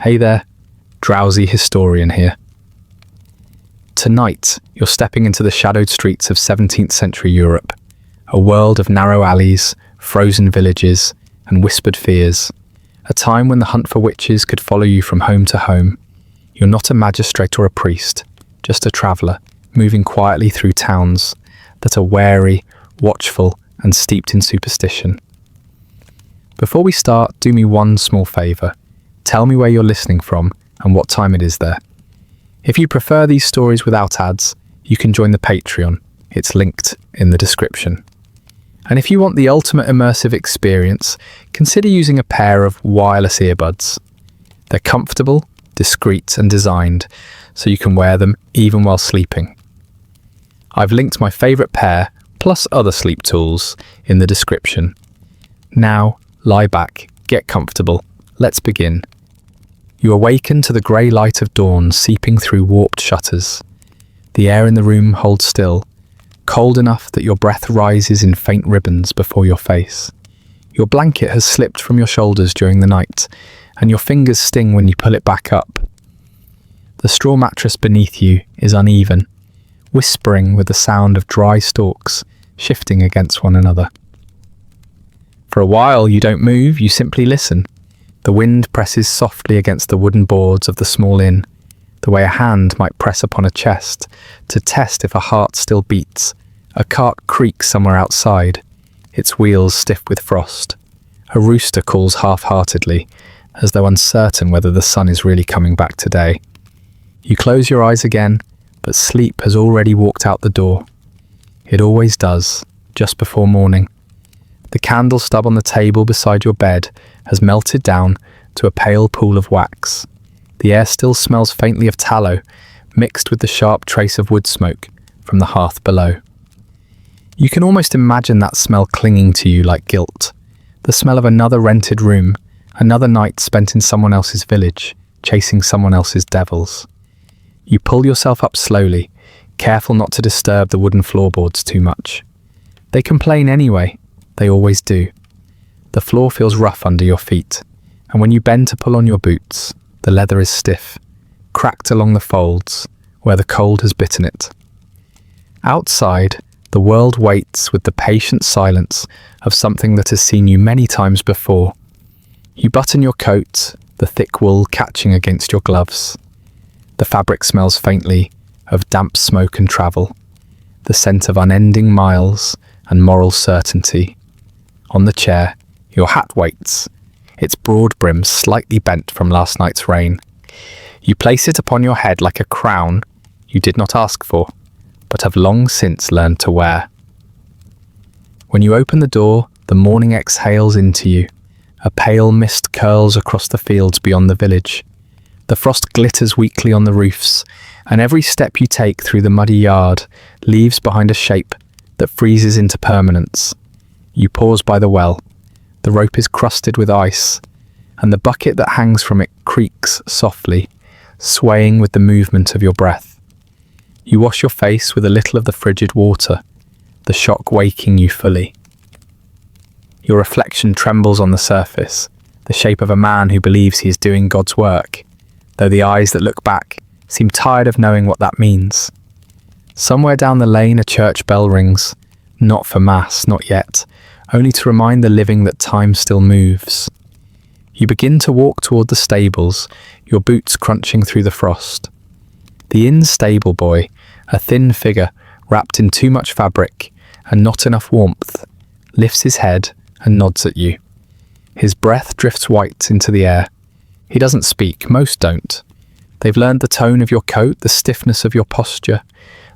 Hey there, Drowsy Historian here. Tonight, you're stepping into the shadowed streets of 17th century Europe, a world of narrow alleys, frozen villages, and whispered fears, a time when the hunt for witches could follow you from home to home. You're not a magistrate or a priest, just a traveller, moving quietly through towns that are wary, watchful, and steeped in superstition. Before we start, do me one small favour. Tell me where you're listening from and what time it is there. If you prefer these stories without ads, you can join the Patreon. It's linked in the description. And if you want the ultimate immersive experience, consider using a pair of wireless earbuds. They're comfortable, discreet, and designed so you can wear them even while sleeping. I've linked my favourite pair, plus other sleep tools, in the description. Now, lie back, get comfortable. Let's begin. You awaken to the grey light of dawn seeping through warped shutters. The air in the room holds still, cold enough that your breath rises in faint ribbons before your face. Your blanket has slipped from your shoulders during the night, and your fingers sting when you pull it back up. The straw mattress beneath you is uneven, whispering with the sound of dry stalks shifting against one another. For a while you don't move, you simply listen. The wind presses softly against the wooden boards of the small inn, the way a hand might press upon a chest to test if a heart still beats. A cart creaks somewhere outside, its wheels stiff with frost. A rooster calls half-heartedly, as though uncertain whether the sun is really coming back today. You close your eyes again, but sleep has already walked out the door. It always does, just before morning. The candle stub on the table beside your bed has melted down to a pale pool of wax. The air still smells faintly of tallow, mixed with the sharp trace of wood smoke from the hearth below. You can almost imagine that smell clinging to you like guilt, the smell of another rented room, another night spent in someone else's village, chasing someone else's devils. You pull yourself up slowly, careful not to disturb the wooden floorboards too much. They complain anyway. They always do. The floor feels rough under your feet, and when you bend to pull on your boots, the leather is stiff, cracked along the folds, where the cold has bitten it. Outside, the world waits with the patient silence of something that has seen you many times before. You button your coat, the thick wool catching against your gloves. The fabric smells faintly of damp smoke and travel, the scent of unending miles and moral certainty. On the chair, your hat waits, its broad brim slightly bent from last night's rain. You place it upon your head like a crown you did not ask for, but have long since learned to wear. When you open the door, the morning exhales into you. A pale mist curls across the fields beyond the village. The frost glitters weakly on the roofs, and every step you take through the muddy yard leaves behind a shape that freezes into permanence. You pause by the well. The rope is crusted with ice, and the bucket that hangs from it creaks softly, swaying with the movement of your breath. You wash your face with a little of the frigid water, the shock waking you fully. Your reflection trembles on the surface, the shape of a man who believes he is doing God's work, though the eyes that look back seem tired of knowing what that means. Somewhere down the lane a church bell rings, not for mass, not yet, only to remind the living that time still moves. You begin to walk toward the stables, your boots crunching through the frost. The inn stable boy, a thin figure wrapped in too much fabric and not enough warmth, lifts his head and nods at you. His breath drifts white into the air. He doesn't speak, most don't. They've learned the tone of your coat, the stiffness of your posture.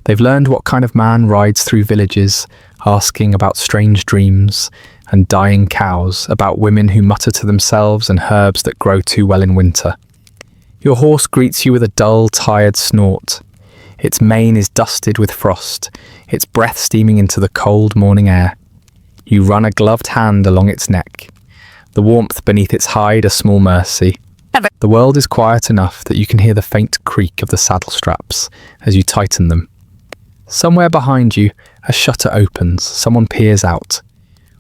They've learned what kind of man rides through villages, asking about strange dreams and dying cows, about women who mutter to themselves and herbs that grow too well in winter. Your horse greets you with a dull, tired snort. Its mane is dusted with frost, its breath steaming into the cold morning air. You run a gloved hand along its neck, the warmth beneath its hide a small mercy. The world is quiet enough that you can hear the faint creak of the saddle straps as you tighten them. Somewhere behind you, a shutter opens, someone peers out,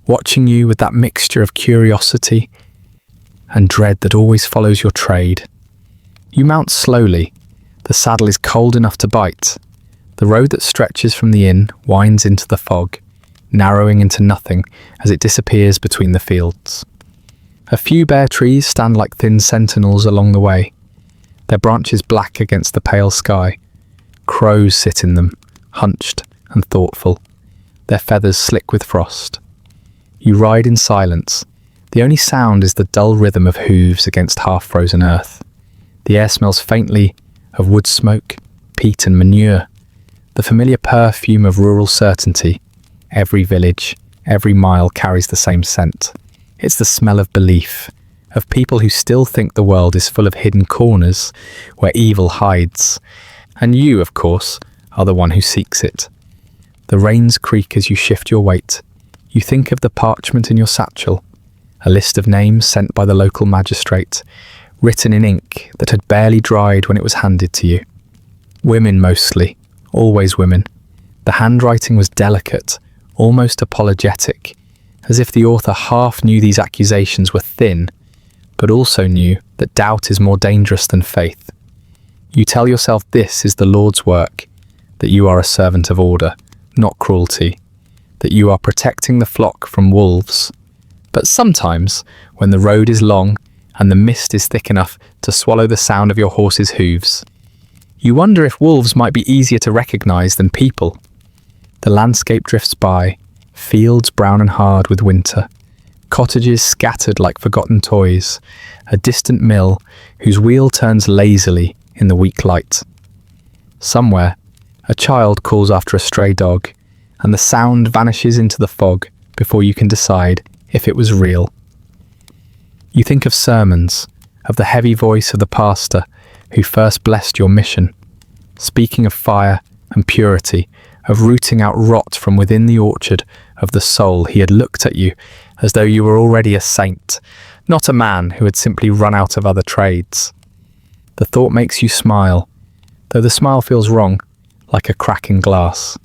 watching you with that mixture of curiosity and dread that always follows your trade. You mount slowly. The saddle is cold enough to bite. The road that stretches from the inn winds into the fog, narrowing into nothing as it disappears between the fields. A few bare trees stand like thin sentinels along the way, their branches black against the pale sky. Crows sit in them, hunched and thoughtful, their feathers slick with frost. You ride in silence. The only sound is the dull rhythm of hooves against half-frozen earth. The air smells faintly of wood smoke, peat and manure, the familiar perfume of rural certainty. Every village, every mile carries the same scent. It's the smell of belief, of people who still think the world is full of hidden corners where evil hides. And you, of course, are the one who seeks it. The reins creak as you shift your weight. You think of the parchment in your satchel, a list of names sent by the local magistrate, written in ink that had barely dried when it was handed to you. Women mostly, always women. The handwriting was delicate, almost apologetic, as if the author half knew these accusations were thin, but also knew that doubt is more dangerous than faith. You tell yourself this is the Lord's work, that you are a servant of order, not cruelty, that you are protecting the flock from wolves. But sometimes, when the road is long and the mist is thick enough to swallow the sound of your horse's hooves, you wonder if wolves might be easier to recognize than people. The landscape drifts by, fields brown and hard with winter, cottages scattered like forgotten toys, a distant mill whose wheel turns lazily in the weak light. Somewhere, a child calls after a stray dog, and the sound vanishes into the fog before you can decide if it was real. You think of sermons, of the heavy voice of the pastor who first blessed your mission, speaking of fire and purity, of rooting out rot from within the orchard of the soul. He had looked at you as though you were already a saint, not a man who had simply run out of other trades. The thought makes you smile, though the smile feels wrong, like a crack in glass.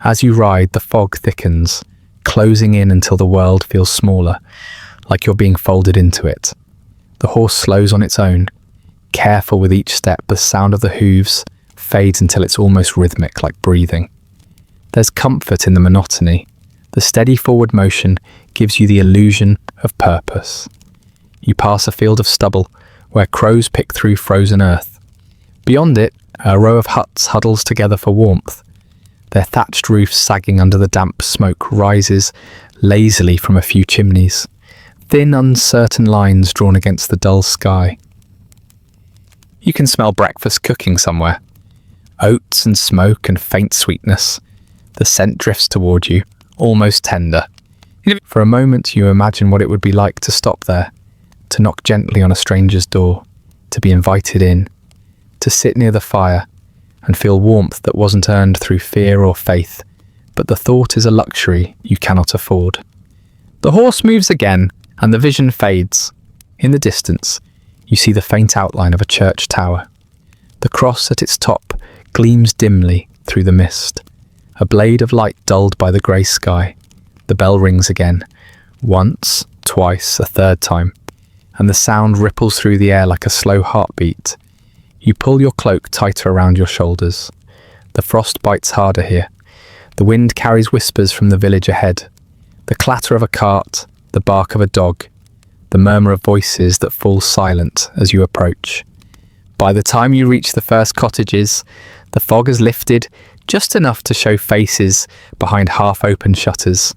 As you ride, the fog thickens, closing in until the world feels smaller, like you're being folded into it. The horse slows on its own, careful with each step. The sound of the hooves fades until it's almost rhythmic, like breathing. There's comfort in the monotony. The steady forward motion gives you the illusion of purpose. You pass a field of stubble where crows pick through frozen earth. Beyond it, a row of huts huddles together for warmth. Their thatched roofs sagging under the damp smoke rises lazily from a few chimneys, thin, uncertain lines drawn against the dull sky. You can smell breakfast cooking somewhere. Oats and smoke and faint sweetness. The scent drifts toward you, almost tender. For a moment you imagine what it would be like to stop there, to knock gently on a stranger's door, to be invited in, to sit near the fire and feel warmth that wasn't earned through fear or faith, but the thought is a luxury you cannot afford. The horse moves again, and the vision fades. In the distance, you see the faint outline of a church tower. The cross at its top gleams dimly through the mist, a blade of light dulled by the grey sky. The bell rings again, once, twice, a third time, and the sound ripples through the air like a slow heartbeat. You pull your cloak tighter around your shoulders. The frost bites harder here. The wind carries whispers from the village ahead. The clatter of a cart, the bark of a dog, the murmur of voices that fall silent as you approach. By the time you reach the first cottages, the fog has lifted just enough to show faces behind half-open shutters.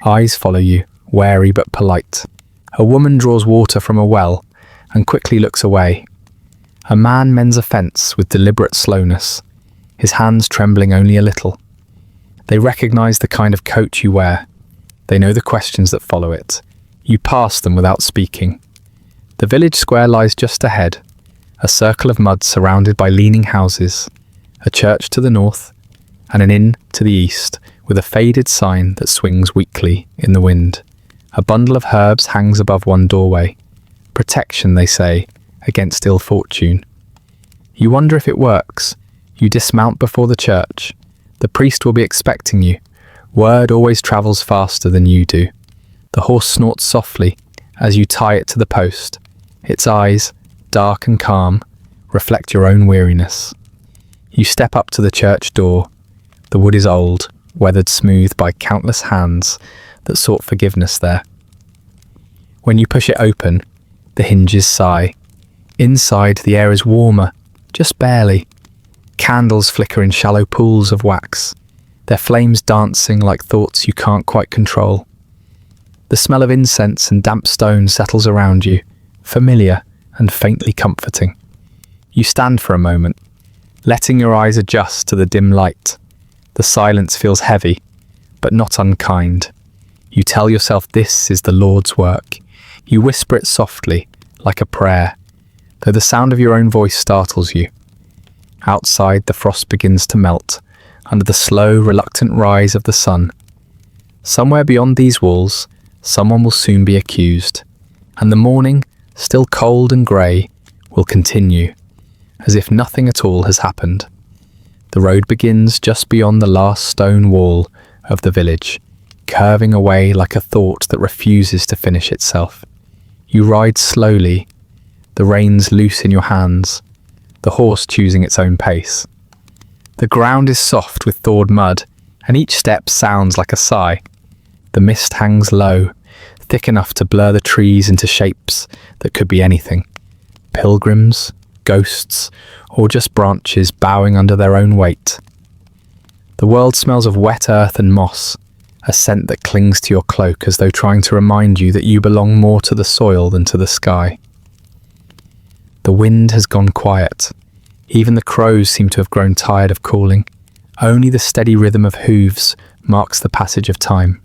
Eyes follow you, wary but polite. A woman draws water from a well and quickly looks away. A man mends a fence with deliberate slowness, his hands trembling only a little. They recognize the kind of coat you wear. They know the questions that follow it. You pass them without speaking. The village square lies just ahead, a circle of mud surrounded by leaning houses, a church to the north, and an inn to the east with a faded sign that swings weakly in the wind. A bundle of herbs hangs above one doorway. Protection, they say, against ill fortune. You wonder if it works. You dismount before the church. The priest will be expecting you. Word always travels faster than you do. The horse snorts softly as you tie it to the post. Its eyes, dark and calm, reflect your own weariness. You step up to the church door. The wood is old, weathered smooth by countless hands that sought forgiveness there. When you push it open, the hinges sigh. Inside, the air is warmer, just barely. Candles flicker in shallow pools of wax, their flames dancing like thoughts you can't quite control. The smell of incense and damp stone settles around you, familiar and faintly comforting. You stand for a moment, letting your eyes adjust to the dim light. The silence feels heavy, but not unkind. You tell yourself this is the Lord's work. You whisper it softly, like a prayer, though the sound of your own voice startles you. Outside, the frost begins to melt, under the slow, reluctant rise of the sun. Somewhere beyond these walls, someone will soon be accused, and the morning, still cold and grey, will continue, as if nothing at all has happened. The road begins just beyond the last stone wall of the village, curving away like a thought that refuses to finish itself. You ride slowly, the reins loose in your hands, the horse choosing its own pace. The ground is soft with thawed mud, and each step sounds like a sigh. The mist hangs low, thick enough to blur the trees into shapes that could be anything. Pilgrims, ghosts, or just branches bowing under their own weight. The world smells of wet earth and moss, a scent that clings to your cloak as though trying to remind you that you belong more to the soil than to the sky. The wind has gone quiet. Even the crows seem to have grown tired of calling. Only the steady rhythm of hooves marks the passage of time.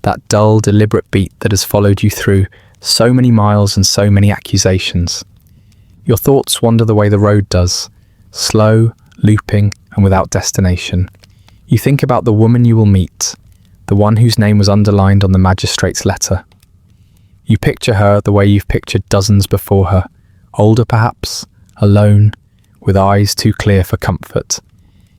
That dull, deliberate beat that has followed you through so many miles and so many accusations. Your thoughts wander the way the road does, slow, looping, and without destination. You think about the woman you will meet, the one whose name was underlined on the magistrate's letter. You picture her the way you've pictured dozens before her, older perhaps, alone, with eyes too clear for comfort.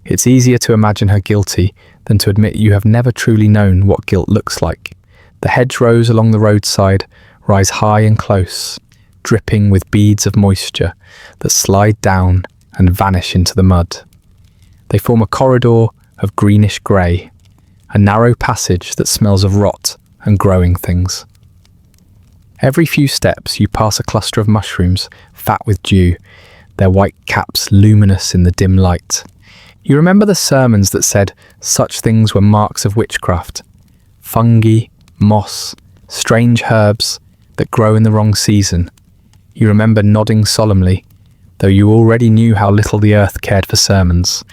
It's easier to imagine her guilty than to admit you have never truly known what guilt looks like. The hedgerows along the roadside rise high and close, dripping with beads of moisture that slide down and vanish into the mud. They form a corridor of greenish grey, a narrow passage that smells of rot and growing things. Every few steps you pass a cluster of mushrooms, fat with dew, their white caps luminous in the dim light. You remember the sermons that said such things were marks of witchcraft. Fungi, moss, strange herbs that grow in the wrong season. You remember nodding solemnly, though you already knew how little the earth cared for sermons.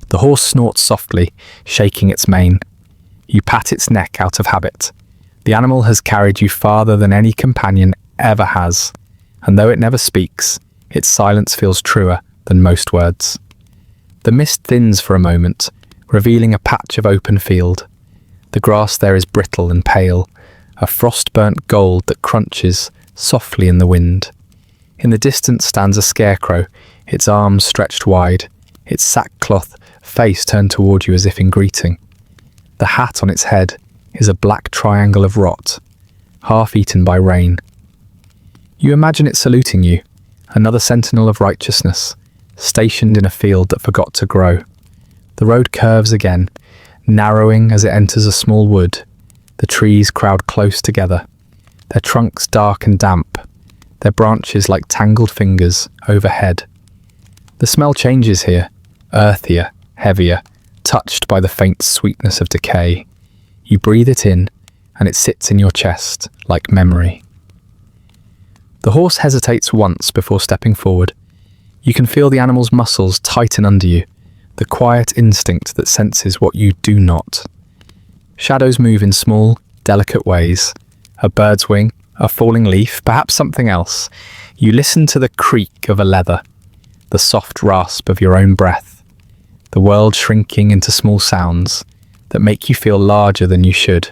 The horse snorts softly, shaking its mane. You pat its neck out of habit. The animal has carried you farther than any companion ever has, and though it never speaks, its silence feels truer than most words. The mist thins for a moment, revealing a patch of open field. The grass there is brittle and pale, a frost-burnt gold that crunches softly in the wind. In the distance stands a scarecrow, its arms stretched wide, its sackcloth face turned toward you as if in greeting. The hat on its head is a black triangle of rot, half eaten by rain. You imagine it saluting you, another sentinel of righteousness, stationed in a field that forgot to grow. The road curves again, narrowing as it enters a small wood. The trees crowd close together, their trunks dark and damp, their branches like tangled fingers overhead. The smell changes here, earthier, heavier, touched by the faint sweetness of decay. You breathe it in, and it sits in your chest like memory. The horse hesitates once before stepping forward. You can feel the animal's muscles tighten under you, the quiet instinct that senses what you do not. Shadows move in small, delicate ways. A bird's wing, a falling leaf, perhaps something else. You listen to the creak of a leather, the soft rasp of your own breath, the world shrinking into small sounds that make you feel larger than you should.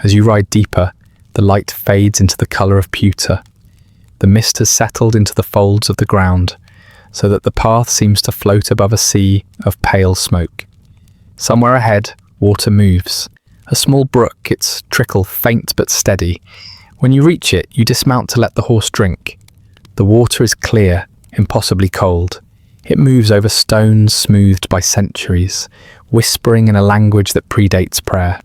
As you ride deeper, the light fades into the colour of pewter. The mist has settled into the folds of the ground, so that the path seems to float above a sea of pale smoke. Somewhere ahead, water moves. A small brook, its trickle faint but steady. When you reach it, you dismount to let the horse drink. The water is clear, impossibly cold. It moves over stones smoothed by centuries, whispering in a language that predates prayer.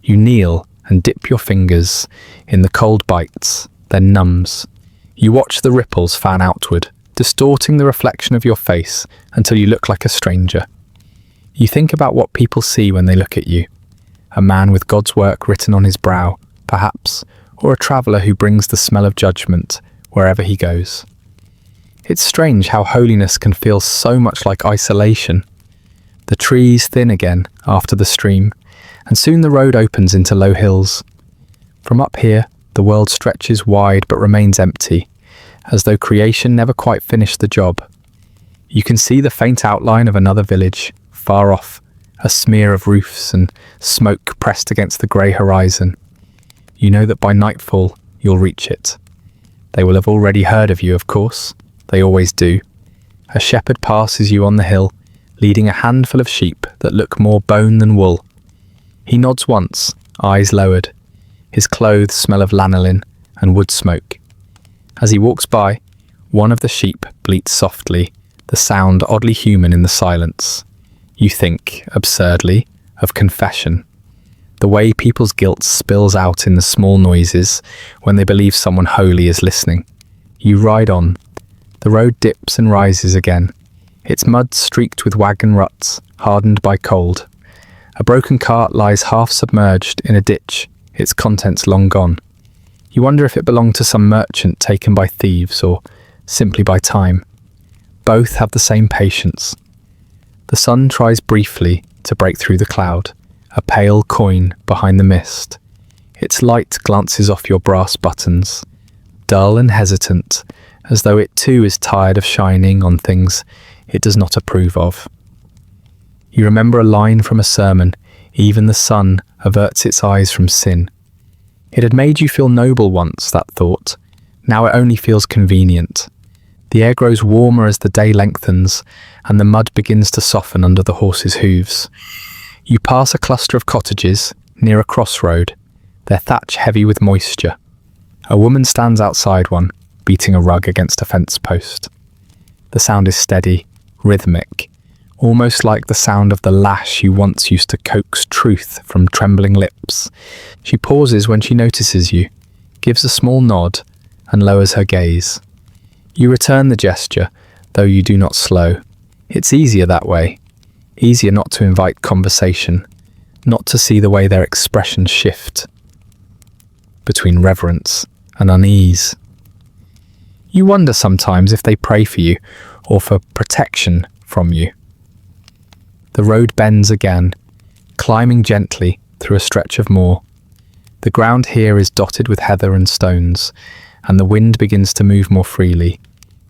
You kneel and dip your fingers in the cold bites, then numbs. You watch the ripples fan outward, distorting the reflection of your face until you look like a stranger. You think about what people see when they look at you. A man with God's work written on his brow, perhaps, or a traveller who brings the smell of judgment wherever he goes. It's strange how holiness can feel so much like isolation. The trees thin again after the stream, and soon the road opens into low hills. From up here, the world stretches wide but remains empty, as though creation never quite finished the job. You can see the faint outline of another village, far off, a smear of roofs and smoke pressed against the grey horizon. You know that by nightfall you'll reach it. They will have already heard of you, of course. They always do. A shepherd passes you on the hill, leading a handful of sheep that look more bone than wool. He nods once, eyes lowered. His clothes smell of lanolin and wood smoke. As he walks by, one of the sheep bleats softly, the sound oddly human in the silence. You think, absurdly, of confession. The way people's guilt spills out in the small noises when they believe someone holy is listening. You ride on. The road dips and rises again. Its mud streaked with wagon ruts, hardened by cold. A broken cart lies half submerged in a ditch, its contents long gone. You wonder if it belonged to some merchant taken by thieves or simply by time. Both have the same patience. The sun tries briefly to break through the cloud, a pale coin behind the mist. Its light glances off your brass buttons, dull and hesitant, as though it too is tired of shining on things it does not approve of. You remember a line from a sermon, even the sun averts its eyes from sin. It had made you feel noble once, that thought. Now it only feels convenient. The air grows warmer as the day lengthens, and the mud begins to soften under the horses' hooves. You pass a cluster of cottages near a crossroad, their thatch heavy with moisture. A woman stands outside one, beating a rug against a fence post. The sound is steady, rhythmic, almost like the sound of the lash you once used to coax truth from trembling lips. She pauses when she notices you, gives a small nod, and lowers her gaze. You return the gesture, though you do not slow. It's easier that way. Easier not to invite conversation, not to see the way their expressions shift between reverence and unease. You wonder sometimes if they pray for you or for protection from you. The road bends again, climbing gently through a stretch of moor. The ground here is dotted with heather and stones, and the wind begins to move more freely,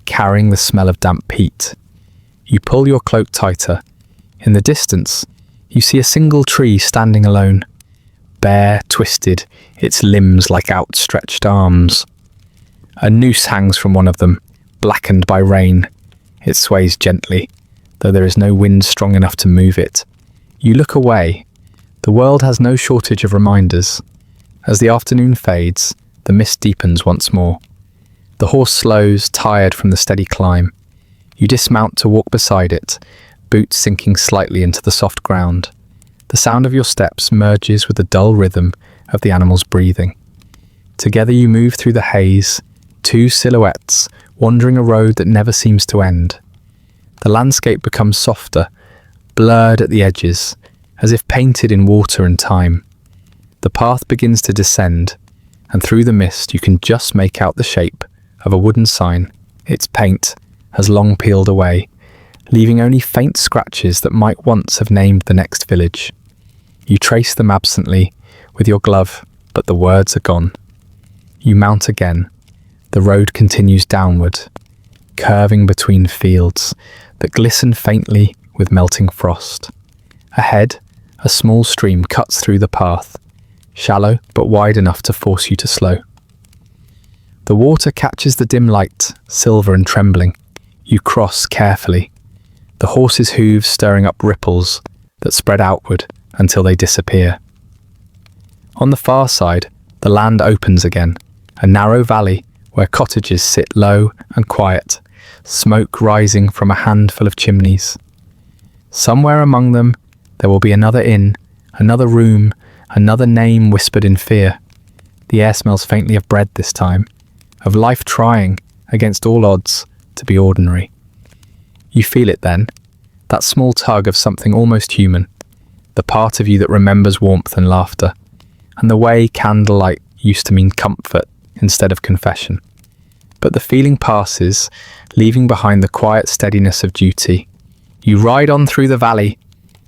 carrying the smell of damp peat. You pull your cloak tighter. In the distance, you see a single tree standing alone, bare, twisted, its limbs like outstretched arms. A noose hangs from one of them, blackened by rain. It sways gently, though there is no wind strong enough to move it. You look away. The world has no shortage of reminders. As the afternoon fades, the mist deepens once more. The horse slows, tired from the steady climb. You dismount to walk beside it, boots sinking slightly into the soft ground. The sound of your steps merges with the dull rhythm of the animal's breathing. Together you move through the haze, two silhouettes wandering a road that never seems to end. The landscape becomes softer, blurred at the edges, as if painted in water and time. The path begins to descend, and through the mist you can just make out the shape of a wooden sign. Its paint has long peeled away, leaving only faint scratches that might once have named the next village. You trace them absently with your glove, but the words are gone. You mount again. The road continues downward, curving between fields that glisten faintly with melting frost. Ahead, a small stream cuts through the path, shallow but wide enough to force you to slow. The water catches the dim light, silver and trembling. You cross carefully, the horse's hooves stirring up ripples that spread outward until they disappear. On the far side, the land opens again, a narrow valley where cottages sit low and quiet, smoke rising from a handful of chimneys. Somewhere among them, there will be another inn, another room, another name whispered in fear. The air smells faintly of bread this time, of life trying, against all odds, to be ordinary. You feel it then, that small tug of something almost human, the part of you that remembers warmth and laughter, and the way candlelight used to mean comfort instead of confession. But the feeling passes, leaving behind the quiet steadiness of duty. You ride on through the valley.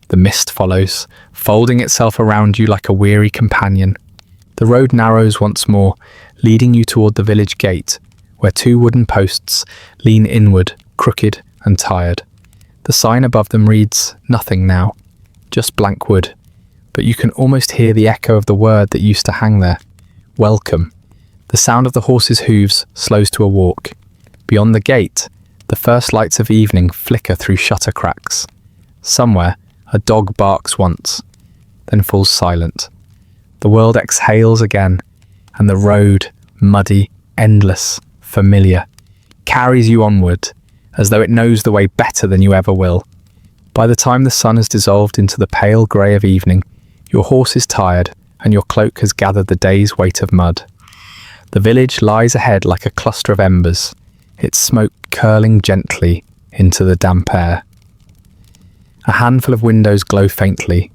The mist follows, folding itself around you like a weary companion. The road narrows once more, leading you toward the village gate, where two wooden posts lean inward, crooked and tired. The sign above them reads, "Nothing now," just blank wood, but you can almost hear the echo of the word that used to hang there. Welcome. The sound of the horse's hooves slows to a walk. Beyond the gate, the first lights of evening flicker through shutter cracks. Somewhere, a dog barks once, then falls silent. The world exhales again, and the road, muddy, endless, familiar, carries you onward, as though it knows the way better than you ever will. By the time the sun has dissolved into the pale grey of evening, your horse is tired, and your cloak has gathered the day's weight of mud. The village lies ahead like a cluster of embers, its smoke curling gently into the damp air. A handful of windows glow faintly,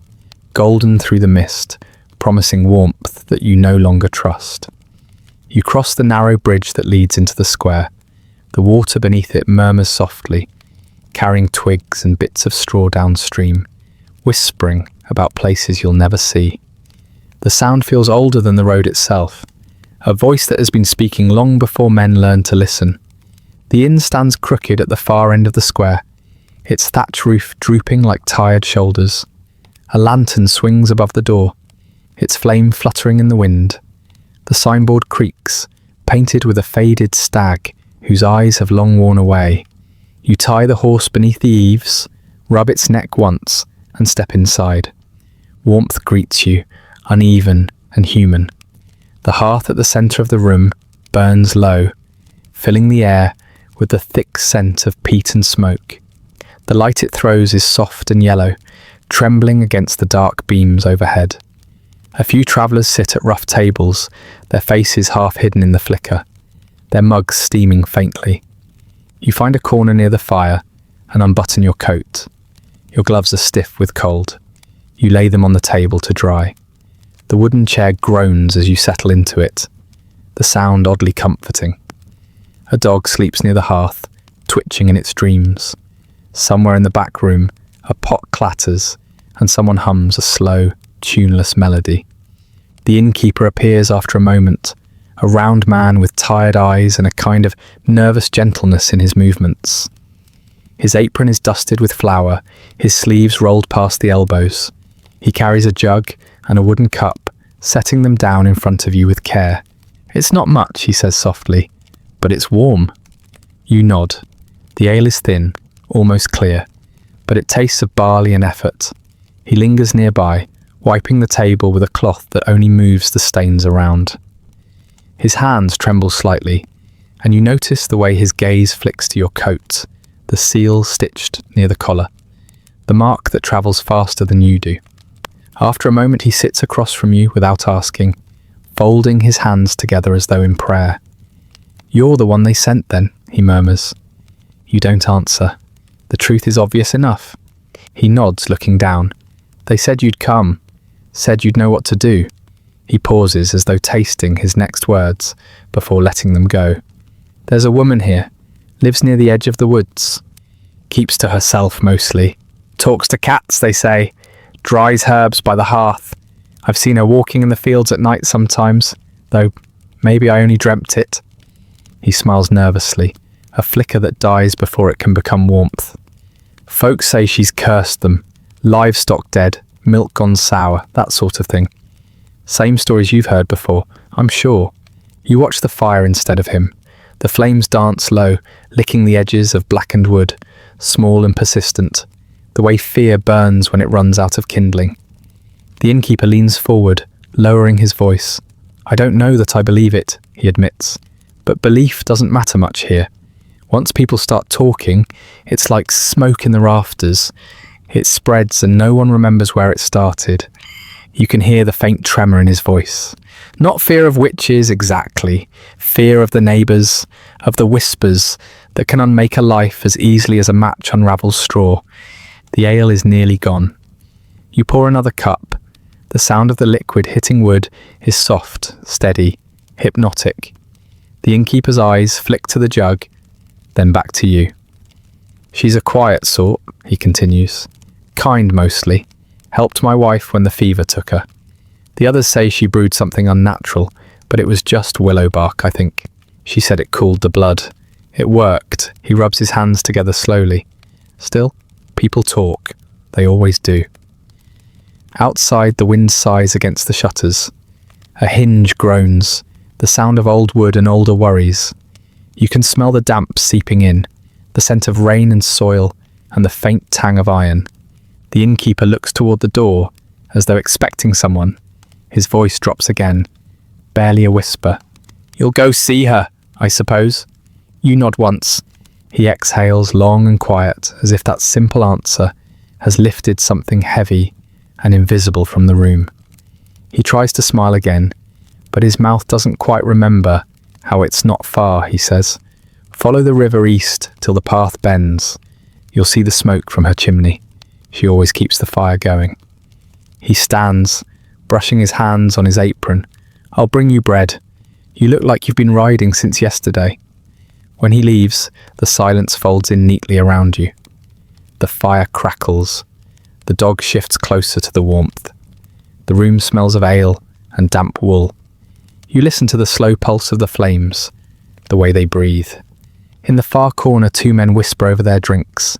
golden through the mist, promising warmth that you no longer trust. You cross the narrow bridge that leads into the square. The water beneath it murmurs softly, carrying twigs and bits of straw downstream, whispering about places you'll never see. The sound feels older than the road itself, a voice that has been speaking long before men learned to listen. The inn stands crooked at the far end of the square, its thatch roof drooping like tired shoulders. A lantern swings above the door, its flame fluttering in the wind. The signboard creaks, painted with a faded stag whose eyes have long worn away. You tie the horse beneath the eaves, rub its neck once, and step inside. Warmth greets you, uneven and human. The hearth at the centre of the room burns low, filling the air with the thick scent of peat and smoke. The light it throws is soft and yellow, trembling against the dark beams overhead. A few travellers sit at rough tables, their faces half hidden in the flicker, their mugs steaming faintly. You find a corner near the fire and unbutton your coat. Your gloves are stiff with cold. You lay them on the table to dry. The wooden chair groans as you settle into it, the sound oddly comforting. A dog sleeps near the hearth, twitching in its dreams. Somewhere in the back room, a pot clatters, and someone hums a slow, tuneless melody. The innkeeper appears after a moment, a round man with tired eyes and a kind of nervous gentleness in his movements. His apron is dusted with flour, his sleeves rolled past the elbows. He carries a jug and a wooden cup, setting them down in front of you with care. "It's not much," he says softly, "but it's warm." You nod. The ale is thin, almost clear, but it tastes of barley and effort. He lingers nearby, wiping the table with a cloth that only moves the stains around. His hands tremble slightly, and you notice the way his gaze flicks to your coat, the seal stitched near the collar, the mark that travels faster than you do. After a moment he sits across from you without asking, folding his hands together as though in prayer. "You're the one they sent then," he murmurs. You don't answer. The truth is obvious enough. He nods, looking down. "They said you'd come, said you'd know what to do." He pauses as though tasting his next words before letting them go. "There's a woman here, lives near the edge of the woods. Keeps to herself mostly. Talks to cats, they say. Dries herbs by the hearth. I've seen her walking in the fields at night sometimes, though maybe I only dreamt it." He smiles nervously, a flicker that dies before it can become warmth. "Folks say she's cursed them. Livestock dead, milk gone sour, that sort of thing. Same stories you've heard before, I'm sure." You watch the fire instead of him. The flames dance low, licking the edges of blackened wood, small and persistent, the way fear burns when it runs out of kindling. The innkeeper leans forward, lowering his voice. "I don't know that I believe it," he admits, "but belief doesn't matter much here. Once people start talking, it's like smoke in the rafters. It spreads and no one remembers where it started. You can hear the faint tremor in his voice. Not fear of witches exactly, fear of the neighbours, of the whispers that can unmake a life as easily as a match unravels straw. The ale is nearly gone. You pour another cup. The sound of the liquid hitting wood is soft, steady, hypnotic. The innkeeper's eyes flick to the jug, then back to you. She's a quiet sort, he continues. Kind mostly. Helped my wife when the fever took her. The others say she brewed something unnatural, but it was just willow bark, I think. She said it cooled the blood. It worked. He rubs his hands together slowly. Still, people talk. They always do. Outside, the wind sighs against the shutters. A hinge groans, the sound of old wood and older worries. You can smell the damp seeping in, the scent of rain and soil, and the faint tang of iron. The innkeeper looks toward the door, as though expecting someone. His voice drops again, barely a whisper. You'll go see her, I suppose? You nod once. He exhales long and quiet, as if that simple answer has lifted something heavy and invisible from the room. He tries to smile again, but his mouth doesn't quite remember how it's not far, he says. Follow the river east till the path bends. You'll see the smoke from her chimney. She always keeps the fire going. He stands, brushing his hands on his apron. I'll bring you bread. You look like you've been riding since yesterday. When he leaves, the silence folds in neatly around you. The fire crackles. The dog shifts closer to the warmth. The room smells of ale and damp wool. You listen to the slow pulse of the flames, the way they breathe. In the far corner, two men whisper over their drinks.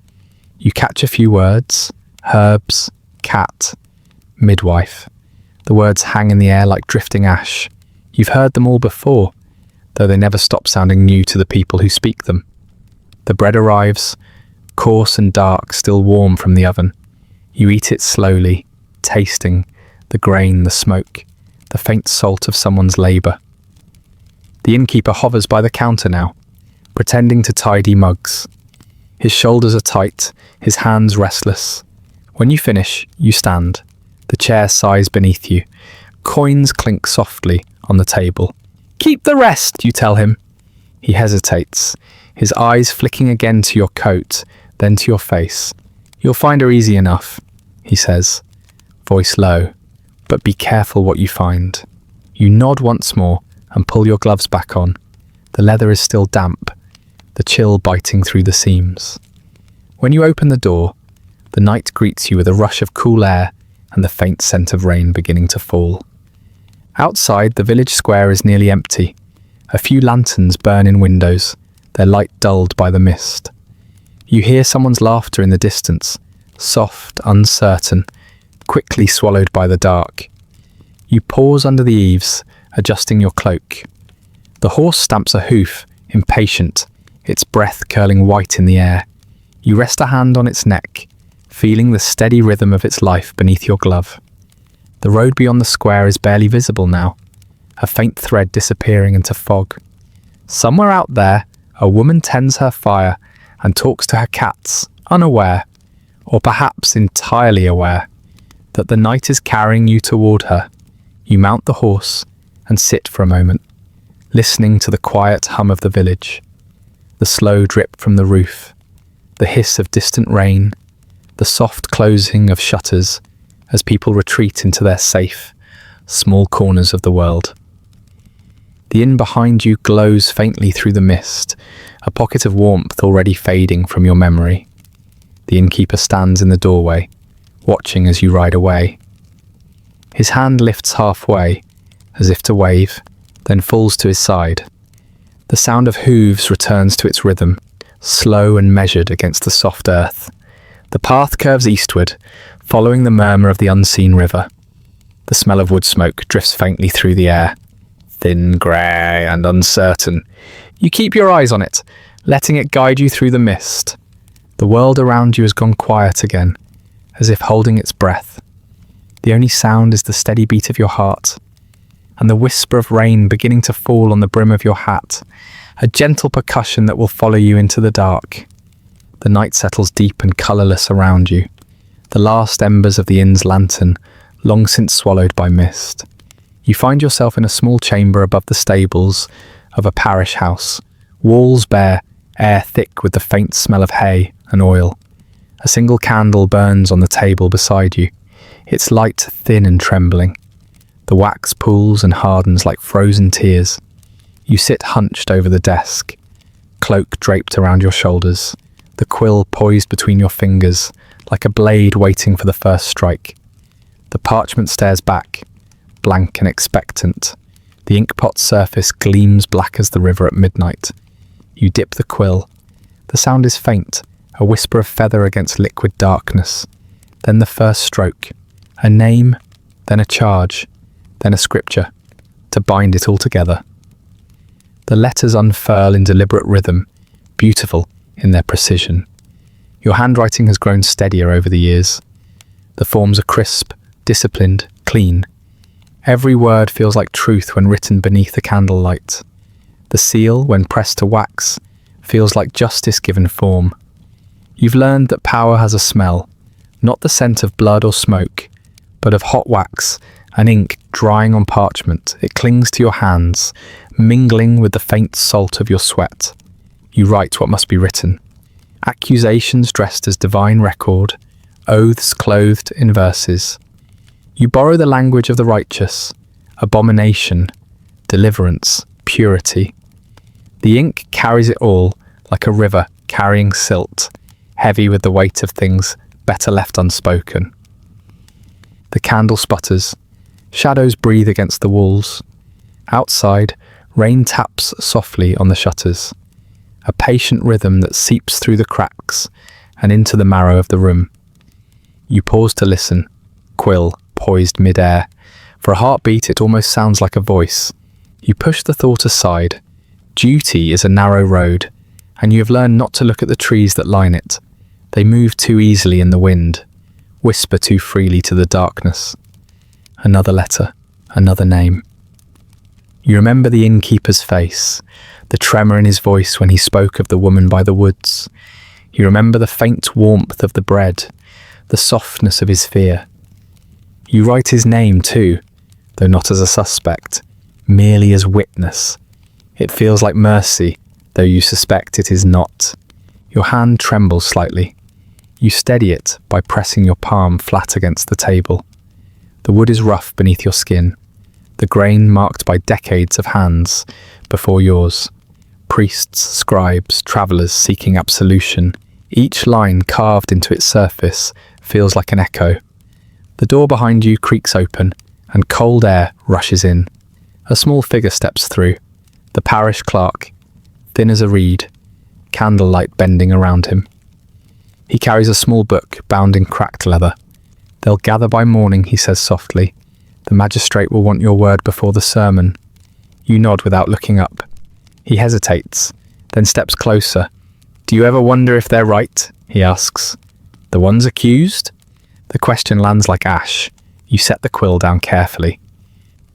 You catch a few words: herbs, cat, midwife. The words hang in the air like drifting ash. You've heard them all before, though they never stop sounding new to the people who speak them. The bread arrives, coarse and dark, still warm from the oven. You eat it slowly, tasting the grain, the smoke, the faint salt of someone's labour. The innkeeper hovers by the counter now, pretending to tidy mugs. His shoulders are tight, his hands restless. When you finish, you stand. The chair sighs beneath you. Coins clink softly on the table. Keep the rest, you tell him. He hesitates, his eyes flicking again to your coat, then to your face. You'll find her easy enough, he says, voice low. But be careful what you find. You nod once more and pull your gloves back on. The leather is still damp, the chill biting through the seams. When you open the door, the night greets you with a rush of cool air and the faint scent of rain beginning to fall. Outside, the village square is nearly empty. A few lanterns burn in windows, their light dulled by the mist. You hear someone's laughter in the distance, soft, uncertain, quickly swallowed by the dark. You pause under the eaves, adjusting your cloak. The horse stamps a hoof, impatient, its breath curling white in the air. You rest a hand on its neck, feeling the steady rhythm of its life beneath your glove. The road beyond the square is barely visible now, a faint thread disappearing into fog. Somewhere out there, a woman tends her fire and talks to her cats, unaware, or perhaps entirely aware, that the night is carrying you toward her. You mount the horse and sit for a moment, listening to the quiet hum of the village, the slow drip from the roof, the hiss of distant rain, the soft closing of shutters as people retreat into their safe, small corners of the world. The inn behind you glows faintly through the mist, a pocket of warmth already fading from your memory. The innkeeper stands in the doorway, watching as you ride away. His hand lifts halfway, as if to wave, then falls to his side. The sound of hooves returns to its rhythm, slow and measured against the soft earth. The path curves eastward, following the murmur of the unseen river. The smell of wood smoke drifts faintly through the air, thin, grey and uncertain. You keep your eyes on it, letting it guide you through the mist. The world around you has gone quiet again, as if holding its breath. The only sound is the steady beat of your heart, and the whisper of rain beginning to fall on the brim of your hat, a gentle percussion that will follow you into the dark. The night settles deep and colourless around you, the last embers of the inn's lantern long since swallowed by mist. You find yourself in a small chamber above the stables of a parish house, walls bare, air thick with the faint smell of hay and oil. A single candle burns on the table beside you, its light thin and trembling. The wax pools and hardens like frozen tears. You sit hunched over the desk, cloak draped around your shoulders, the quill poised between your fingers, like a blade waiting for the first strike. The parchment stares back, blank and expectant. The inkpot's surface gleams black as the river at midnight. You dip the quill. The sound is faint, a whisper of feather against liquid darkness. Then the first stroke, a name, then a charge, then a scripture, to bind it all together. The letters unfurl in deliberate rhythm, beautiful in their precision. Your handwriting has grown steadier over the years. The forms are crisp, disciplined, clean. Every word feels like truth when written beneath the candlelight. The seal, when pressed to wax, feels like justice given form. You've learned that power has a smell, not the scent of blood or smoke, but of hot wax and ink drying on parchment. It clings to your hands, mingling with the faint salt of your sweat. You write what must be written. Accusations dressed as divine record, oaths clothed in verses. You borrow the language of the righteous, abomination, deliverance, purity. The ink carries it all like a river carrying silt, heavy with the weight of things better left unspoken. The candle sputters. Shadows breathe against the walls. Outside, rain taps softly on the shutters, a patient rhythm that seeps through the cracks and into the marrow of the room. You pause to listen, quill poised mid-air. For a heartbeat, it almost sounds like a voice. You push the thought aside. Duty is a narrow road, and you have learned not to look at the trees that line it. They move too easily in the wind, whisper too freely to the darkness. Another letter, another name. You remember the innkeeper's face, the tremor in his voice when he spoke of the woman by the woods. You remember the faint warmth of the bread, the softness of his fear. You write his name too, though not as a suspect, merely as witness. It feels like mercy, though you suspect it is not. Your hand trembles slightly. You steady it by pressing your palm flat against the table. The wood is rough beneath your skin, the grain marked by decades of hands before yours. Priests, scribes, travellers seeking absolution. Each line carved into its surface feels like an echo. The door behind you creaks open, and cold air rushes in. A small figure steps through, the parish clerk, thin as a reed, candlelight bending around him. He carries a small book bound in cracked leather. "They'll gather by morning," he says softly. "The magistrate will want your word before the sermon." You nod without looking up. He hesitates, then steps closer. "Do you ever wonder if they're right?" he asks. "The ones accused?" The question lands like ash. You set the quill down carefully.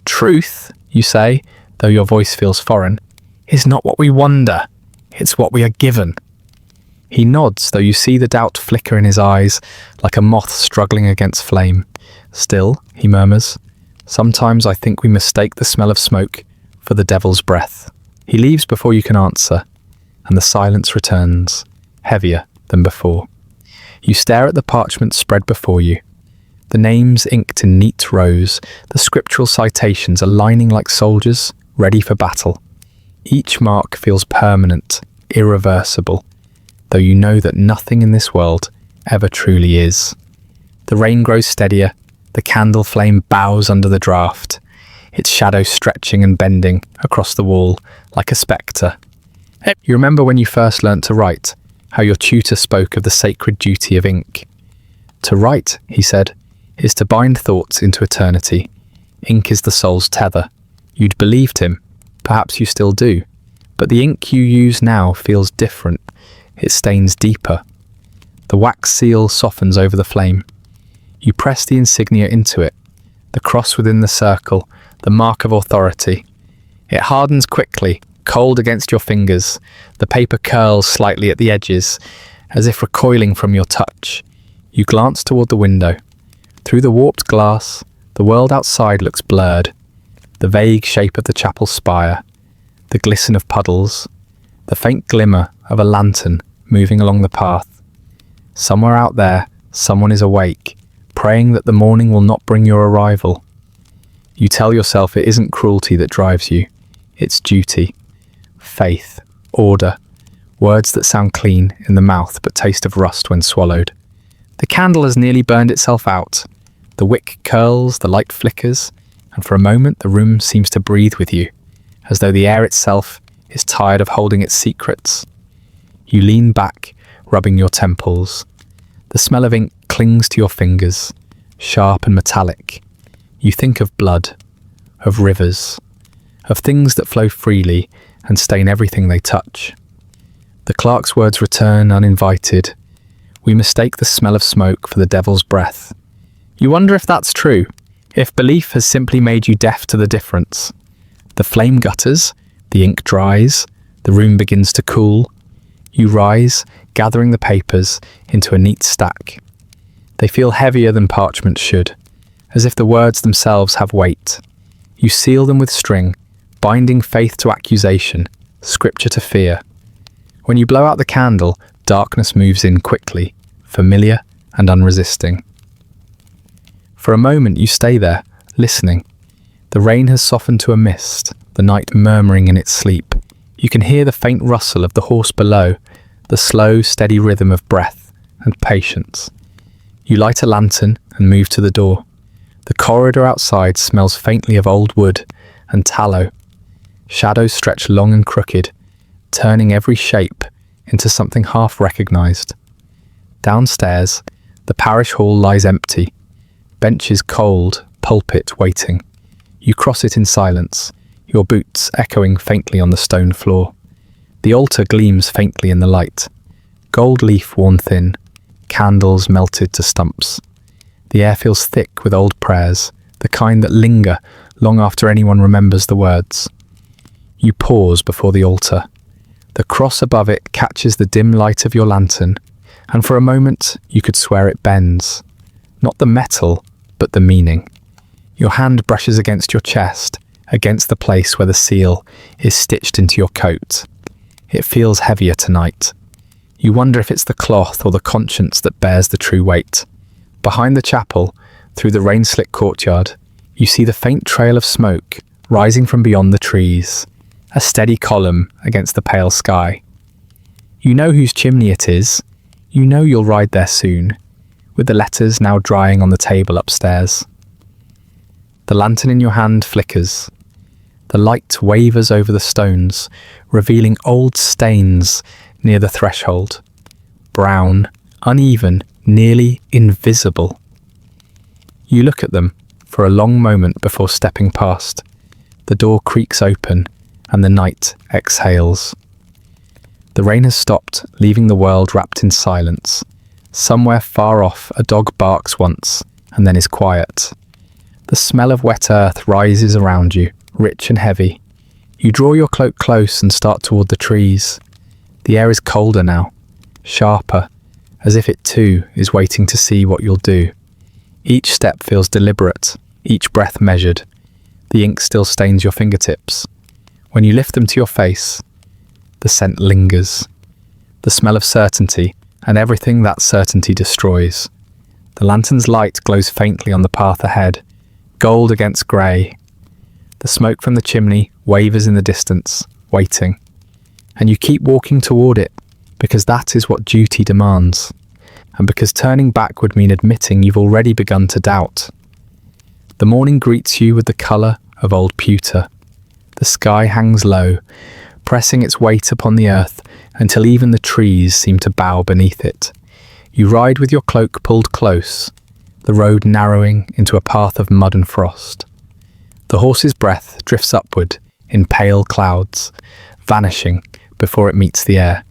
"Truth," you say, though your voice feels foreign, "is not what we wonder. It's what we are given." He nods, though you see the doubt flicker in his eyes, like a moth struggling against flame. "Still," he murmurs, "sometimes I think we mistake the smell of smoke for the devil's breath." He leaves before you can answer, and the silence returns, heavier than before. You stare at the parchment spread before you. The names inked in neat rows, the scriptural citations aligning like soldiers, ready for battle. Each mark feels permanent, irreversible, though you know that nothing in this world ever truly is. The rain grows steadier, the candle flame bows under the draught, its shadow stretching and bending across the wall like a spectre. You remember when you first learnt to write, how your tutor spoke of the sacred duty of ink. "To write," he said, "is to bind thoughts into eternity. Ink is the soul's tether." You'd believed him, perhaps you still do, but the ink you use now feels different. It stains deeper. The wax seal softens over the flame. You press the insignia into it, the cross within the circle, the mark of authority. It hardens quickly, cold against your fingers. The paper curls slightly at the edges, as if recoiling from your touch. You glance toward the window. Through the warped glass, the world outside looks blurred. The vague shape of the chapel spire, the glisten of puddles, the faint glimmer of a lantern moving along the path. Somewhere out there, someone is awake, praying that the morning will not bring your arrival. You tell yourself it isn't cruelty that drives you, it's duty, faith, order, words that sound clean in the mouth but taste of rust when swallowed. The candle has nearly burned itself out. The wick curls, the light flickers, and for a moment the room seems to breathe with you, as though the air itself is tired of holding its secrets. You lean back, rubbing your temples. The smell of ink clings to your fingers, sharp and metallic. You think of blood, of rivers, of things that flow freely and stain everything they touch. The clerk's words return uninvited. We mistake the smell of smoke for the devil's breath. You wonder if that's true, if belief has simply made you deaf to the difference. The flame gutters, the ink dries, the room begins to cool. You rise, gathering the papers into a neat stack. They feel heavier than parchment should, as if the words themselves have weight. You seal them with string, binding faith to accusation, scripture to fear. When you blow out the candle, darkness moves in quickly, familiar and unresisting. For a moment you stay there, listening. The rain has softened to a mist, the night murmuring in its sleep. You can hear the faint rustle of the horse below, the slow, steady rhythm of breath and patience. You light a lantern and move to the door. The corridor outside smells faintly of old wood and tallow. Shadows stretch long and crooked, turning every shape into something half recognized. Downstairs, the parish hall lies empty, benches cold, pulpit waiting. You cross it in silence, your boots echoing faintly on the stone floor. The altar gleams faintly in the light, gold leaf worn thin, candles melted to stumps. The air feels thick with old prayers, the kind that linger long after anyone remembers the words. You pause before the altar. The cross above it catches the dim light of your lantern, and for a moment you could swear it bends. Not the metal, but the meaning. Your hand brushes against your chest, against the place where the seal is stitched into your coat. It feels heavier tonight. You wonder if it's the cloth or the conscience that bears the true weight. Behind the chapel, through the rain-slick courtyard, you see the faint trail of smoke rising from beyond the trees, a steady column against the pale sky. You know whose chimney it is. You know you'll ride there soon, with the letters now drying on the table upstairs. The lantern in your hand flickers. The light wavers over the stones, revealing old stains near the threshold. Brown, uneven, nearly invisible. You look at them for a long moment before stepping past. The door creaks open and the night exhales. The rain has stopped, leaving the world wrapped in silence. Somewhere far off, a dog barks once and then is quiet. The smell of wet earth rises around you, rich and heavy. You draw your cloak close and start toward the trees. The air is colder now, sharper, as if it too is waiting to see what you'll do. Each step feels deliberate, each breath measured. The ink still stains your fingertips. When you lift them to your face, the scent lingers. The smell of certainty and everything that certainty destroys. The lantern's light glows faintly on the path ahead, gold against grey. The smoke from the chimney wavers in the distance, waiting. And you keep walking toward it, because that is what duty demands, and because turning back would mean admitting you've already begun to doubt. The morning greets you with the colour of old pewter. The sky hangs low, pressing its weight upon the earth until even the trees seem to bow beneath it. You ride with your cloak pulled close, the road narrowing into a path of mud and frost. The horse's breath drifts upward in pale clouds, vanishing before it meets the air.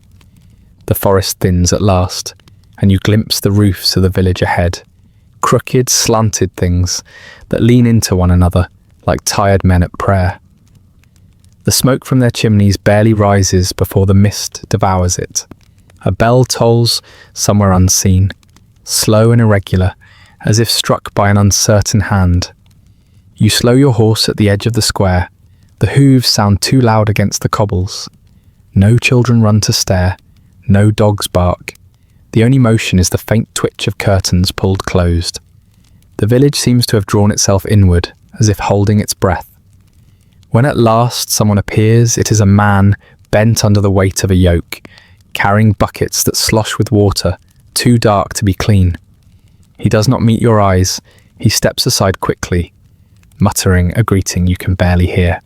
The forest thins at last, and you glimpse the roofs of the village ahead, crooked, slanted things that lean into one another like tired men at prayer. The smoke from their chimneys barely rises before the mist devours it. A bell tolls somewhere unseen, slow and irregular, as if struck by an uncertain hand. You slow your horse at the edge of the square. The hooves sound too loud against the cobbles. No children run to stare, no dogs bark. The only motion is the faint twitch of curtains pulled closed. The village seems to have drawn itself inward, as if holding its breath. When at last someone appears, it is a man bent under the weight of a yoke, carrying buckets that slosh with water, too dark to be clean. He does not meet your eyes. He steps aside quickly, muttering a greeting you can barely hear.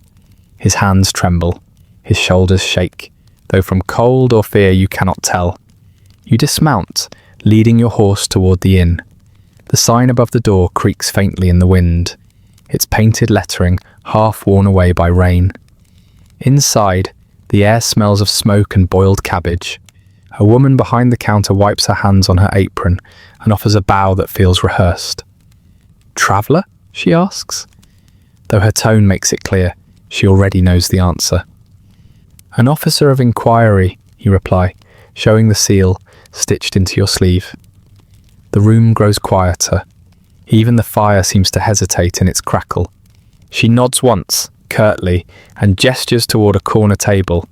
His hands tremble, his shoulders shake, though from cold or fear you cannot tell. You dismount, leading your horse toward the inn. The sign above the door creaks faintly in the wind, its painted lettering half worn away by rain. Inside, the air smells of smoke and boiled cabbage. A woman behind the counter wipes her hands on her apron and offers a bow that feels rehearsed. "Traveller?" she asks, though her tone makes it clear she already knows the answer. "An officer of inquiry," you reply, showing the seal stitched into your sleeve. The room grows quieter. Even the fire seems to hesitate in its crackle. She nods once, curtly, and gestures toward a corner table.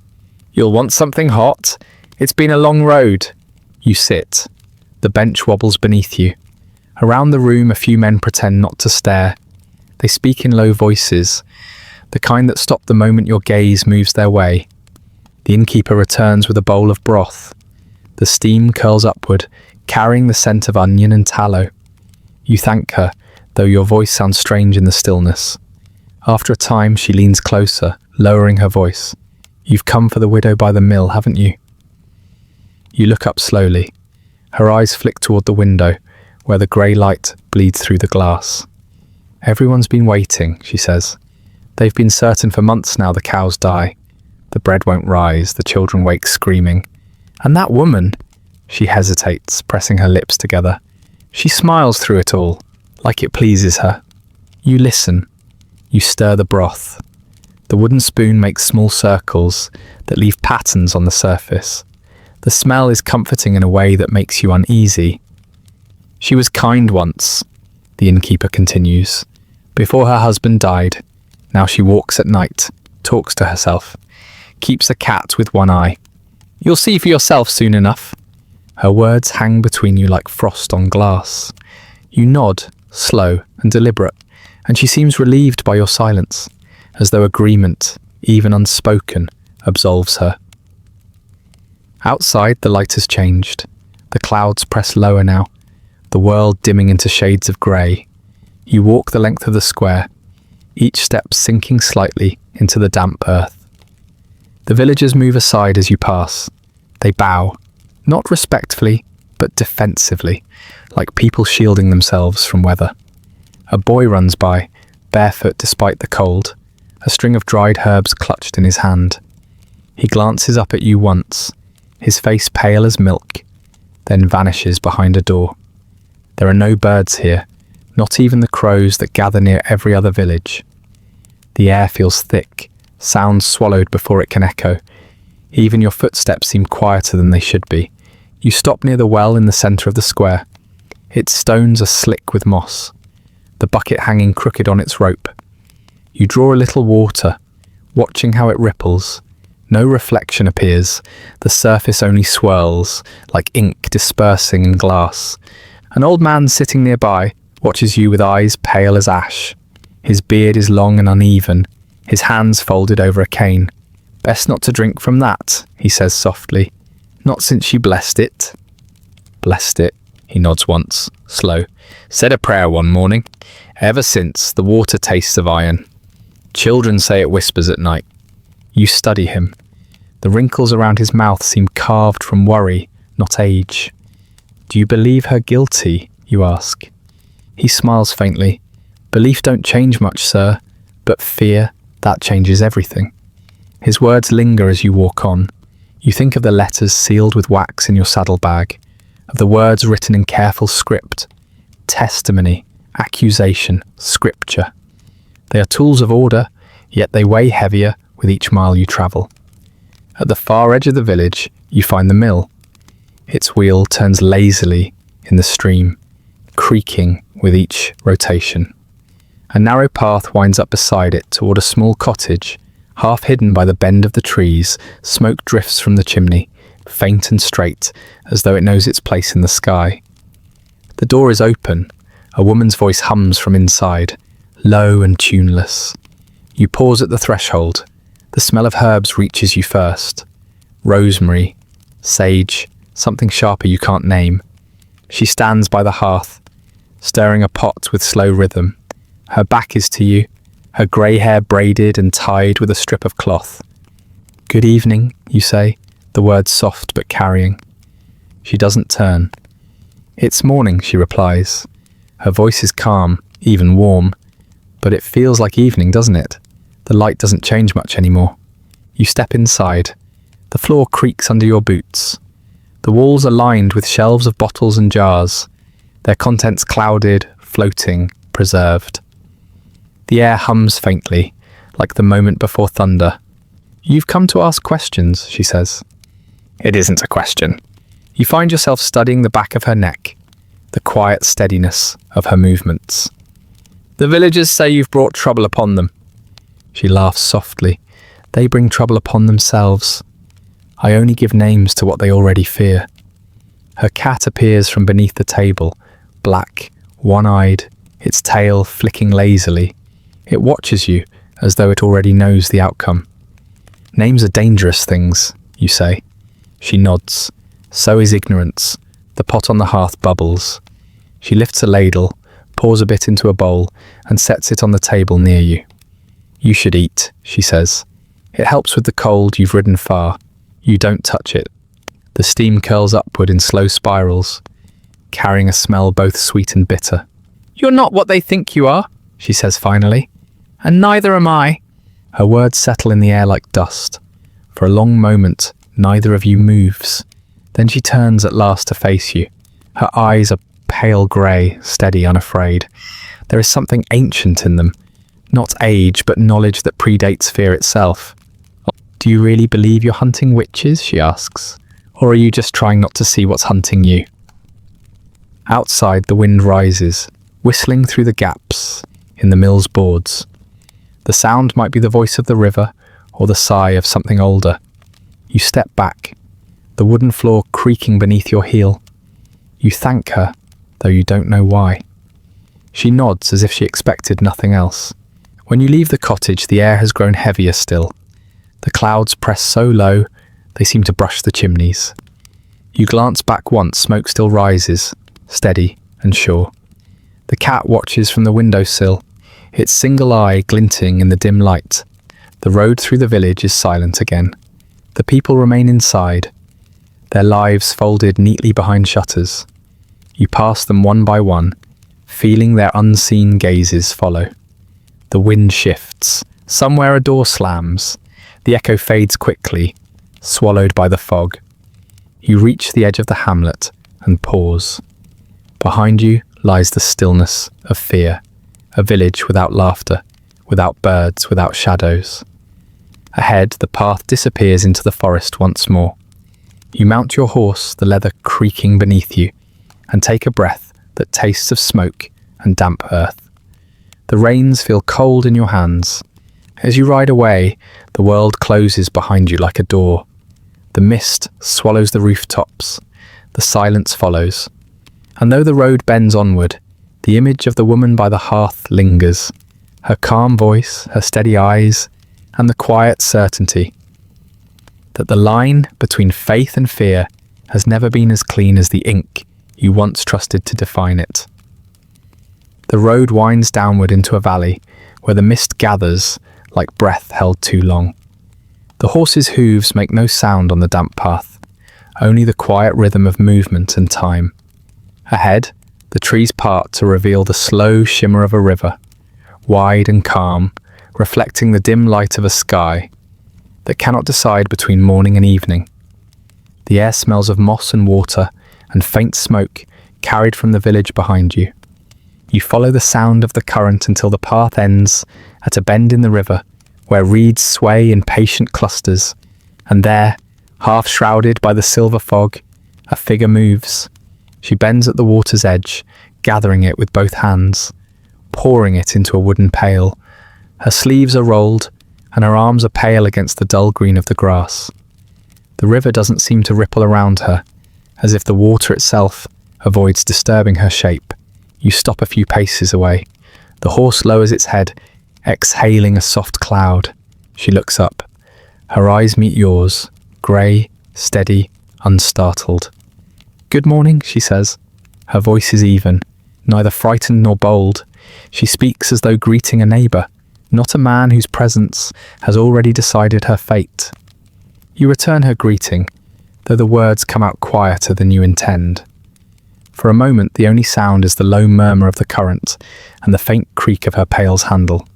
"You'll want something hot? It's been a long road." You sit. The bench wobbles beneath you. Around the room, a few men pretend not to stare. They speak in low voices, the kind that stop the moment your gaze moves their way. The innkeeper returns with a bowl of broth. The steam curls upward, carrying the scent of onion and tallow. You thank her, though your voice sounds strange in the stillness. After a time, she leans closer, lowering her voice. "You've come for the widow by the mill, haven't you?" You look up slowly. Her eyes flick toward the window, where the grey light bleeds through the glass. "Everyone's been waiting," she says. "They've been certain for months now the cows die. The bread won't rise, the children wake screaming. And that woman," she hesitates, pressing her lips together. She smiles through it all, like it pleases her. You listen. You stir the broth. The wooden spoon makes small circles that leave patterns on the surface. The smell is comforting in a way that makes you uneasy. "She was kind once," the innkeeper continues, "before her husband died. Now she walks at night, talks to herself, keeps a cat with one eye. You'll see for yourself soon enough." Her words hang between you like frost on glass. You nod, slow and deliberate, and she seems relieved by your silence, as though agreement, even unspoken, absolves her. Outside, the light has changed. The clouds press lower now, the world dimming into shades of grey. You walk the length of the square, each step sinking slightly into the damp earth. The villagers move aside as you pass. They bow, not respectfully, but defensively, like people shielding themselves from weather. A boy runs by, barefoot despite the cold, a string of dried herbs clutched in his hand. He glances up at you once, his face pale as milk, then vanishes behind a door. There are no birds here, not even the crows that gather near every other village. The air feels thick, sounds swallowed before it can echo. Even your footsteps seem quieter than they should be. You stop near the well in the centre of the square. Its stones are slick with moss, the bucket hanging crooked on its rope. You draw a little water, watching how it ripples. No reflection appears, the surface only swirls, like ink dispersing in glass. An old man sitting nearby watches you with eyes pale as ash. His beard is long and uneven, his hands folded over a cane. "Best not to drink from that," he says softly. "Not since you blessed it." "Blessed it," he nods once, slow. "Said a prayer one morning. Ever since, the water tastes of iron. Children say it whispers at night." You study him. The wrinkles around his mouth seem carved from worry, not age. "Do you believe her guilty?" you ask. He smiles faintly. "Belief don't change much, sir, but fear, that changes everything." His words linger as you walk on. You think of the letters sealed with wax in your saddlebag, of the words written in careful script. Testimony, accusation, scripture. They are tools of order, yet they weigh heavier with each mile you travel. At the far edge of the village, you find the mill. Its wheel turns lazily in the stream, creaking with each rotation. A narrow path winds up beside it toward a small cottage. Half hidden by the bend of the trees, smoke drifts from the chimney, faint and straight, as though it knows its place in the sky. The door is open. A woman's voice hums from inside, low and tuneless. You pause at the threshold. The smell of herbs reaches you first. Rosemary, sage, something sharper you can't name. She stands by the hearth, stirring a pot with slow rhythm. Her back is to you, her grey hair braided and tied with a strip of cloth. "Good evening," you say, the words soft but carrying. She doesn't turn. "It's morning," she replies. Her voice is calm, even warm. But it feels like evening, doesn't it? The light doesn't change much anymore. You step inside. The floor creaks under your boots. The walls are lined with shelves of bottles and jars, their contents clouded, floating, preserved. The air hums faintly, like the moment before thunder. "You've come to ask questions," she says. It isn't a question. You find yourself studying the back of her neck, the quiet steadiness of her movements. "The villagers say you've brought trouble upon them." She laughs softly. "They bring trouble upon themselves. I only give names to what they already fear." Her cat appears from beneath the table, black, one-eyed, its tail flicking lazily. It watches you as though it already knows the outcome. "Names are dangerous things," you say. She nods. So is ignorance. The pot on the hearth bubbles. She lifts a ladle, pours a bit into a bowl, and sets it on the table near you. "You should eat," she says. "It helps with the cold, you've ridden far." You don't touch it. The steam curls upward in slow spirals, carrying a smell both sweet and bitter. "You're not what they think you are," she says finally. "And neither am I." Her words settle in the air like dust. For a long moment, neither of you moves. Then she turns at last to face you. Her eyes are pale grey, steady, unafraid. There is something ancient in them. Not age, but knowledge that predates fear itself. "Do you really believe you're hunting witches?" she asks. "Or are you just trying not to see what's hunting you?" Outside, the wind rises, whistling through the gaps in the mill's boards. The sound might be the voice of the river or the sigh of something older. You step back, the wooden floor creaking beneath your heel. You thank her, though you don't know why. She nods as if she expected nothing else. When you leave the cottage, the air has grown heavier still. The clouds press so low, they seem to brush the chimneys. You glance back once, smoke still rises, steady and sure. The cat watches from the windowsill, its single eye glinting in the dim light. The road through the village is silent again. The people remain inside, their lives folded neatly behind shutters. You pass them one by one, feeling their unseen gazes follow. The wind shifts. Somewhere a door slams. The echo fades quickly, swallowed by the fog. You reach the edge of the hamlet and pause. Behind you lies the stillness of fear, a village without laughter, without birds, without shadows. Ahead, the path disappears into the forest once more. You mount your horse, the leather creaking beneath you, and take a breath that tastes of smoke and damp earth. The reins feel cold in your hands. As you ride away, the world closes behind you like a door. The mist swallows the rooftops. The silence follows. And though the road bends onward, the image of the woman by the hearth lingers. Her calm voice, her steady eyes, and the quiet certainty that the line between faith and fear has never been as clean as the ink you once trusted to define it. The road winds downward into a valley where the mist gathers like breath held too long. The horse's hooves make no sound on the damp path, only the quiet rhythm of movement and time. Ahead, the trees part to reveal the slow shimmer of a river, wide and calm, reflecting the dim light of a sky that cannot decide between morning and evening. The air smells of moss and water and faint smoke carried from the village behind you. You follow the sound of the current until the path ends at a bend in the river where reeds sway in patient clusters, and there, half shrouded by the silver fog, a figure moves. She bends at the water's edge, gathering it with both hands, pouring it into a wooden pail. Her sleeves are rolled, and her arms are pale against the dull green of the grass. The river doesn't seem to ripple around her, as if the water itself avoids disturbing her shape. You stop a few paces away. The horse lowers its head, exhaling a soft cloud. She looks up. Her eyes meet yours, grey, steady, unstartled. "Good morning," she says. Her voice is even, neither frightened nor bold. She speaks as though greeting a neighbour, not a man whose presence has already decided her fate. You return her greeting, though the words come out quieter than you intend. For a moment, the only sound is the low murmur of the current and the faint creak of her pail's handle.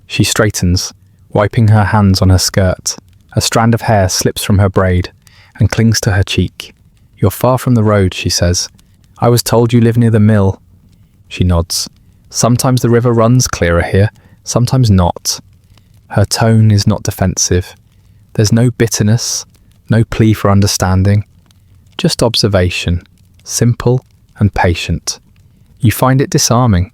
She straightens, wiping her hands on her skirt. A strand of hair slips from her braid and clings to her cheek. "You're far from the road," she says. "I was told you live near the mill." She nods. "Sometimes the river runs clearer here, sometimes not." Her tone is not defensive. There's no bitterness, no plea for understanding, just observation, simple and patient. You find it disarming.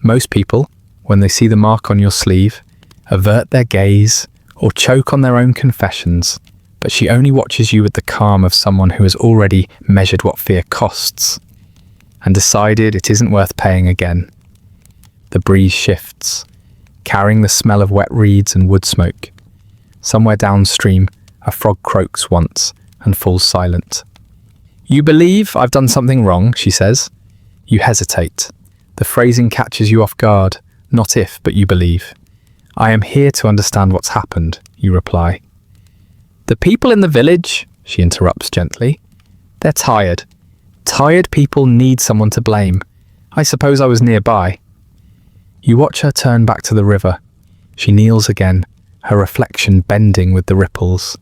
Most people, when they see the mark on your sleeve, avert their gaze or choke on their own confessions, but she only watches you with the calm of someone who has already measured what fear costs and decided it isn't worth paying again. The breeze shifts, carrying the smell of wet reeds and wood smoke. Somewhere downstream, a frog croaks once and falls silent. "You believe I've done something wrong," she says. You hesitate. The phrasing catches you off guard. Not if, but you believe. "I am here to understand what's happened," you reply. "The people in the village," she interrupts gently, "they're tired. Tired people need someone to blame. I suppose I was nearby." You watch her turn back to the river. She kneels again, her reflection bending with the ripples.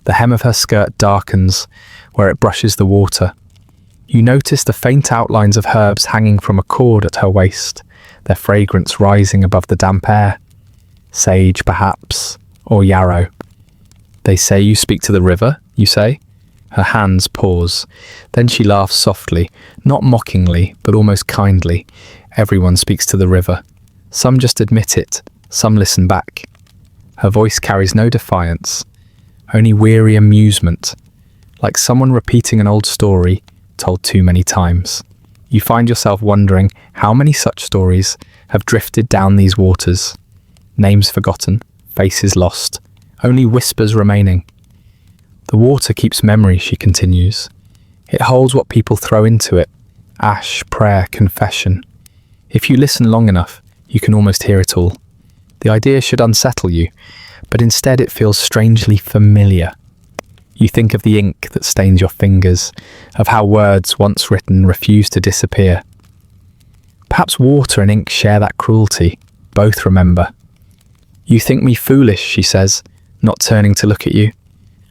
The hem of her skirt darkens where it brushes the water. You notice the faint outlines of herbs hanging from a cord at her waist, their fragrance rising above the damp air. Sage, perhaps, or yarrow. "They say you speak to the river," you say. Her hands pause. Then she laughs softly, not mockingly, but almost kindly. Everyone speaks to the river. Some just admit it, some listen back. Her voice carries no defiance, only weary amusement, like someone repeating an old story told too many times. You find yourself wondering how many such stories have drifted down these waters. Names forgotten, faces lost, only whispers remaining. The water keeps memory, she continues. It holds what people throw into it: ash, prayer, confession. If you listen long enough, you can almost hear it all. The idea should unsettle you, but instead it feels strangely familiar. You think of the ink that stains your fingers, of how words once written refuse to disappear. Perhaps water and ink share that cruelty. Both remember. "You think me foolish," she says, not turning to look at you.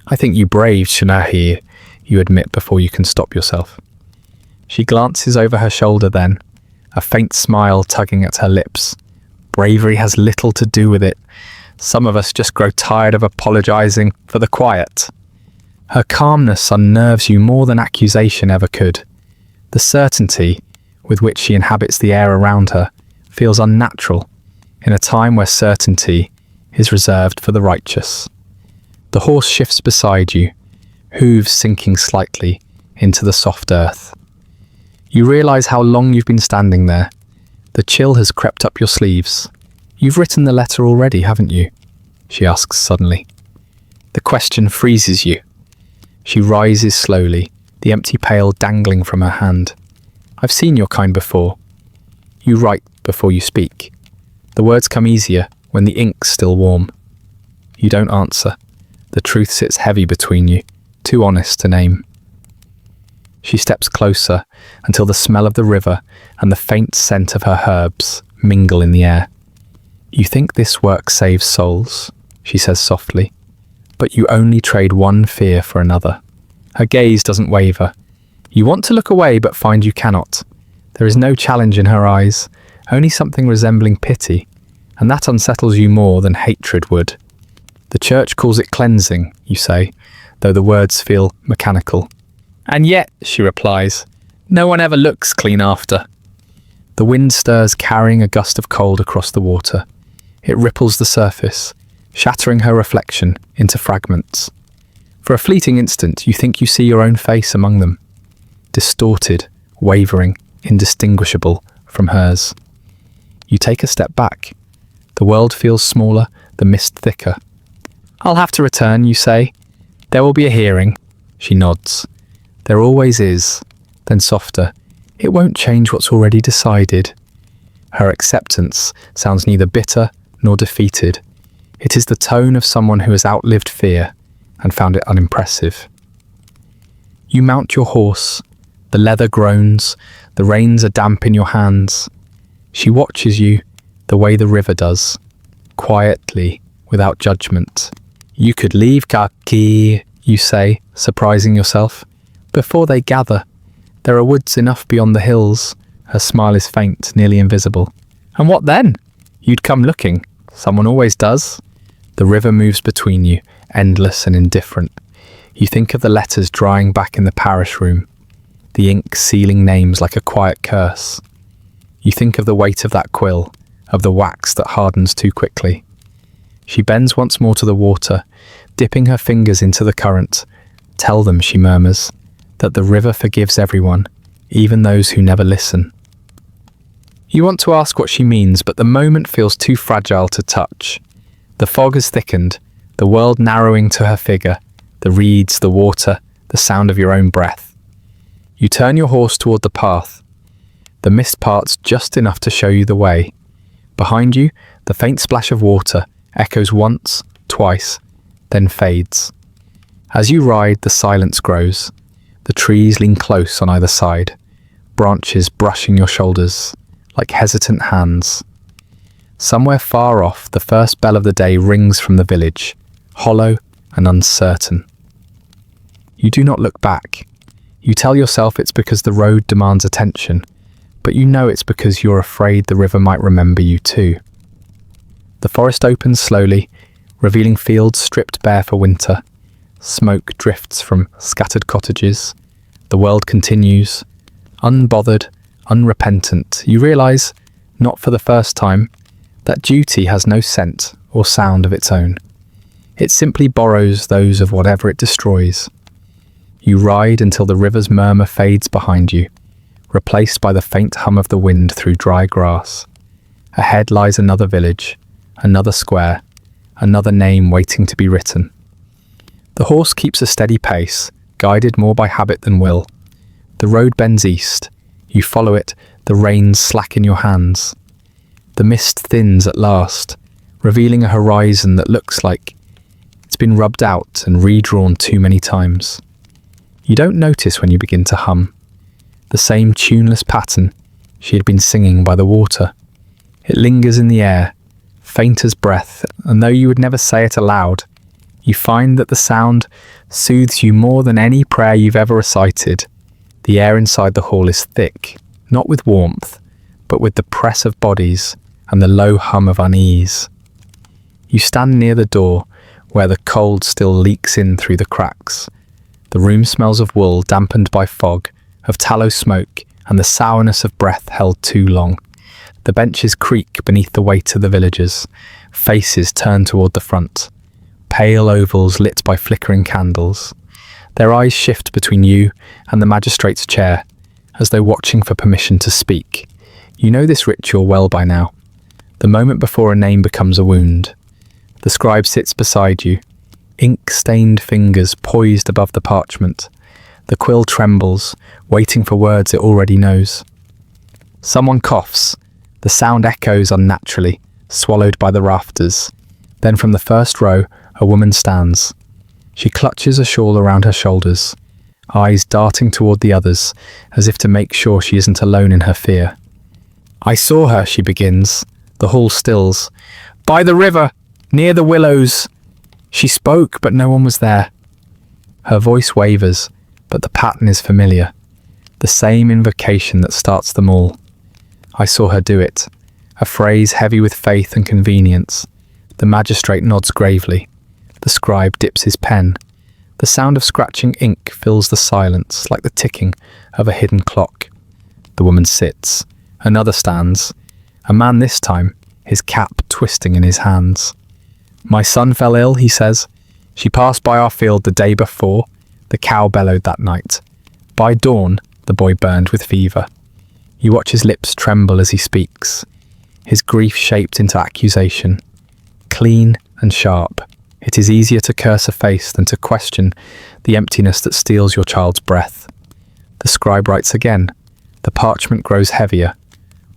"I think you brave, Shanahi," you admit before you can stop yourself. She glances over her shoulder then, a faint smile tugging at her lips. Bravery has little to do with it. Some of us just grow tired of apologizing for the quiet. Her calmness unnerves you more than accusation ever could. The certainty with which she inhabits the air around her feels unnatural in a time where certainty is reserved for the righteous. The horse shifts beside you, hooves sinking slightly into the soft earth. You realize how long you've been standing there. The chill has crept up your sleeves. "You've written the letter already, haven't you?" she asks suddenly. The question freezes you. She rises slowly, the empty pail dangling from her hand. "I've seen your kind before." You write before you speak. The words come easier when the ink's still warm. You don't answer. The truth sits heavy between you, too honest to name. She steps closer until the smell of the river and the faint scent of her herbs mingle in the air. "You think this work saves souls," she says softly, "but you only trade one fear for another." Her gaze doesn't waver. You want to look away but find you cannot. There is no challenge in her eyes, only something resembling pity, and that unsettles you more than hatred would. The church calls it cleansing, you say, though the words feel mechanical. And yet, she replies, no one ever looks clean after. The wind stirs, carrying a gust of cold across the water. It ripples the surface, shattering her reflection into fragments. For a fleeting instant, you think you see your own face among them, distorted, wavering, indistinguishable from hers. You take a step back. The world feels smaller, the mist thicker. I'll have to return, you say. There will be a hearing. She nods. There always is. Then softer. It won't change what's already decided. Her acceptance sounds neither bitter nor defeated. It is the tone of someone who has outlived fear and found it unimpressive. You mount your horse. The leather groans. The reins are damp in your hands. She watches you the way the river does, quietly, without judgment. You could leave, Kaki, you say, surprising yourself. Before they gather, there are woods enough beyond the hills. Her smile is faint, nearly invisible. And what then? You'd come looking. Someone always does. The river moves between you, endless and indifferent. You think of the letters drying back in the parish room, the ink sealing names like a quiet curse. You think of the weight of that quill, of the wax that hardens too quickly. She bends once more to the water, dipping her fingers into the current. Tell them, she murmurs, that the river forgives everyone, even those who never listen. You want to ask what she means, but the moment feels too fragile to touch. The fog has thickened, the world narrowing to her figure, the reeds, the water, the sound of your own breath. You turn your horse toward the path. The mist parts just enough to show you the way. Behind you, the faint splash of water echoes once, twice, then fades. As you ride, the silence grows. The trees lean close on either side, branches brushing your shoulders like hesitant hands. Somewhere far off, the first bell of the day rings from the village, hollow and uncertain. You do not look back. You tell yourself it's because the road demands attention, but you know it's because you're afraid the river might remember you too. The forest opens slowly, revealing fields stripped bare for winter. Smoke drifts from scattered cottages. The world continues. Unbothered, unrepentant, you realise, not for the first time, that duty has no scent or sound of its own. It simply borrows those of whatever it destroys. You ride until the river's murmur fades behind you, replaced by the faint hum of the wind through dry grass. Ahead lies another village, another square, another name waiting to be written. The horse keeps a steady pace, guided more by habit than will. The road bends east. You follow it, the reins slack in your hands. The mist thins at last, revealing a horizon that looks like it's been rubbed out and redrawn too many times. You don't notice when you begin to hum. The same tuneless pattern she had been singing by the water. It lingers in the air, faint as breath, and though you would never say it aloud, you find that the sound soothes you more than any prayer you've ever recited. The air inside the hall is thick, not with warmth, but with the press of bodies and the low hum of unease. You stand near the door, where the cold still leaks in through the cracks. The room smells of wool dampened by fog, of tallow smoke, and the sourness of breath held too long. The benches creak beneath the weight of the villagers. Faces turn toward the front. Pale ovals lit by flickering candles. Their eyes shift between you and the magistrate's chair, as though watching for permission to speak. You know this ritual well by now. The moment before a name becomes a wound. The scribe sits beside you, ink-stained fingers poised above the parchment. The quill trembles, waiting for words it already knows. Someone coughs. The sound echoes unnaturally, swallowed by the rafters. Then from the first row, a woman stands. She clutches a shawl around her shoulders, eyes darting toward the others, as if to make sure she isn't alone in her fear. I saw her, she begins. The hall stills. By the river, near the willows. She spoke, but no one was there. Her voice wavers, but the pattern is familiar. The same invocation that starts them all. I saw her do it. a phrase heavy with faith and convenience. The magistrate nods gravely. The scribe dips his pen. The sound of scratching ink fills the silence like the ticking of a hidden clock. The woman sits. Another stands. A man this time, his cap twisting in his hands. "My son fell ill," he says. "She passed by our field the day before. The cow bellowed that night. By dawn, the boy burned with fever." You watch his lips tremble as he speaks. His grief shaped into accusation. Clean and sharp. It is easier to curse a face than to question the emptiness that steals your child's breath. The scribe writes again. The parchment grows heavier.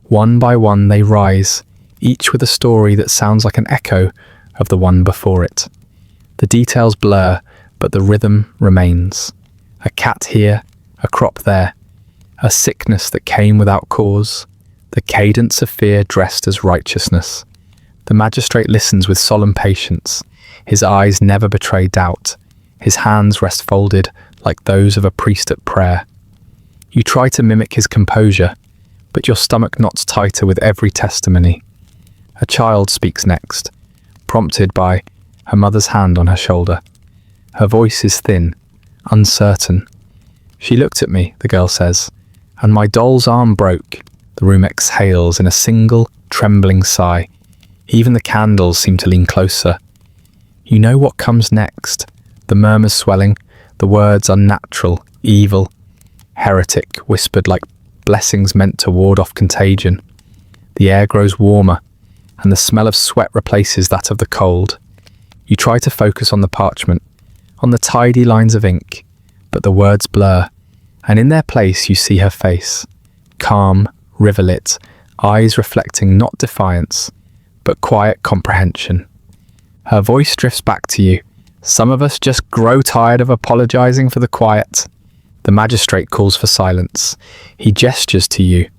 One by one they rise, each with a story that sounds like an echo of the one before it. The details blur, but the rhythm remains. A cat here, a crop there, a sickness that came without cause, the cadence of fear dressed as righteousness. The magistrate listens with solemn patience. His eyes never betray doubt. His hands rest folded like those of a priest at prayer. You try to mimic his composure, but your stomach knots tighter with every testimony. A child speaks next, prompted by her mother's hand on her shoulder. Her voice is thin, uncertain. "She looked at me," the girl says, "and my doll's arm broke." The room exhales in a single, trembling sigh. Even the candles seem to lean closer. You know what comes next. The murmurs swelling, the words unnatural, evil, heretic, whispered like blessings meant to ward off contagion. The air grows warmer, and the smell of sweat replaces that of the cold. You try to focus on the parchment, on the tidy lines of ink, but the words blur, and in their place you see her face. Calm, river-lit, eyes reflecting not defiance, but quiet comprehension. Her voice drifts back to you. "Some of us just grow tired of apologizing for the quiet." The magistrate calls for silence. He gestures to you.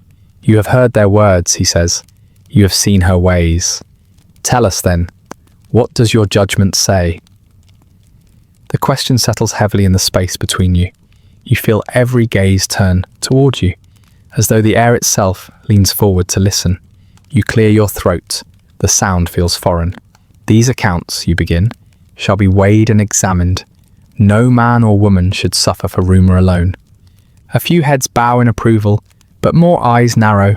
"You have heard their words," he says. "You have seen her ways. Tell us then, what does your judgment say?" The question settles heavily in the space between you. You feel every gaze turn toward you, as though the air itself leans forward to listen. You clear your throat. The sound feels foreign. "These accounts," you begin, "shall be weighed and examined. No man or woman should suffer for rumour alone." A few heads bow in approval, but more eyes narrow.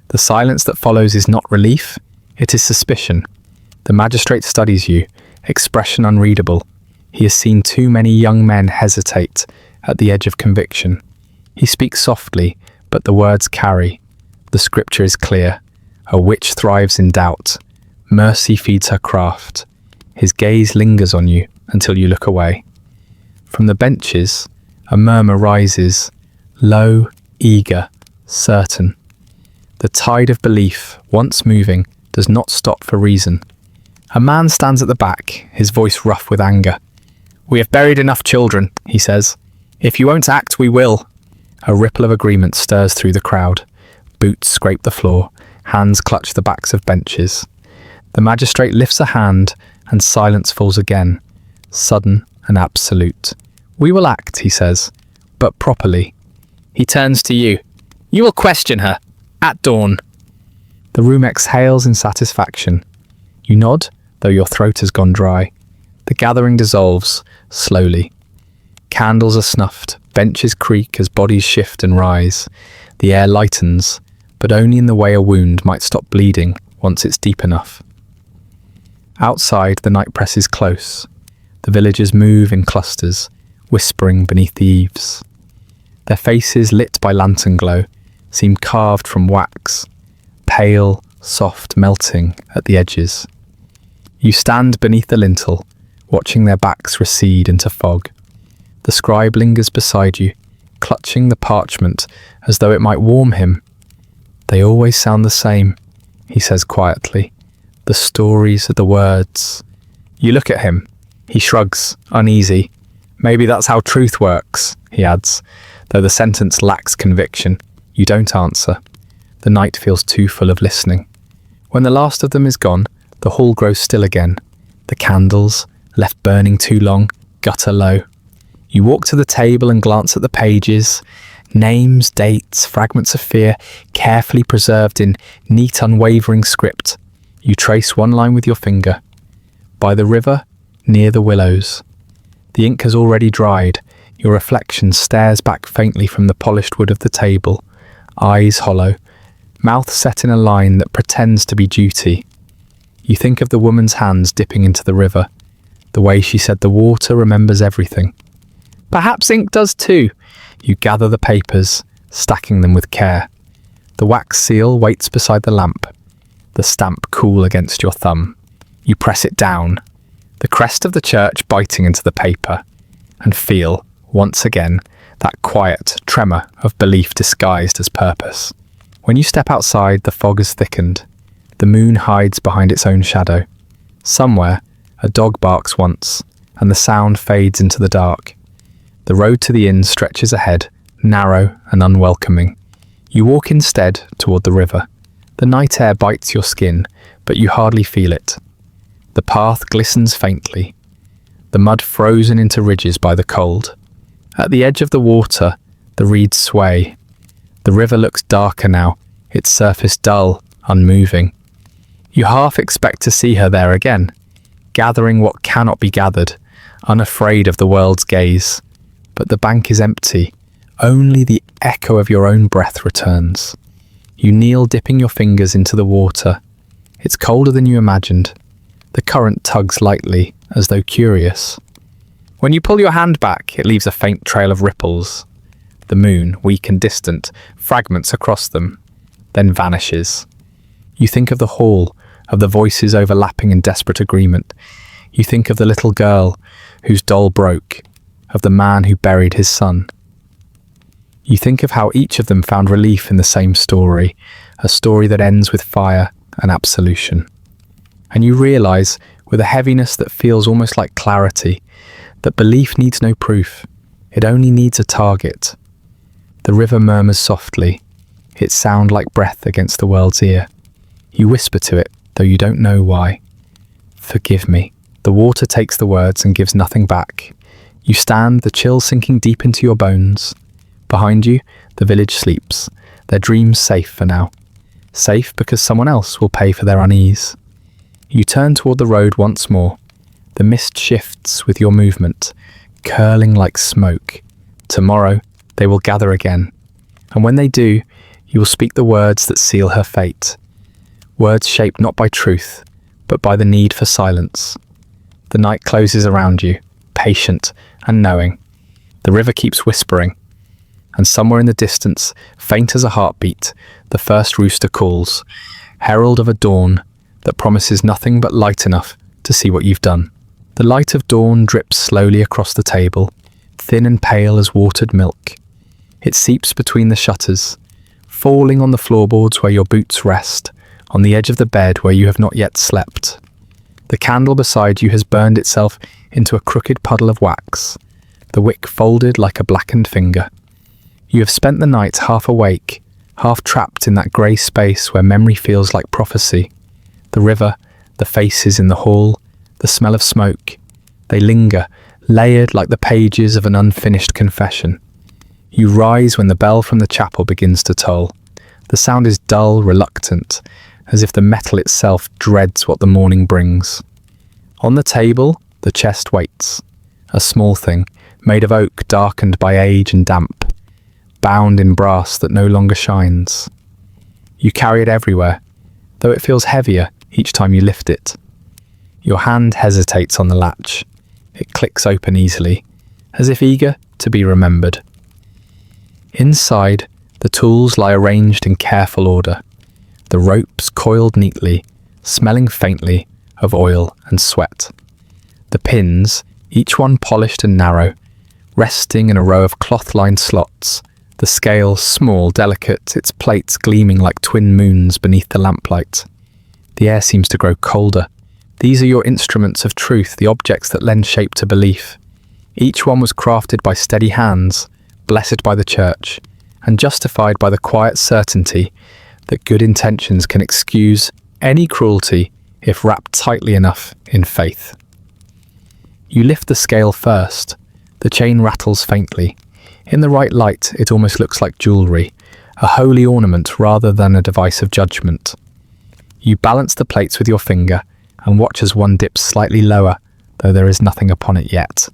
The silence that follows is not relief, it is suspicion. The magistrate studies you, expression unreadable. He has seen too many young men hesitate at the edge of conviction. He speaks softly, but the words carry. The scripture is clear. A witch thrives in doubt. Mercy feeds her craft. His gaze lingers on you until you look away. From the benches, a murmur rises, low, eager, certain. The tide of belief, once moving, does not stop for reason. A man stands at the back, his voice rough with anger. "We have buried enough children," he says. "If you won't act, we will." A ripple of agreement stirs through the crowd. Boots scrape the floor, hands clutch the backs of benches. The magistrate lifts a hand, and silence falls again, sudden and absolute. "We will act," he says, "but properly." He turns to you. "You will question her, at dawn." The room exhales in satisfaction. You nod, though your throat has gone dry. The gathering dissolves, slowly. Candles are snuffed, benches creak as bodies shift and rise. The air lightens, but only in the way a wound might stop bleeding once it's deep enough. Outside, the night presses close. The villagers move in clusters, whispering beneath the eaves. Their faces, lit by lantern glow, seem carved from wax, pale, soft, melting at the edges. You stand beneath the lintel, watching their backs recede into fog. The scribe lingers beside you, clutching the parchment as though it might warm him. "They always sound the same," he says quietly. "The stories are the words." You look at him. He shrugs, uneasy. "Maybe that's how truth works," he adds, though the sentence lacks conviction. You don't answer. The night feels too full of listening. When the last of them is gone, the hall grows still again. The candles, left burning too long, gutter low. You walk to the table and glance at the pages. Names, dates, fragments of fear, carefully preserved in neat, unwavering script. You trace one line with your finger. By the river, near the willows. The ink has already dried. Your reflection stares back faintly from the polished wood of the table, eyes hollow, mouth set in a line that pretends to be duty. You think of the woman's hands dipping into the river, the way she said the water remembers everything. Perhaps ink does too. You gather the papers, stacking them with care. The wax seal waits beside the lamp, the stamp cool against your thumb. You press it down, the crest of the church biting into the paper, and feel, once again, that quiet tremor of belief disguised as purpose. When you step outside, the fog has thickened. The moon hides behind its own shadow. Somewhere, a dog barks once, and the sound fades into the dark. The road to the inn stretches ahead, narrow and unwelcoming. You walk instead toward the river. The night air bites your skin, but you hardly feel it. The path glistens faintly, the mud frozen into ridges by the cold. At the edge of the water, the reeds sway. The river looks darker now, its surface dull, unmoving. You half expect to see her there again, gathering what cannot be gathered, unafraid of the world's gaze. But the bank is empty. Only the echo of your own breath returns. You kneel, dipping your fingers into the water. It's colder than you imagined. The current tugs lightly, as though curious. When you pull your hand back, it leaves a faint trail of ripples. The moon, weak and distant, fragments across them, then vanishes. You think of the hall, of the voices overlapping in desperate agreement. You think of the little girl whose doll broke, of the man who buried his son. You think of how each of them found relief in the same story, a story that ends with fire and absolution. And you realize, with a heaviness that feels almost like clarity, that belief needs no proof. It only needs a target. The river murmurs softly, its sound like breath against the world's ear. You whisper to it, though you don't know why. Forgive me. The water takes the words and gives nothing back. You stand, the chill sinking deep into your bones. Behind you, the village sleeps, their dreams safe for now. Safe because someone else will pay for their unease. You turn toward the road once more. The mist shifts with your movement, curling like smoke. Tomorrow, they will gather again. And when they do, you will speak the words that seal her fate. Words shaped not by truth, but by the need for silence. The night closes around you, patient and knowing. The river keeps whispering. And somewhere in the distance, faint as a heartbeat, the first rooster calls, herald of a dawn that promises nothing but light enough to see what you've done. The light of dawn drips slowly across the table, thin and pale as watered milk. It seeps between the shutters, falling on the floorboards where your boots rest, on the edge of the bed where you have not yet slept. The candle beside you has burned itself into a crooked puddle of wax, the wick folded like a blackened finger. You have spent the night half awake, half trapped in that grey space where memory feels like prophecy. The river, the faces in the hall, the smell of smoke. They linger, layered like the pages of an unfinished confession. You rise when the bell from the chapel begins to toll. The sound is dull, reluctant, as if the metal itself dreads what the morning brings. On the table, the chest waits. A small thing, made of oak darkened by age and damp, bound in brass that no longer shines. You carry it everywhere, though it feels heavier each time you lift it. Your hand hesitates on the latch. It clicks open easily, as if eager to be remembered. Inside, the tools lie arranged in careful order, the ropes coiled neatly, smelling faintly of oil and sweat. The pins, each one polished and narrow, resting in a row of cloth-lined slots, the scale small, delicate, its plates gleaming like twin moons beneath the lamplight. The air seems to grow colder. These are your instruments of truth, the objects that lend shape to belief. Each one was crafted by steady hands, blessed by the church, and justified by the quiet certainty that good intentions can excuse any cruelty if wrapped tightly enough in faith. You lift the scale first. The chain rattles faintly. In the right light, it almost looks like jewellery, a holy ornament rather than a device of judgment. You balance the plates with your finger and watch as one dips slightly lower, though there is nothing upon it yet.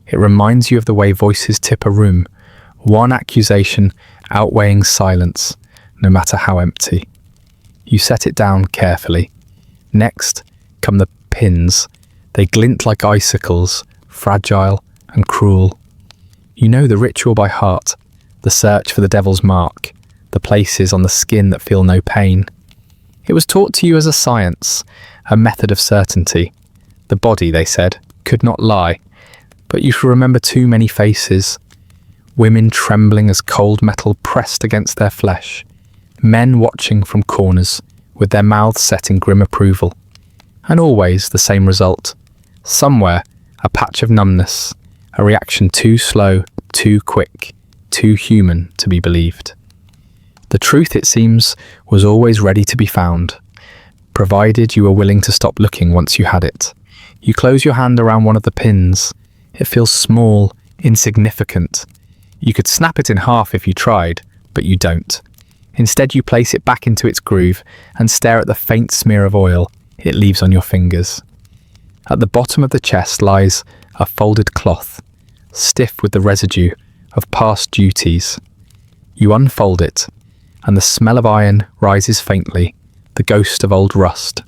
It reminds you of the way voices tip a room, one accusation outweighing silence, no matter how empty. You set it down carefully. Next come the pins. They glint like icicles, fragile and cruel. You know the ritual by heart, the search for the devil's mark, the places on the skin that feel no pain. It was taught to you as a science, a method of certainty. The body, they said, could not lie, but you should remember too many faces. Women trembling as cold metal pressed against their flesh. Men watching from corners, with their mouths set in grim approval. And always the same result. Somewhere, a patch of numbness, a reaction too slow, too quick, too human to be believed. The truth, it seems, was always ready to be found, provided you were willing to stop looking once you had it. You close your hand around one of the pins. It feels small, insignificant. You could snap it in half if you tried, but you don't. Instead, you place it back into its groove and stare at the faint smear of oil it leaves on your fingers. At the bottom of the chest lies a folded cloth, stiff with the residue of past duties. You unfold it, and the smell of iron rises faintly, the ghost of old rust.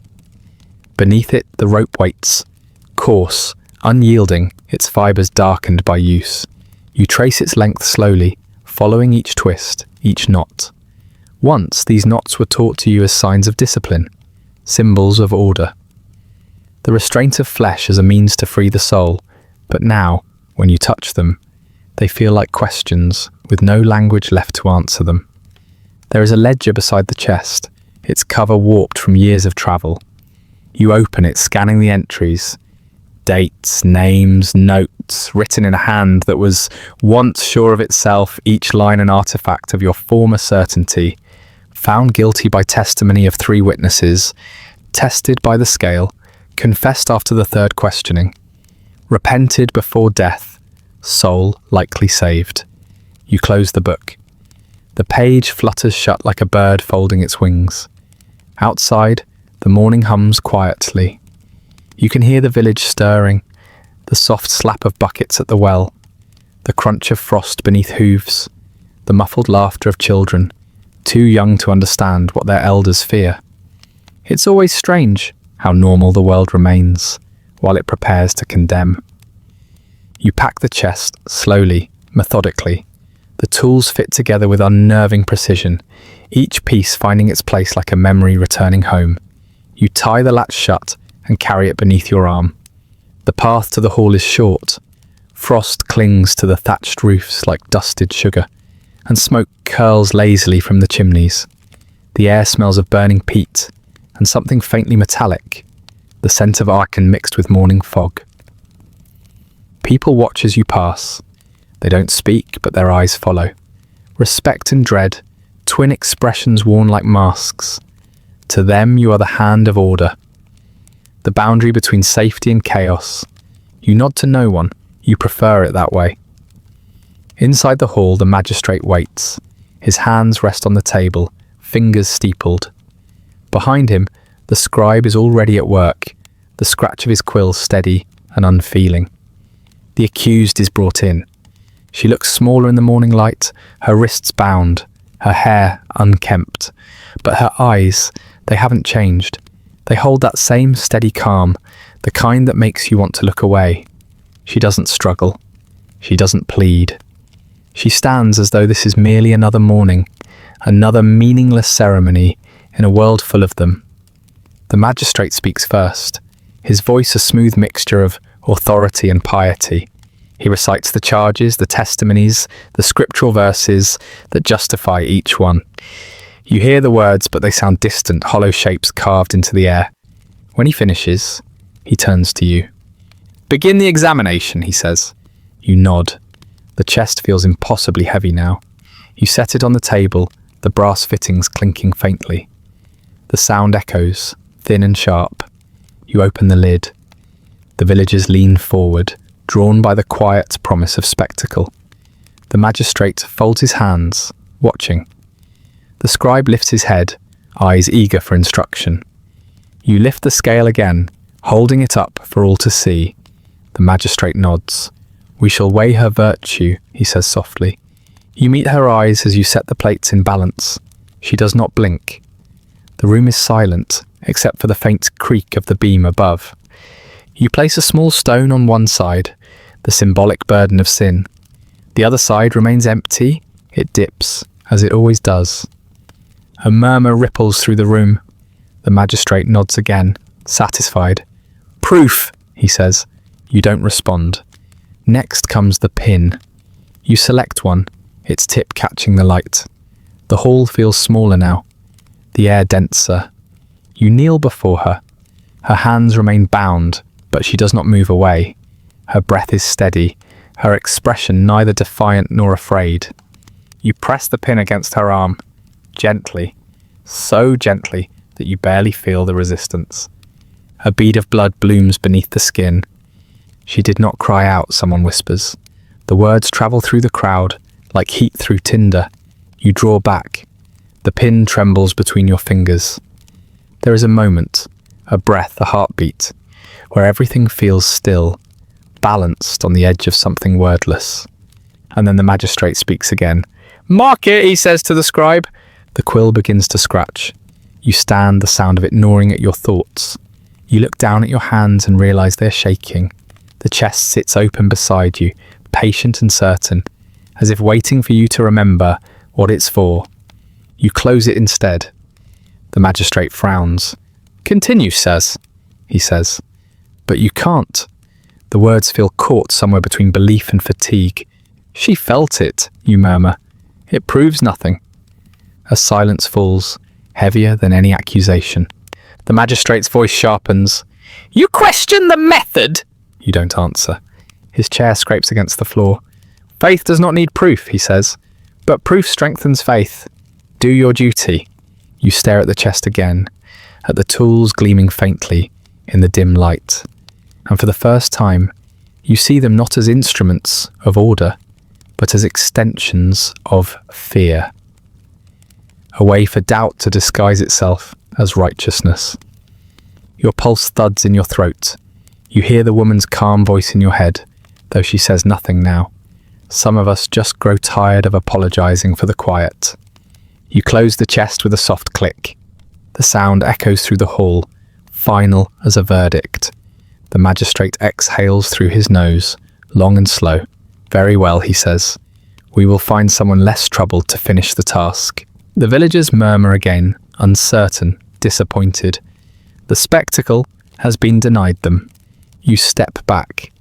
Beneath it, the rope waits, coarse, unyielding, its fibres darkened by use. You trace its length slowly, following each twist, each knot. Once, these knots were taught to you as signs of discipline, symbols of order. The restraint of flesh as a means to free the soul, but now, when you touch them, they feel like questions, with no language left to answer them. There is a ledger beside the chest, its cover warped from years of travel. You open it, scanning the entries. Dates, names, notes, written in a hand that was once sure of itself, each line an artifact of your former certainty. Found guilty by testimony of 3 witnesses, tested by the scale, confessed after the 3rd questioning, repented before death, soul likely saved. You close the book. The page flutters shut like a bird folding its wings. Outside, the morning hums quietly. You can hear the village stirring, the soft slap of buckets at the well, the crunch of frost beneath hooves, the muffled laughter of children, too young to understand what their elders fear. It's always strange how normal the world remains while it prepares to condemn. You pack the chest slowly, methodically. The tools fit together with unnerving precision, each piece finding its place like a memory returning home. You tie the latch shut and carry it beneath your arm. The path to the hall is short. Frost clings to the thatched roofs like dusted sugar, and smoke curls lazily from the chimneys. The air smells of burning peat and something faintly metallic, the scent of arkin mixed with morning fog. People watch as you pass. They don't speak, but their eyes follow. Respect and dread, twin expressions worn like masks. To them, you are the hand of order, the boundary between safety and chaos. You nod to no one. You prefer it that way. Inside the hall, the magistrate waits. His hands rest on the table, fingers steepled. Behind him, the scribe is already at work, the scratch of his quill steady and unfeeling. The accused is brought in. She looks smaller in the morning light, her wrists bound, her hair unkempt. But her eyes, they haven't changed. They hold that same steady calm, the kind that makes you want to look away. She doesn't struggle. She doesn't plead. She stands as though this is merely another morning, another meaningless ceremony in a world full of them. The magistrate speaks first, his voice a smooth mixture of authority and piety. He recites the charges, the testimonies, the scriptural verses that justify each one. You hear the words, but they sound distant, hollow shapes carved into the air. When he finishes, he turns to you. "Begin the examination," he says. You nod. The chest feels impossibly heavy now. You set it on the table, the brass fittings clinking faintly. The sound echoes, thin and sharp. You open the lid. The villagers lean forward, drawn by the quiet promise of spectacle. The magistrate folds his hands, watching. The scribe lifts his head, eyes eager for instruction. You lift the scale again, holding it up for all to see. The magistrate nods. We shall weigh her virtue, he says softly. You meet her eyes as you set the plates in balance. She does not blink. The room is silent, except for the faint creak of the beam above. You place a small stone on one side, the symbolic burden of sin. The other side remains empty. It dips, as it always does. A murmur ripples through the room. The magistrate nods again, satisfied. Proof, he says. You don't respond. Next comes the pin. You select one, its tip catching the light. The hall feels smaller now, the air denser. You kneel before her. Her hands remain bound, but she does not move away. Her breath is steady, her expression neither defiant nor afraid. You press the pin against her arm, gently, so gently that you barely feel the resistance. A bead of blood blooms beneath the skin. She did not cry out, someone whispers. The words travel through the crowd, like heat through tinder. You draw back. The pin trembles between your fingers. There is a moment, a breath, a heartbeat, where everything feels still, balanced on the edge of something wordless. And then the magistrate speaks again. Mark it, he says to the scribe. The quill begins to scratch. You stand, the sound of it gnawing at your thoughts. You look down at your hands and realize they're shaking. The chest sits open beside you, patient and certain, as if waiting for you to remember what it's for. You close it instead. The magistrate frowns. Continue, sirs, he says. But you can't. The words feel caught somewhere between belief and fatigue. She felt it, you murmur. It proves nothing. A silence falls, heavier than any accusation. The magistrate's voice sharpens. You question the method? You don't answer. His chair scrapes against the floor. Faith does not need proof, he says, but proof strengthens faith. Do your duty. You stare at the chest again, at the tools gleaming faintly in the dim light. And for the first time, you see them not as instruments of order, but as extensions of fear. A way for doubt to disguise itself as righteousness. Your pulse thuds in your throat. You hear the woman's calm voice in your head, though she says nothing now. Some of us just grow tired of apologizing for the quiet. You close the chest with a soft click. The sound echoes through the hall, final as a verdict. The magistrate exhales through his nose, long and slow. Very well, he says. We will find someone less troubled to finish the task. The villagers murmur again, uncertain, disappointed. The spectacle has been denied them. You step back.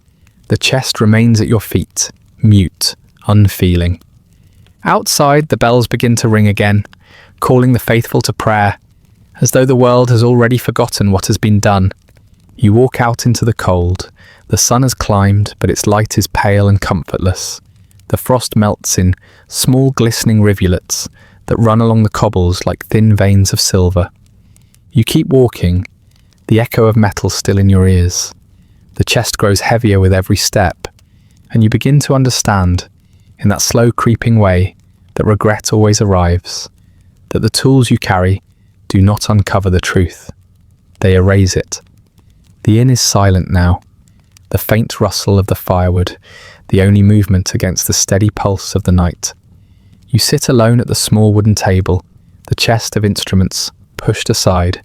The chest remains at your feet, mute, unfeeling. Outside, the bells begin to ring again, calling the faithful to prayer, as though the world has already forgotten what has been done. You walk out into the cold. The sun has climbed, but its light is pale and comfortless. The frost melts in small glistening rivulets that run along the cobbles like thin veins of silver. You keep walking, the echo of metal still in your ears. The chest grows heavier with every step, and you begin to understand, in that slow creeping way, that regret always arrives, that the tools you carry do not uncover the truth. They erase it. The inn is silent now, the faint rustle of the firewood, the only movement against the steady pulse of the night. You sit alone at the small wooden table, the chest of instruments pushed aside,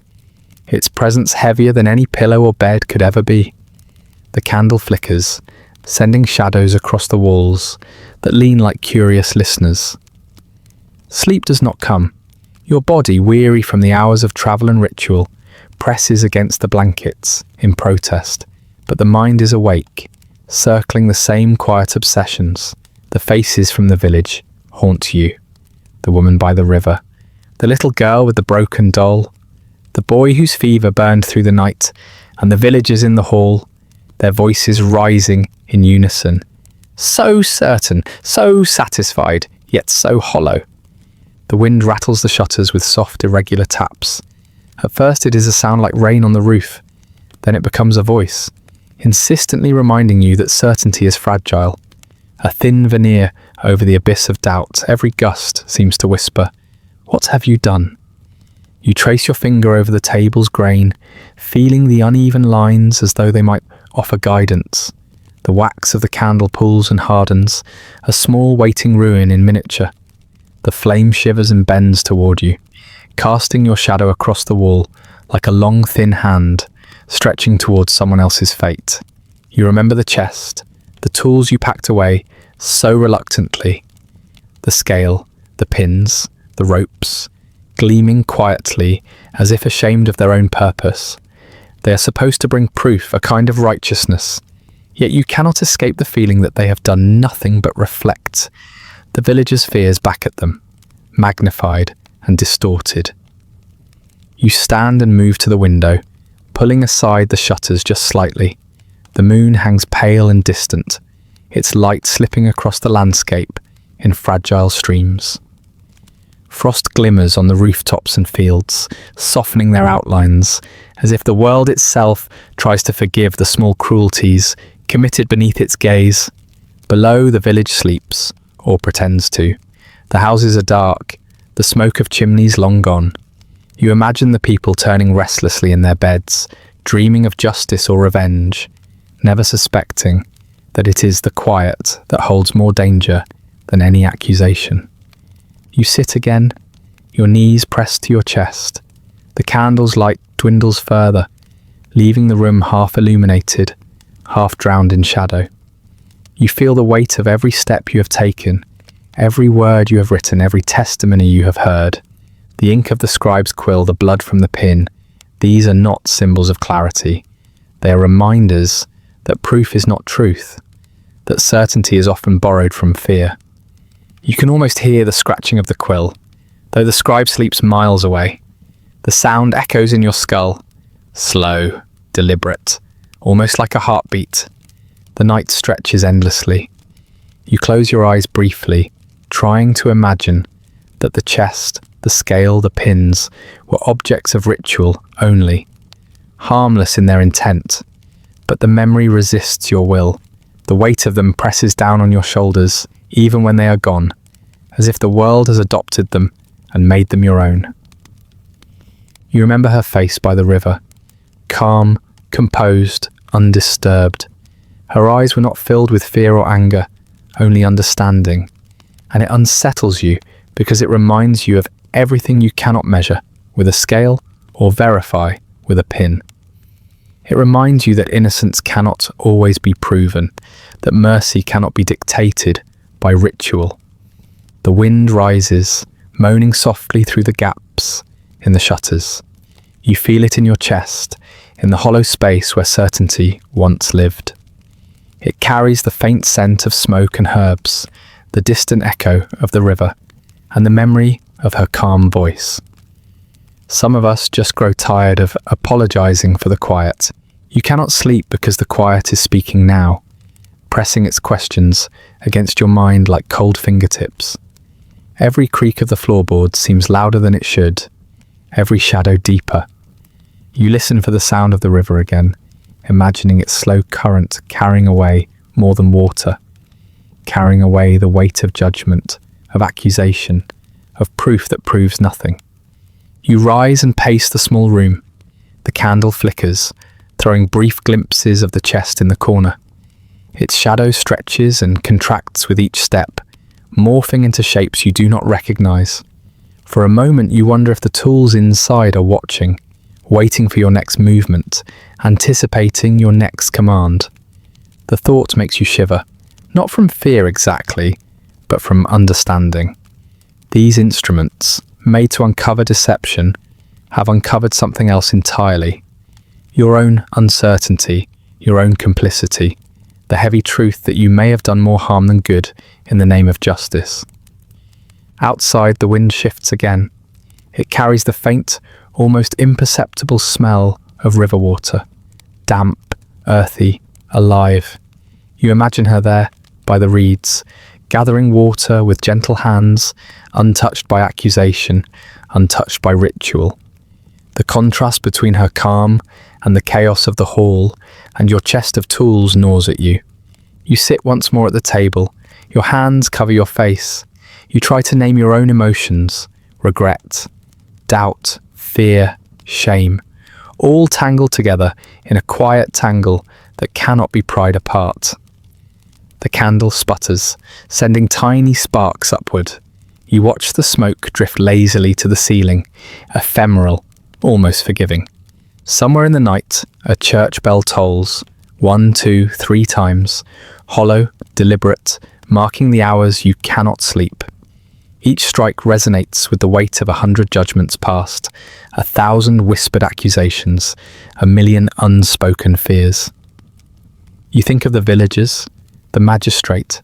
its presence heavier than any pillow or bed could ever be. The candle flickers, sending shadows across the walls that lean like curious listeners. Sleep does not come. Your body, weary from the hours of travel and ritual, presses against the blankets in protest, but the mind is awake, circling the same quiet obsessions. The faces from the village haunt you. The woman by the river, the little girl with the broken doll, the boy whose fever burned through the night, and the villagers in the hall, their voices rising in unison. So certain, so satisfied, yet so hollow. The wind rattles the shutters with soft, irregular taps. At first it is a sound like rain on the roof. Then it becomes a voice, insistently reminding you that certainty is fragile. A thin veneer Over the abyss of doubt, every gust seems to whisper, "What have you done?" You trace your finger over the table's grain, feeling the uneven lines as though they might offer guidance. The wax of the candle pools and hardens, a small waiting ruin in miniature. The flame shivers and bends toward you, casting your shadow across the wall like a long, thin hand, stretching towards someone else's fate. You remember the chest, the tools you packed away so reluctantly, the scale, the pins, the ropes, gleaming quietly as if ashamed of their own purpose. They are supposed to bring proof, a kind of righteousness, yet you cannot escape the feeling that they have done nothing but reflect the villagers' fears back at them, magnified and distorted. You stand and move to the window, pulling aside the shutters just slightly. The moon hangs pale and distant, its light slipping across the landscape in fragile streams. Frost glimmers on the rooftops and fields, softening their outlines, as if the world itself tries to forgive the small cruelties committed beneath its gaze. Below, the village sleeps, or pretends to. The houses are dark, the smoke of chimneys long gone. You imagine the people turning restlessly in their beds, dreaming of justice or revenge, never suspecting that it is the quiet that holds more danger than any accusation. You sit again, your knees pressed to your chest. The candle's light dwindles further, leaving the room half illuminated, half drowned in shadow. You feel the weight of every step you have taken, every word you have written, every testimony you have heard. The ink of the scribe's quill, the blood from the pin, these are not symbols of clarity. They are reminders that proof is not truth, that certainty is often borrowed from fear. You can almost hear the scratching of the quill, though the scribe sleeps miles away. The sound echoes in your skull, slow, deliberate, almost like a heartbeat. The night stretches endlessly. You close your eyes briefly, trying to imagine that the chest, the scale, the pins were objects of ritual only, harmless in their intent. But the memory resists your will. The weight of them presses down on your shoulders, even when they are gone, as if the world has adopted them and made them your own. You remember her face by the river, calm, composed, undisturbed. Her eyes were not filled with fear or anger, only understanding, and it unsettles you because it reminds you of everything you cannot measure with a scale or verify with a pin. It reminds you that innocence cannot always be proven, that mercy cannot be dictated by ritual. The wind rises, moaning softly through the gaps in the shutters. You feel it in your chest, in the hollow space where certainty once lived. It carries the faint scent of smoke and herbs, the distant echo of the river, and the memory of her calm voice. Some of us just grow tired of apologizing for the quiet. You cannot sleep because the quiet is speaking now, pressing its questions against your mind like cold fingertips. Every creak of the floorboards seems louder than it should, every shadow deeper. You listen for the sound of the river again, imagining its slow current carrying away more than water, carrying away the weight of judgment, of accusation, of proof that proves nothing. You rise and pace the small room. The candle flickers, throwing brief glimpses of the chest in the corner. Its shadow stretches and contracts with each step, morphing into shapes you do not recognize. For a moment you wonder if the tools inside are watching, waiting for your next movement, anticipating your next command. The thought makes you shiver, not from fear exactly, but from understanding. These instruments, made to uncover deception, have uncovered something else entirely. Your own uncertainty, your own complicity, the heavy truth that you may have done more harm than good in the name of justice. Outside, the wind shifts again. It carries the faint, almost imperceptible smell of river water, damp, earthy, alive. You imagine her there, by the reeds, gathering water with gentle hands, untouched by accusation, untouched by ritual. The contrast between her calm and the chaos of the hall and your chest of tools gnaws at you. You sit once more at the table, Your hands cover your face. You try to name your own emotions: regret, doubt, fear, shame, all tangled together in a quiet tangle that cannot be pried apart. The candle sputters, sending tiny sparks upward. You watch the smoke drift lazily to the ceiling, ephemeral, almost forgiving. Somewhere in the night, a church bell tolls, 1, 2, 3 times, hollow, deliberate, marking the hours you cannot sleep. Each strike resonates with the weight of 100 judgments past, 1,000 whispered accusations, 1,000,000 unspoken fears. You think of the villagers, the magistrate,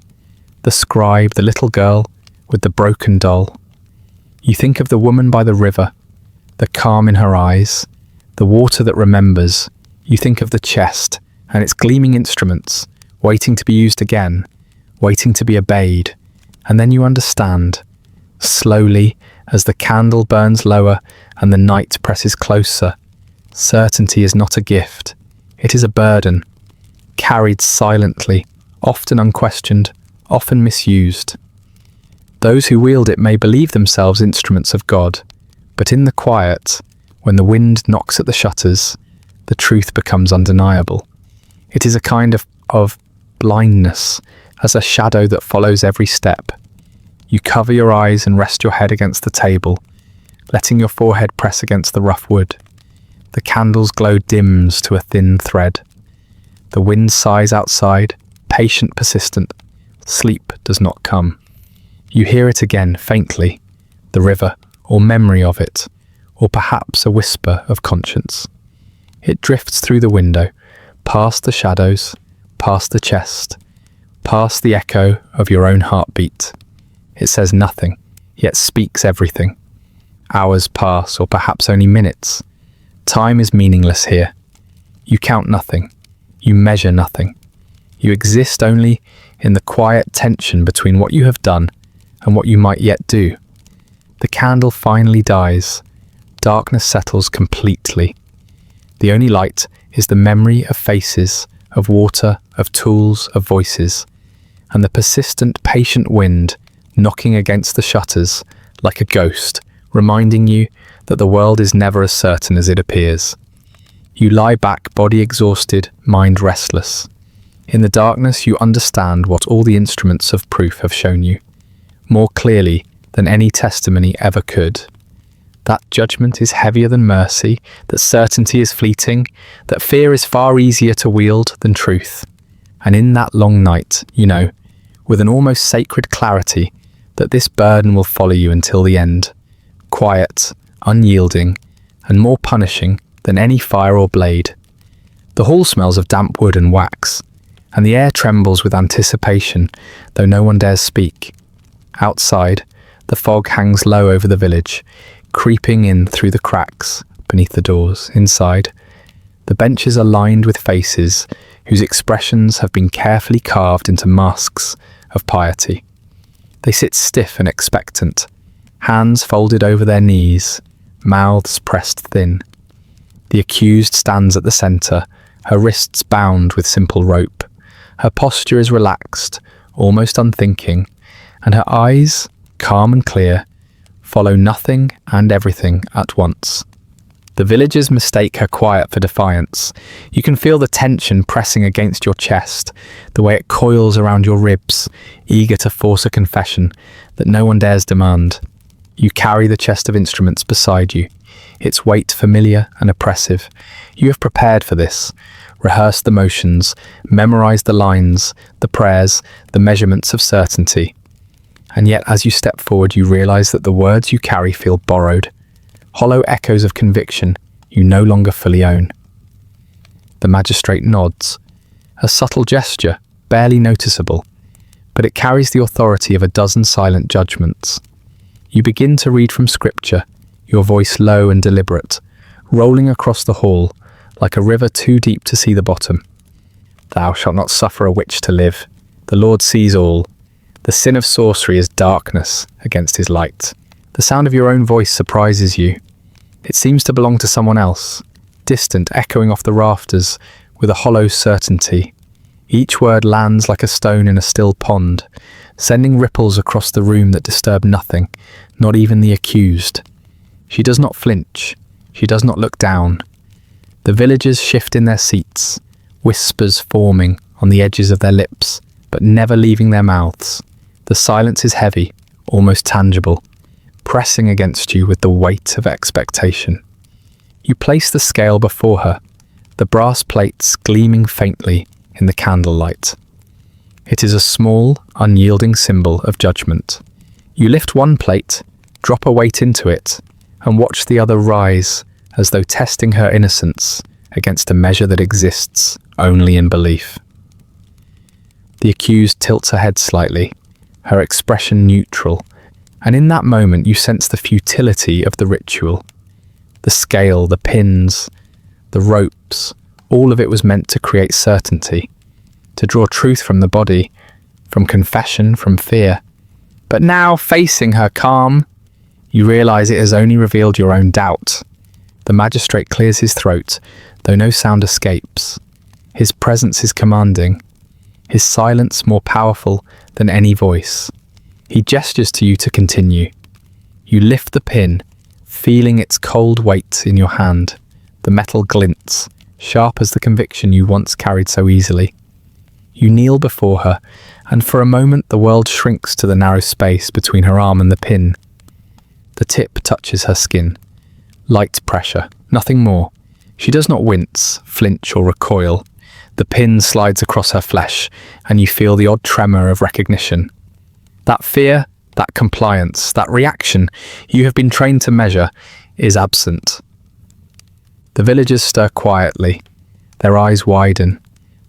the scribe, the little girl with the broken doll. You think of the woman by the river, the calm in her eyes, the water that remembers. You think of the chest and its gleaming instruments, waiting to be used again, waiting to be obeyed. And then you understand, slowly, as the candle burns lower and the night presses closer, certainty is not a gift. It is a burden, carried silently, often unquestioned, often misused. Those who wield it may believe themselves instruments of God, but in the quiet, when the wind knocks at the shutters, the truth becomes undeniable. It is a kind of blindness, as a shadow that follows every step. You cover your eyes and rest your head against the table, letting your forehead press against the rough wood. The candle's glow dims to a thin thread. The wind sighs outside, patient, persistent. Sleep does not come. You hear it again, faintly, the river, or memory of it, or perhaps a whisper of conscience. It drifts through the window, past the shadows, past the chest, past the echo of your own heartbeat. It says nothing, yet speaks everything. Hours pass, or perhaps only minutes. Time is meaningless here. You count nothing. You measure nothing. You exist only in the quiet tension between what you have done and what you might yet do. The candle finally dies. Darkness settles completely. The only light is the memory of faces, of water, of tools, of voices, and the persistent, patient wind knocking against the shutters like a ghost, reminding you that the world is never as certain as it appears. You lie back, body exhausted, mind restless. In the darkness, you understand what all the instruments of proof have shown you, more clearly than any testimony ever could. That judgment is heavier than mercy, that certainty is fleeting, that fear is far easier to wield than truth. And in that long night, you know, with an almost sacred clarity, that this burden will follow you until the end, quiet, unyielding, and more punishing than any fire or blade. The hall smells of damp wood and wax, and the air trembles with anticipation, though no one dares speak. Outside, the fog hangs low over the village, creeping in through the cracks beneath the doors. Inside, the benches are lined with faces whose expressions have been carefully carved into masks of piety. They sit stiff and expectant, hands folded over their knees, mouths pressed thin. The accused stands at the centre, her wrists bound with simple rope. Her posture is relaxed, almost unthinking, and her eyes, calm and clear, follow nothing and everything at once. The villagers mistake her quiet for defiance. You can feel the tension pressing against your chest, the way it coils around your ribs, eager to force a confession that no one dares demand. You carry the chest of instruments beside you, its weight familiar and oppressive. You have prepared for this, rehearsed the motions, memorized the lines, the prayers, the measurements of certainty. And yet as you step forward, you realize that the words you carry feel borrowed, hollow echoes of conviction you no longer fully own. The magistrate nods, a subtle gesture, barely noticeable, but it carries the authority of a dozen silent judgments. You begin to read from scripture, your voice low and deliberate, rolling across the hall like a river too deep to see the bottom. Thou shalt not suffer a witch to live. The Lord sees all. The sin of sorcery is darkness against his light. The sound of your own voice surprises you. It seems to belong to someone else, distant, echoing off the rafters with a hollow certainty. Each word lands like a stone in a still pond, sending ripples across the room that disturb nothing, not even the accused. She does not flinch. She does not look down. The villagers shift in their seats, whispers forming on the edges of their lips, but never leaving their mouths. The silence is heavy, almost tangible, pressing against you with the weight of expectation. You place the scale before her, the brass plates gleaming faintly in the candlelight. It is a small, unyielding symbol of judgment. You lift one plate, drop a weight into it, and watch the other rise, as though testing her innocence against a measure that exists only in belief. The accused tilts her head slightly, her expression neutral, and in that moment you sense the futility of the ritual. The scale, the pins, the ropes, all of it was meant to create certainty, to draw truth from the body, from confession, from fear. But now, facing her calm, you realise it has only revealed your own doubt. The magistrate clears his throat, though no sound escapes. His presence is commanding, his silence more powerful than any voice. He gestures to you to continue. You lift the pin, feeling its cold weight in your hand. The metal glints, sharp as the conviction you once carried so easily. You kneel before her, and for a moment the world shrinks to the narrow space between her arm and the pin. The tip touches her skin. Light pressure, nothing more. She does not wince, flinch, or recoil. The pin slides across her flesh, and you feel the odd tremor of recognition. That fear, that compliance, that reaction you have been trained to measure is absent. The villagers stir quietly. Their eyes widen.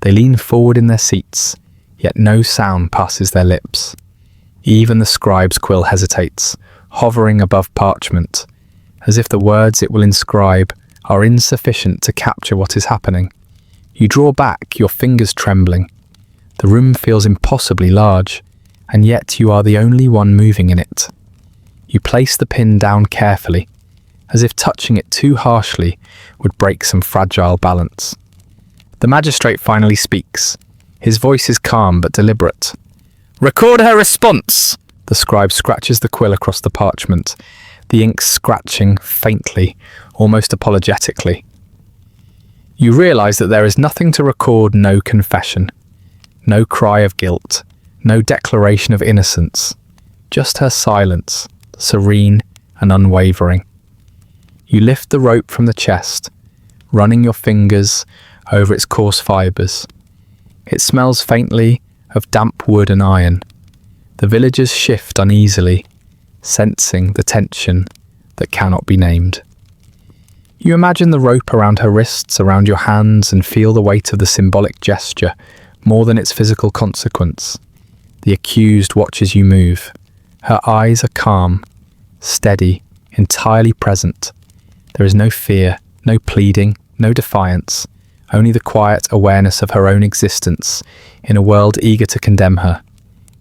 They lean forward in their seats, yet no sound passes their lips. Even the scribe's quill hesitates, hovering above parchment, as if the words it will inscribe are insufficient to capture what is happening. You draw back, your fingers trembling. The room feels impossibly large, and yet you are the only one moving in it. You place the pin down carefully, as if touching it too harshly would break some fragile balance. The magistrate finally speaks. His voice is calm but deliberate. "Record her response!" The scribe scratches the quill across the parchment, the ink scratching faintly, almost apologetically. You realise that there is nothing to record, no confession, no cry of guilt, no declaration of innocence, just her silence, serene and unwavering. You lift the rope from the chest, running your fingers over its coarse fibres. It smells faintly of damp wood and iron. The villagers shift uneasily, sensing the tension that cannot be named. You imagine the rope around her wrists, around your hands, and feel the weight of the symbolic gesture more than its physical consequence. The accused watches you move. Her eyes are calm, steady, entirely present. There is no fear, no pleading, no defiance, only the quiet awareness of her own existence in a world eager to condemn her.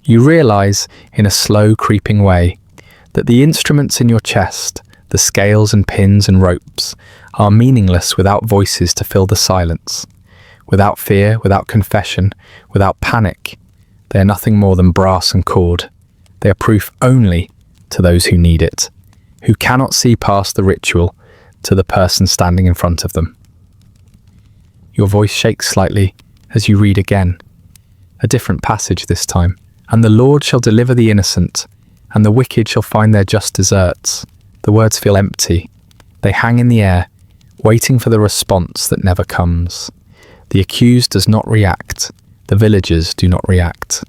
You realise, in a slow, creeping way, that the instruments in your chest, the scales and pins and ropes, are meaningless without voices to fill the silence. Without fear, without confession, without panic, they are nothing more than brass and cord. They are proof only to those who need it, who cannot see past the ritual to the person standing in front of them. Your voice shakes slightly as you read again. A different passage this time. "And the Lord shall deliver the innocent, and the wicked shall find their just deserts." The words feel empty. They hang in the air, waiting for the response that never comes. The accused does not react. The villagers do not react.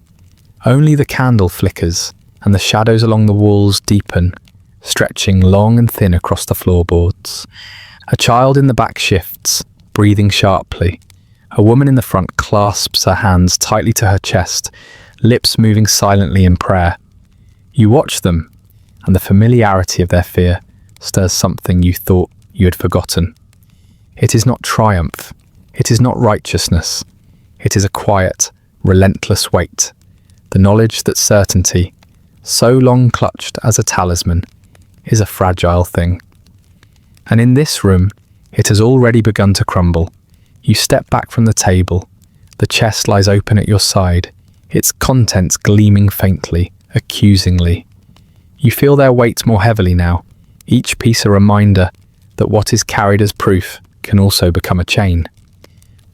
Only the candle flickers, and the shadows along the walls deepen, stretching long and thin across the floorboards. A child in the back shifts, breathing sharply. A woman in the front clasps her hands tightly to her chest, lips moving silently in prayer. You watch them, and the familiarity of their fear stirs something you thought you had forgotten. It is not triumph. It is not righteousness. It is a quiet, relentless weight. The knowledge that certainty, so long clutched as a talisman, is a fragile thing. And in this room, it has already begun to crumble. You step back from the table, The chest lies open at your side, its contents gleaming faintly, accusingly. You feel their weight more heavily now, each piece a reminder that what is carried as proof can also become a chain.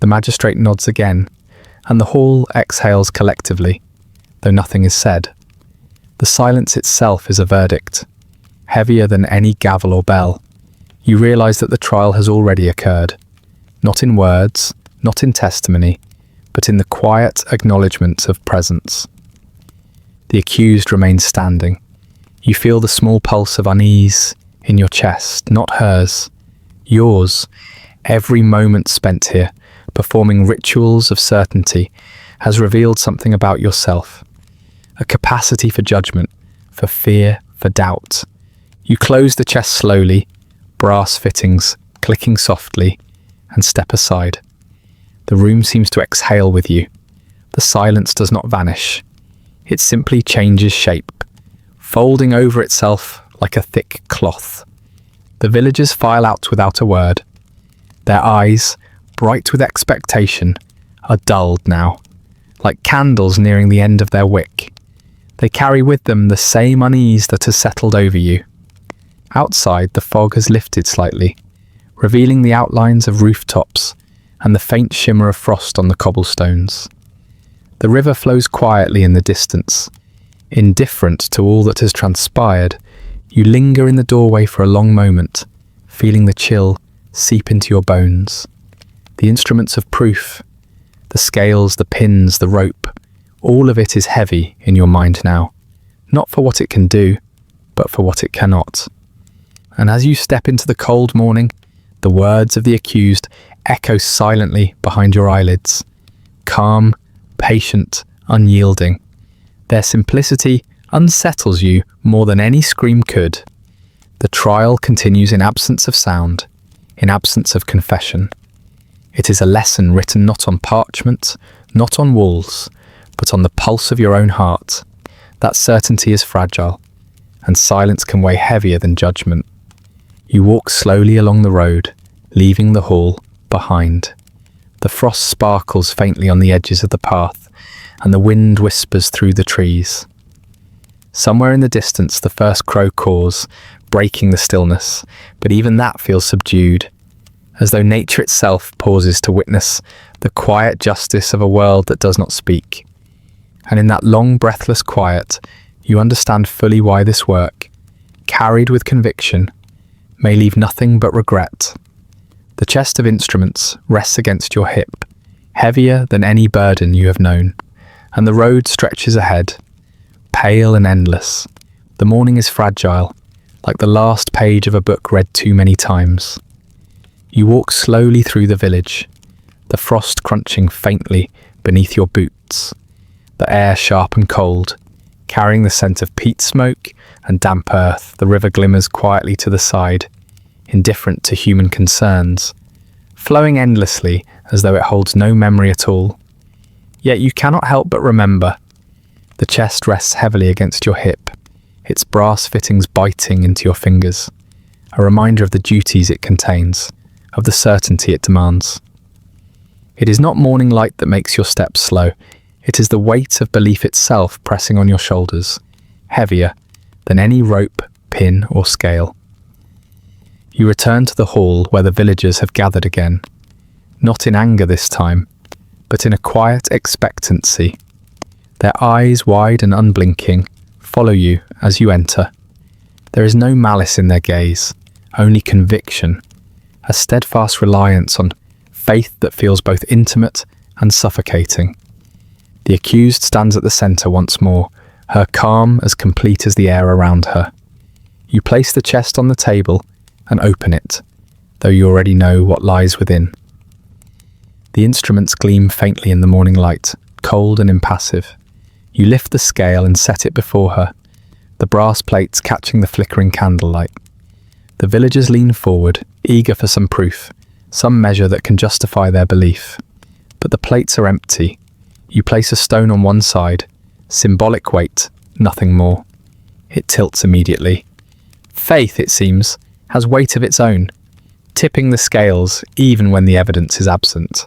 The magistrate nods again, and the hall exhales collectively, though nothing is said. The silence itself is a verdict, heavier than any gavel or bell. You realise that the trial has already occurred, not in words, not in testimony, but in the quiet acknowledgement of presence. The accused remains standing. You feel the small pulse of unease in your chest, not hers, yours. Every moment spent here, performing rituals of certainty, has revealed something about yourself. A capacity for judgment, for fear, for doubt. You close the chest slowly, brass fittings clicking softly, and step aside. The room seems to exhale with you. The silence does not vanish. It simply changes shape, folding over itself like a thick cloth. The villagers file out without a word. Their eyes, bright with expectation, are dulled now, like candles nearing the end of their wick. They carry with them the same unease that has settled over you. Outside, the fog has lifted slightly, revealing the outlines of rooftops and the faint shimmer of frost on the cobblestones. The river flows quietly in the distance. Indifferent to all that has transpired, you linger in the doorway for a long moment, feeling the chill seep into your bones. The instruments of proof, the scales, the pins, the rope, all of it is heavy in your mind now, not for what it can do, but for what it cannot. And as you step into the cold morning, the words of the accused echo silently behind your eyelids. Calm, patient, unyielding. Their simplicity unsettles you more than any scream could. The trial continues in absence of sound, in absence of confession. It is a lesson written not on parchment, not on walls, but on the pulse of your own heart. That certainty is fragile, and silence can weigh heavier than judgment. You walk slowly along the road, leaving the hall behind. The frost sparkles faintly on the edges of the path, and the wind whispers through the trees. Somewhere in the distance, the first crow caws, breaking the stillness, but even that feels subdued, as though nature itself pauses to witness the quiet justice of a world that does not speak. And in that long, breathless quiet, you understand fully why this work, carried with conviction, may leave nothing but regret. The chest of instruments rests against your hip, heavier than any burden you have known, and the road stretches ahead, pale and endless. The morning is fragile, like the last page of a book read too many times. You walk slowly through the village, the frost crunching faintly beneath your boots, the air sharp and cold, carrying the scent of peat smoke and damp earth. The river glimmers quietly to the side, indifferent to human concerns, flowing endlessly as though it holds no memory at all. Yet you cannot help but remember. The chest rests heavily against your hip, its brass fittings biting into your fingers, a reminder of the duties it contains, of the certainty it demands. It is not morning light that makes your steps slow. It is the weight of belief itself pressing on your shoulders, heavier than any rope, pin, or scale. You return to the hall where the villagers have gathered again, not in anger this time, but in a quiet expectancy. Their eyes, wide and unblinking, follow you as you enter. There is no malice in their gaze, only conviction, a steadfast reliance on faith that feels both intimate and suffocating. The accused stands at the centre once more, her calm as complete as the air around her. You place the chest on the table and open it, though you already know what lies within. The instruments gleam faintly in the morning light, cold and impassive. You lift the scale and set it before her, the brass plates catching the flickering candlelight. The villagers lean forward, eager for some proof, some measure that can justify their belief. But the plates are empty. You place a stone on one side, symbolic weight, nothing more. It tilts immediately. Faith, it seems, has weight of its own, tipping the scales even when the evidence is absent.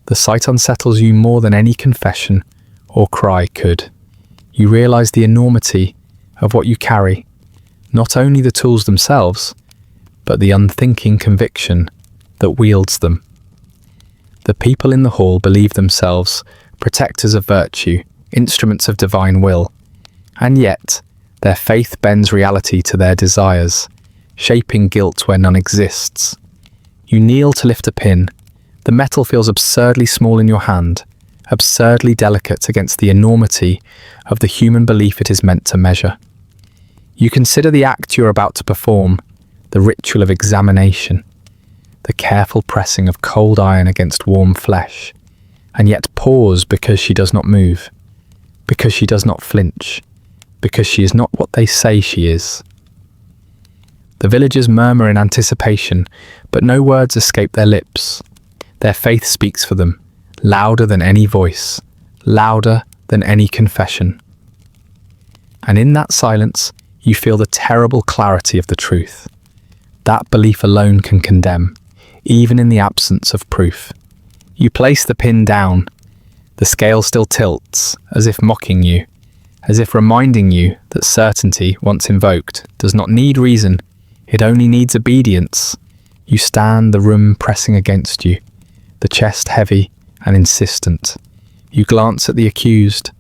The sight unsettles you more than any confession or cry could. You realize the enormity of what you carry, not only the tools themselves, but the unthinking conviction that wields them. The people in the hall believe themselves protectors of virtue, instruments of divine will, and yet their faith bends reality to their desires, shaping guilt where none exists. You kneel to lift a pin. The metal feels absurdly small in your hand, absurdly delicate against the enormity of the human belief it is meant to measure. You consider the act you're about to perform, the ritual of examination, the careful pressing of cold iron against warm flesh, and yet pause because she does not move, because she does not flinch, because she is not what they say she is. The villagers murmur in anticipation, but no words escape their lips. Their faith speaks for them, louder than any voice, louder than any confession. And in that silence, you feel the terrible clarity of the truth. That belief alone can condemn, even in the absence of proof. You place the pin down. The scale still tilts, as if mocking you, as if reminding you that certainty, once invoked, does not need reason. It only needs obedience. You stand, the room pressing against you, the chest heavy and insistent. You glance at the accused.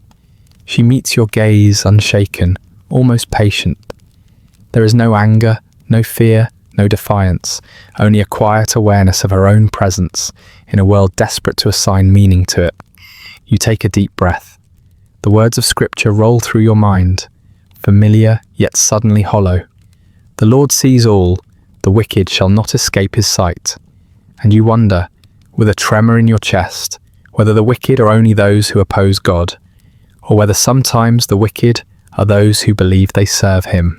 She meets your gaze unshaken, almost patient. There is no anger, no fear, no defiance, only a quiet awareness of her own presence in a world desperate to assign meaning to it. You take a deep breath. The words of scripture roll through your mind, familiar yet suddenly hollow. The Lord sees all, the wicked shall not escape his sight. And you wonder, with a tremor in your chest, whether the wicked are only those who oppose God, or whether sometimes the wicked are those who believe they serve him.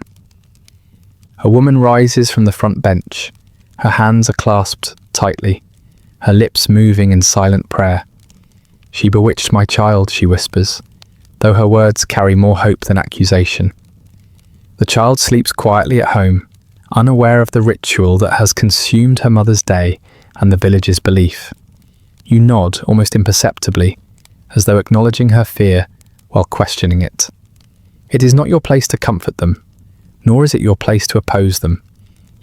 A woman rises from the front bench. Her hands are clasped tightly, her lips moving in silent prayer. She bewitched my child, she whispers, though her words carry more hope than accusation. The child sleeps quietly at home, unaware of the ritual that has consumed her mother's day and the village's belief. You nod almost imperceptibly, as though acknowledging her fear while questioning it. It is not your place to comfort them, nor is it your place to oppose them.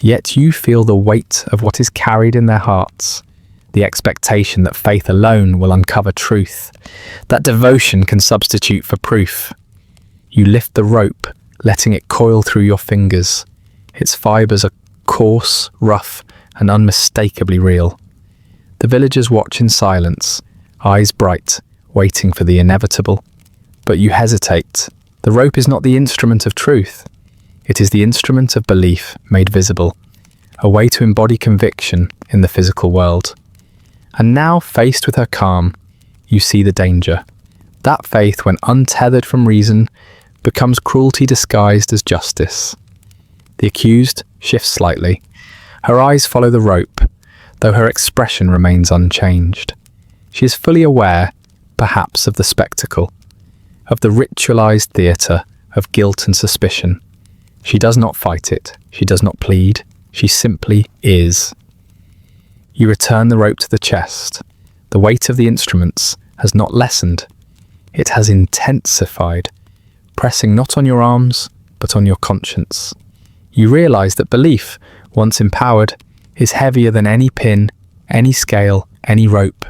Yet you feel the weight of what is carried in their hearts, the expectation that faith alone will uncover truth, that devotion can substitute for proof. You lift the rope, letting it coil through your fingers. Its fibers are coarse, rough, and unmistakably real. The villagers watch in silence, eyes bright, waiting for the inevitable. But you hesitate. The rope is not the instrument of truth. It is the instrument of belief made visible, a way to embody conviction in the physical world. And now, faced with her calm, you see the danger. That faith, when untethered from reason, becomes cruelty disguised as justice. The accused shifts slightly. Her eyes follow the rope, though her expression remains unchanged. She is fully aware, perhaps, of the spectacle, of the ritualized theatre of guilt and suspicion. She does not fight it. She does not plead. She simply is. You return the rope to the chest. The weight of the instruments has not lessened. It has intensified, pressing not on your arms, but on your conscience. You realize that belief, once empowered, is heavier than any pin, any scale, any rope.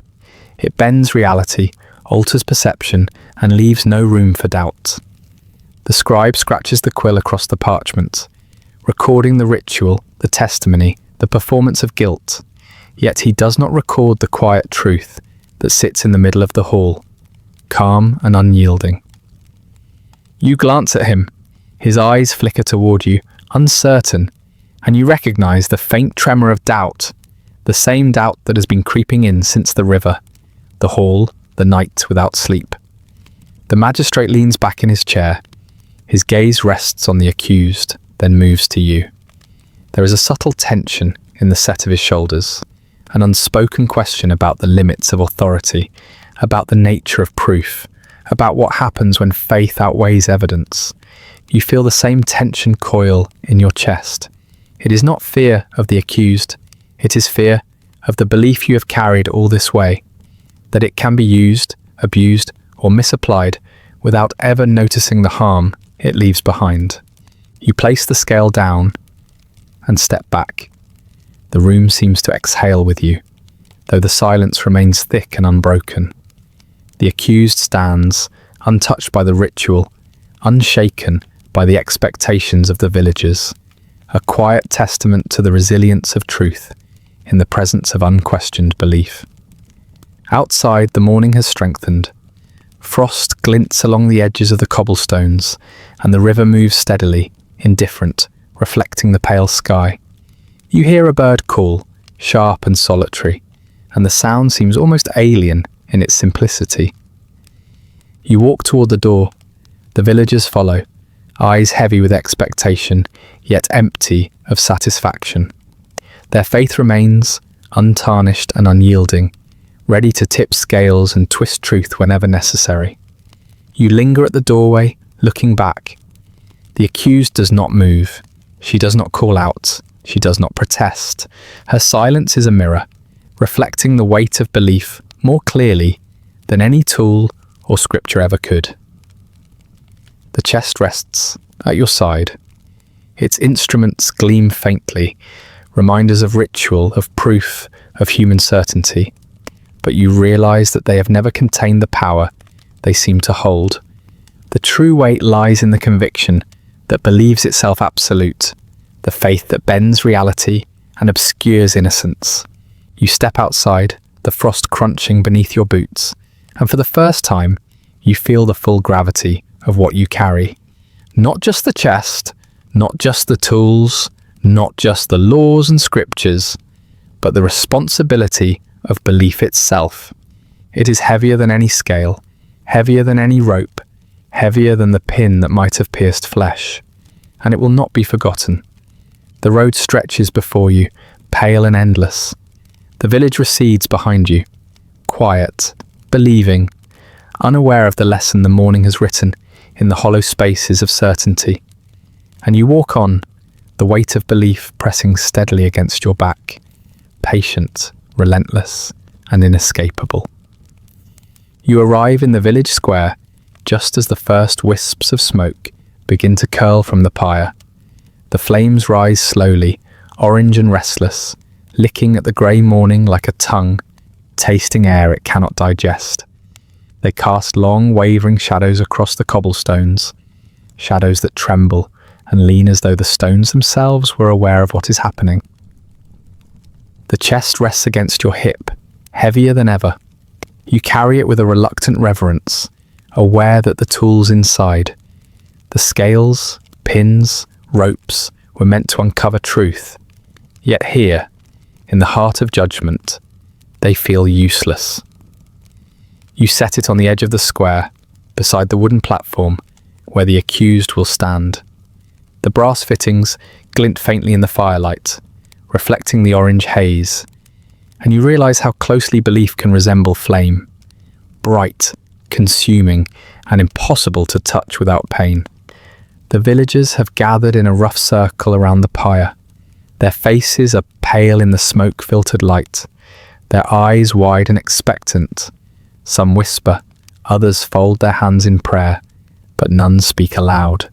It bends reality, alters perception, and leaves no room for doubt. The scribe scratches the quill across the parchment, recording the ritual, the testimony, the performance of guilt. Yet he does not record the quiet truth that sits in the middle of the hall, calm and unyielding. You glance at him. His eyes flicker toward you, uncertain, and you recognize the faint tremor of doubt, the same doubt that has been creeping in since the river, the hall, the night without sleep. The magistrate leans back in his chair. His gaze rests on the accused, then moves to you. There is a subtle tension in the set of his shoulders, an unspoken question about the limits of authority, about the nature of proof, about what happens when faith outweighs evidence. You feel the same tension coil in your chest. It is not fear of the accused. It is fear of the belief you have carried all this way. that it can be used, abused, or misapplied without ever noticing the harm it leaves behind. You place the scale down and step back. The room seems to exhale with you, though the silence remains thick and unbroken. The accused stands, untouched by the ritual, unshaken by the expectations of the villagers, a quiet testament to the resilience of truth in the presence of unquestioned belief. Outside, the morning has strengthened. Frost glints along the edges of the cobblestones, and the river moves steadily, indifferent, reflecting the pale sky. You hear a bird call, sharp and solitary, and the sound seems almost alien in its simplicity. You walk toward the door. The villagers follow, eyes heavy with expectation, yet empty of satisfaction. Their faith remains, untarnished and unyielding, ready to tip scales and twist truth whenever necessary. You linger at the doorway, looking back. The accused does not move. She does not call out. She does not protest. Her silence is a mirror, reflecting the weight of belief more clearly than any tool or scripture ever could. The chest rests at your side. Its instruments gleam faintly, reminders of ritual, of proof, of human certainty. But you realize that they have never contained the power they seem to hold. The true weight lies in the conviction that believes itself absolute, the faith that bends reality and obscures innocence. You step outside, the frost crunching beneath your boots, and for the first time, you feel the full gravity of what you carry. Not just the chest, not just the tools, not just the laws and scriptures, but the responsibility of belief itself. It is heavier than any scale, heavier than any rope, heavier than the pin that might have pierced flesh, and it will not be forgotten. The road stretches before you, pale and endless. The village recedes behind you, quiet, believing, unaware of the lesson the morning has written in the hollow spaces of certainty. And you walk on, the weight of belief pressing steadily against your back, patient, relentless, and inescapable. You arrive in the village square just as the first wisps of smoke begin to curl from the pyre. The flames rise slowly, orange and restless, licking at the grey morning like a tongue, tasting air it cannot digest. They cast long, wavering shadows across the cobblestones, shadows that tremble and lean as though the stones themselves were aware of what is happening. The chest rests against your hip, heavier than ever. You carry it with a reluctant reverence, aware that the tools inside, the scales, pins, ropes, were meant to uncover truth. Yet here, in the heart of judgment, they feel useless. You set it on the edge of the square, beside the wooden platform where the accused will stand. The brass fittings glint faintly in the firelight, reflecting the orange haze, and you realize how closely belief can resemble flame, bright, consuming, and impossible to touch without pain. The villagers have gathered in a rough circle around the pyre. Their faces are pale in the smoke-filtered light, their eyes wide and expectant. Some whisper, others fold their hands in prayer, but none speak aloud.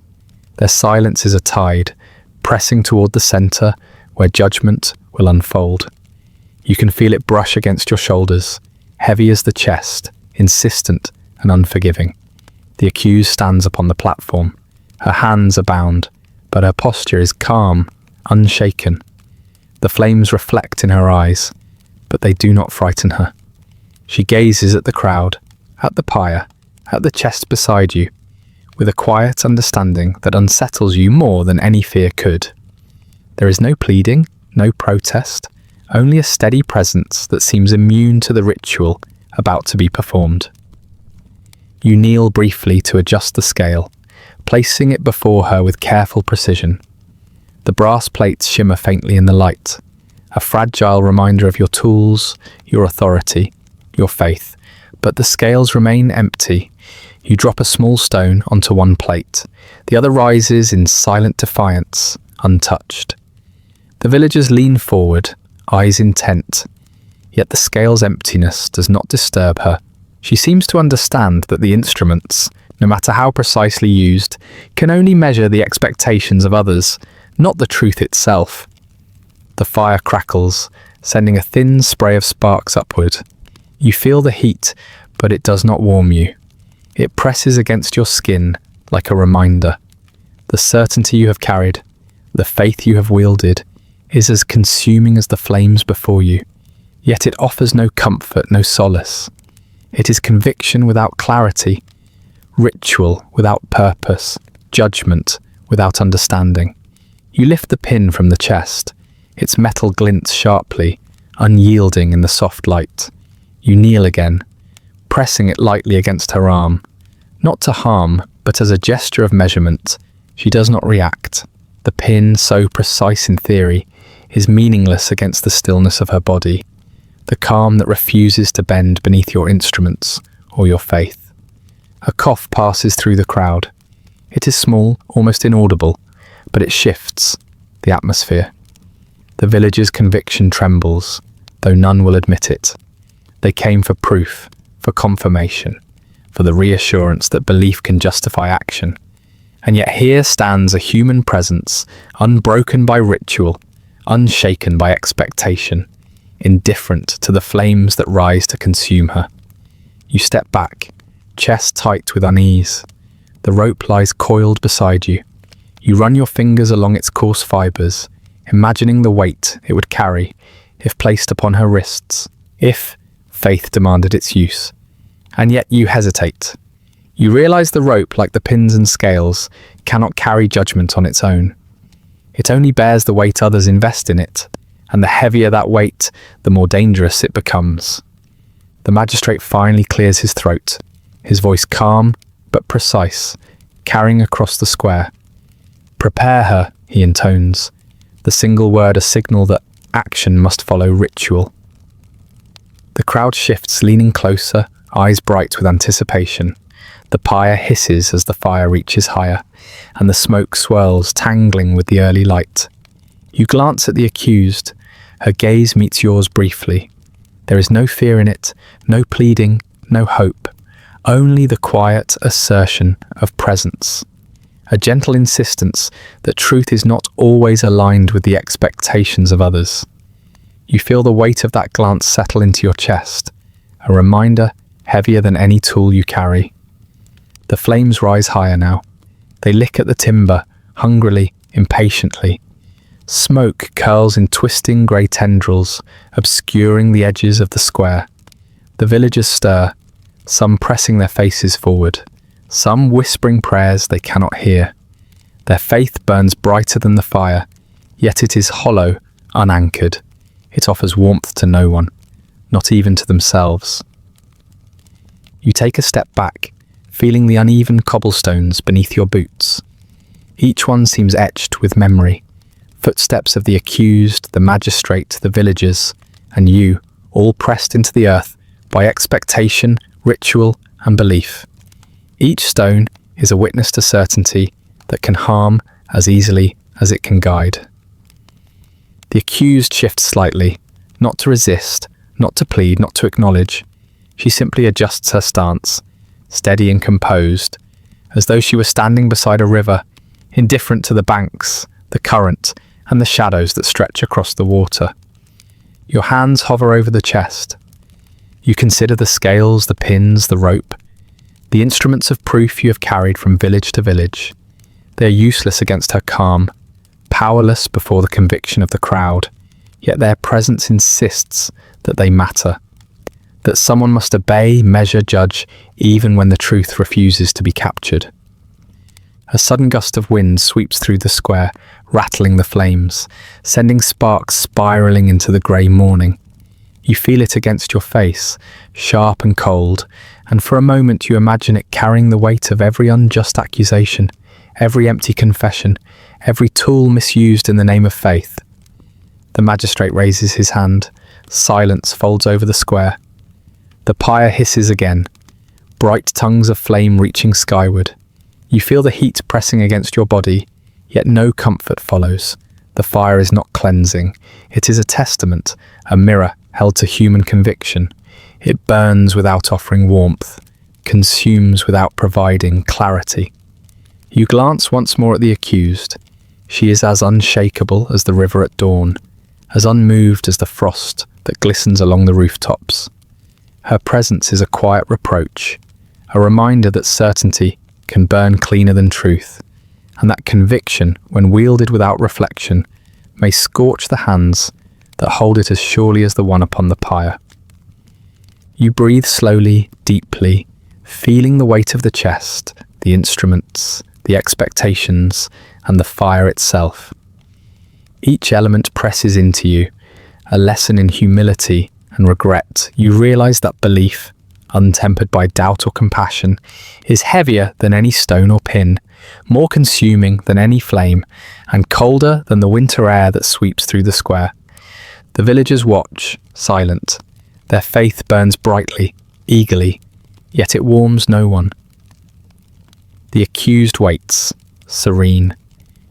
Their silence is a tide, pressing toward the center where judgment will unfold. You can feel it brush against your shoulders, heavy as the chest, insistent and unforgiving. The accused stands upon the platform. Her hands are bound, but her posture is calm, unshaken. The flames reflect in her eyes, but they do not frighten her. She gazes at the crowd, at the pyre, at the chest beside you, with a quiet understanding that unsettles you more than any fear could. There is no pleading, no protest, only a steady presence that seems immune to the ritual about to be performed. You kneel briefly to adjust the scale, placing it before her with careful precision. The brass plates shimmer faintly in the light, a fragile reminder of your tools, your authority, your faith, but the scales remain empty. You drop a small stone onto one plate. The other rises in silent defiance, untouched. The villagers lean forward, eyes intent. Yet the scale's emptiness does not disturb her. She seems to understand that the instruments, no matter how precisely used, can only measure the expectations of others, not the truth itself. The fire crackles, sending a thin spray of sparks upward. You feel the heat, but it does not warm you. It presses against your skin like a reminder. The certainty you have carried, the faith you have wielded, is as consuming as the flames before you. Yet it offers no comfort, no solace. It is conviction without clarity, ritual without purpose, judgment without understanding. You lift the pin from the chest. Its metal glints sharply, unyielding in the soft light. You kneel again, pressing it lightly against her arm. Not to harm, but as a gesture of measurement. She does not react. The pin, so precise in theory, is meaningless against the stillness of her body, the calm that refuses to bend beneath your instruments or your faith. A cough passes through the crowd. It is small, almost inaudible, but it shifts the atmosphere. The villagers' conviction trembles, though none will admit it. They came for proof, for confirmation, for the reassurance that belief can justify action. And yet here stands a human presence, unbroken by ritual, unshaken by expectation, indifferent to the flames that rise to consume her. You step back, chest tight with unease. The rope lies coiled beside you. You run your fingers along its coarse fibers, imagining the weight it would carry if placed upon her wrists, if faith demanded its use. And yet you hesitate. You realize the rope, like the pins and scales, cannot carry judgment on its own. It only bears the weight others invest in it, and the heavier that weight, the more dangerous it becomes. The magistrate finally clears his throat, his voice calm but precise, carrying across the square. "Prepare her," he intones, the single word a signal that action must follow ritual. The crowd shifts, leaning closer, eyes bright with anticipation. The pyre hisses as the fire reaches higher, and the smoke swirls, tangling with the early light. You glance at the accused. Her gaze meets yours briefly. There is no fear in it, no pleading, no hope, only the quiet assertion of presence. A gentle insistence that truth is not always aligned with the expectations of others. You feel the weight of that glance settle into your chest, a reminder heavier than any tool you carry. The flames rise higher now. They lick at the timber, hungrily, impatiently. Smoke curls in twisting grey tendrils, obscuring the edges of the square. The villagers stir, some pressing their faces forward, some whispering prayers they cannot hear. Their faith burns brighter than the fire, yet it is hollow, unanchored. It offers warmth to no one, not even to themselves. You take a step back, feeling the uneven cobblestones beneath your boots. Each one seems etched with memory. Footsteps of the accused, the magistrate, the villagers, and you, all pressed into the earth by expectation, ritual, and belief. Each stone is a witness to certainty that can harm as easily as it can guide. The accused shifts slightly, not to resist, not to plead, not to acknowledge. She simply adjusts her stance, steady and composed, as though she were standing beside a river, indifferent to the banks, the current, and the shadows that stretch across the water. Your hands hover over the chest. You consider the scales, the pins, the rope, the instruments of proof you have carried from village to village. They are useless against her calm, powerless before the conviction of the crowd, yet their presence insists that they matter, that someone must obey, measure, judge, even when the truth refuses to be captured. A sudden gust of wind sweeps through the square, rattling the flames, sending sparks spiraling into the grey morning. You feel it against your face, sharp and cold, and for a moment you imagine it carrying the weight of every unjust accusation, every empty confession, every tool misused in the name of faith. The magistrate raises his hand. Silence folds over the square. The pyre hisses again, bright tongues of flame reaching skyward. You feel the heat pressing against your body, yet no comfort follows. The fire is not cleansing. It is a testament, a mirror held to human conviction. It burns without offering warmth, consumes without providing clarity. You glance once more at the accused. She is as unshakable as the river at dawn, as unmoved as the frost that glistens along the rooftops. Her presence is a quiet reproach, a reminder that certainty can burn cleaner than truth, and that conviction, when wielded without reflection, may scorch the hands that hold it as surely as the one upon the pyre. You breathe slowly, deeply, feeling the weight of the chest, the instruments, the expectations, and the fire itself. Each element presses into you, a lesson in humility and regret. You realize that belief, untempered by doubt or compassion, is heavier than any stone or pin, more consuming than any flame, and colder than the winter air that sweeps through the square. The villagers watch, silent. Their faith burns brightly, eagerly, yet it warms no one. The accused waits, serene.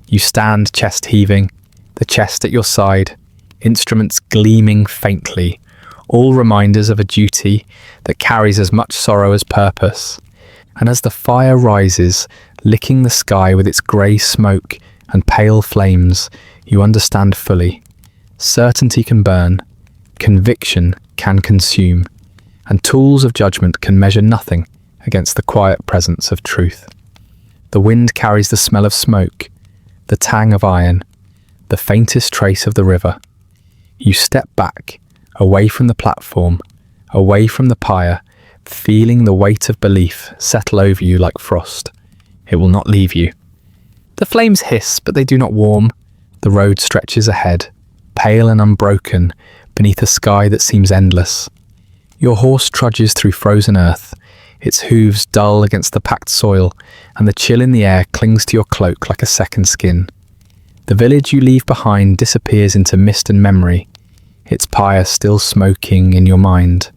You stand, chest heaving, the chest at your side, instruments gleaming faintly, all reminders of a duty that carries as much sorrow as purpose. And as the fire rises, licking the sky with its grey smoke and pale flames, you understand fully. Certainty can burn, conviction can consume, and tools of judgment can measure nothing against the quiet presence of truth. The wind carries the smell of smoke, the tang of iron, the faintest trace of the river. You step back, away from the platform, away from the pyre, feeling the weight of belief settle over you like frost. It will not leave you. The flames hiss, but they do not warm. The road stretches ahead, pale and unbroken, beneath a sky that seems endless. Your horse trudges through frozen earth, its hooves dull against the packed soil, and the chill in the air clings to your cloak like a second skin. The village you leave behind disappears into mist and memory, its pyre still smoking in your mind.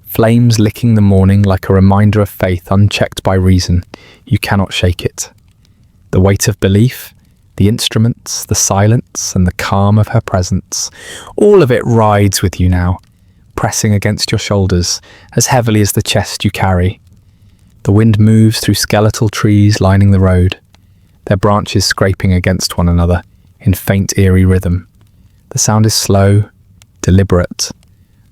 Flames licking the morning like a reminder of faith unchecked by reason. You cannot shake it. The weight of belief, the instruments, the silence, and the calm of her presence, all of it rides with you now, pressing against your shoulders as heavily as the chest you carry. The wind moves through skeletal trees lining the road, their branches scraping against one another in faint, eerie rhythm. The sound is slow, deliberate,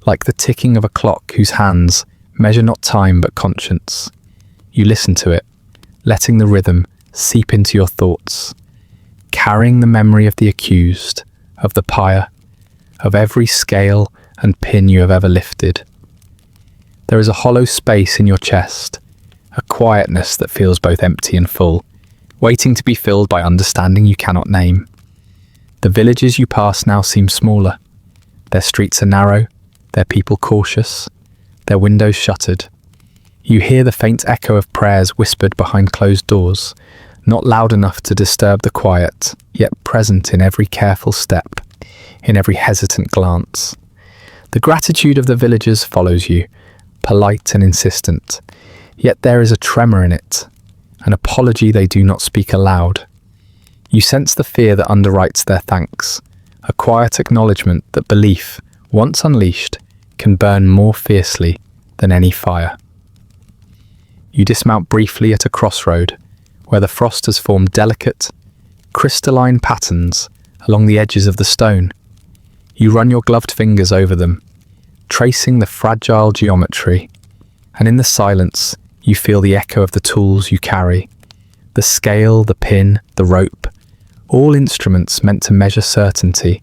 like the ticking of a clock whose hands measure not time but conscience. You listen to it, letting the rhythm seep into your thoughts, carrying the memory of the accused, of the pyre, of every scale and pin you have ever lifted. There is a hollow space in your chest, a quietness that feels both empty and full, waiting to be filled by understanding you cannot name. The villages you pass now seem smaller. Their streets are narrow, their people cautious, their windows shuttered. You hear the faint echo of prayers whispered behind closed doors, not loud enough to disturb the quiet, yet present in every careful step, in every hesitant glance. The gratitude of the villagers follows you, polite and insistent, yet there is a tremor in it, an apology they do not speak aloud. You sense the fear that underwrites their thanks, a quiet acknowledgement that belief, once unleashed, can burn more fiercely than any fire. You dismount briefly at a crossroad, where the frost has formed delicate, crystalline patterns along the edges of the stone. You run your gloved fingers over them, tracing the fragile geometry, and in the silence you feel the echo of the tools you carry. The scale, the pin, the rope, all instruments meant to measure certainty,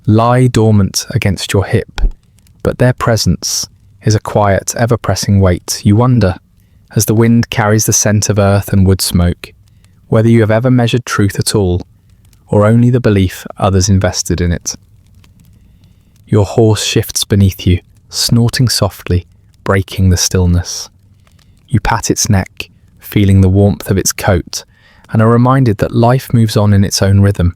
lie dormant against your hip, but their presence is a quiet, ever-pressing weight. You wonder, as the wind carries the scent of earth and wood smoke, whether you have ever measured truth at all, or only the belief others invested in it. Your horse shifts beneath you, snorting softly, breaking the stillness. You pat its neck, feeling the warmth of its coat, and are reminded that life moves on in its own rhythm,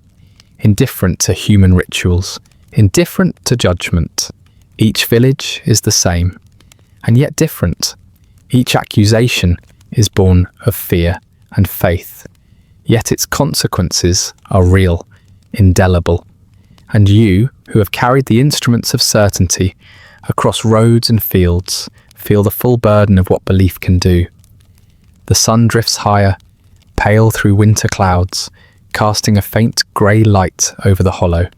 indifferent to human rituals, indifferent to judgment. Each village is the same, and yet different. Each accusation is born of fear and faith, yet its consequences are real, indelible. And you, who have carried the instruments of certainty across roads and fields, feel the full burden of what belief can do. The sun drifts higher, pale through winter clouds, casting a faint grey light over the hollow.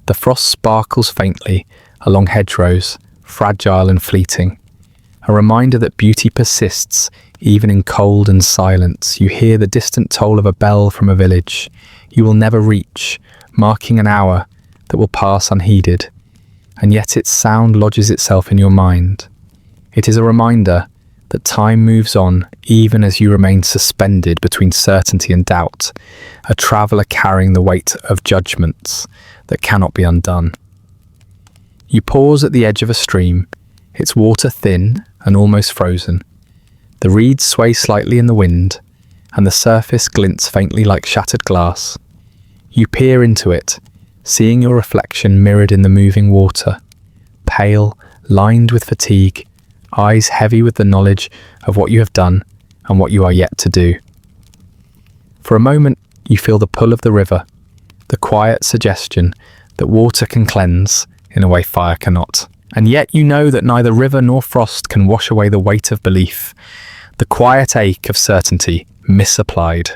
The frost sparkles faintly along hedgerows, fragile and fleeting. A reminder that beauty persists even in cold and silence. You hear the distant toll of a bell from a village you will never reach, marking an hour that will pass unheeded. And yet its sound lodges itself in your mind. It is a reminder that time moves on even as you remain suspended between certainty and doubt, a traveller carrying the weight of judgments that cannot be undone. You pause at the edge of a stream, its water thin and almost frozen. The reeds sway slightly in the wind, and the surface glints faintly like shattered glass. You peer into it, seeing your reflection mirrored in the moving water, pale, lined with fatigue, eyes heavy with the knowledge of what you have done and what you are yet to do. For a moment, you feel the pull of the river, the quiet suggestion that water can cleanse in a way fire cannot. And yet you know that neither river nor frost can wash away the weight of belief, the quiet ache of certainty misapplied.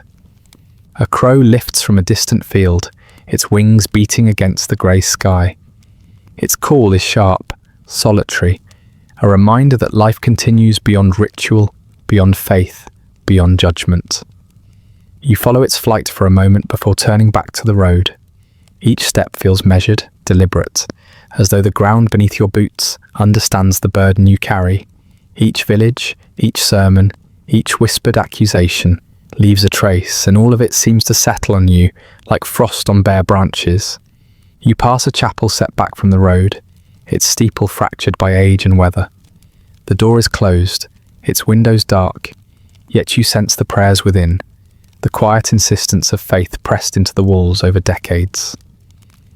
A crow lifts from a distant field, its wings beating against the grey sky. Its call is sharp, solitary, a reminder that life continues beyond ritual, beyond faith, beyond judgment. You follow its flight for a moment before turning back to the road. Each step feels measured, deliberate, as though the ground beneath your boots understands the burden you carry. Each village, each sermon, each whispered accusation leaves a trace, and all of it seems to settle on you like frost on bare branches. You pass a chapel set back from the road, its steeple fractured by age and weather. The door is closed, its windows dark, yet you sense the prayers within, the quiet insistence of faith pressed into the walls over decades.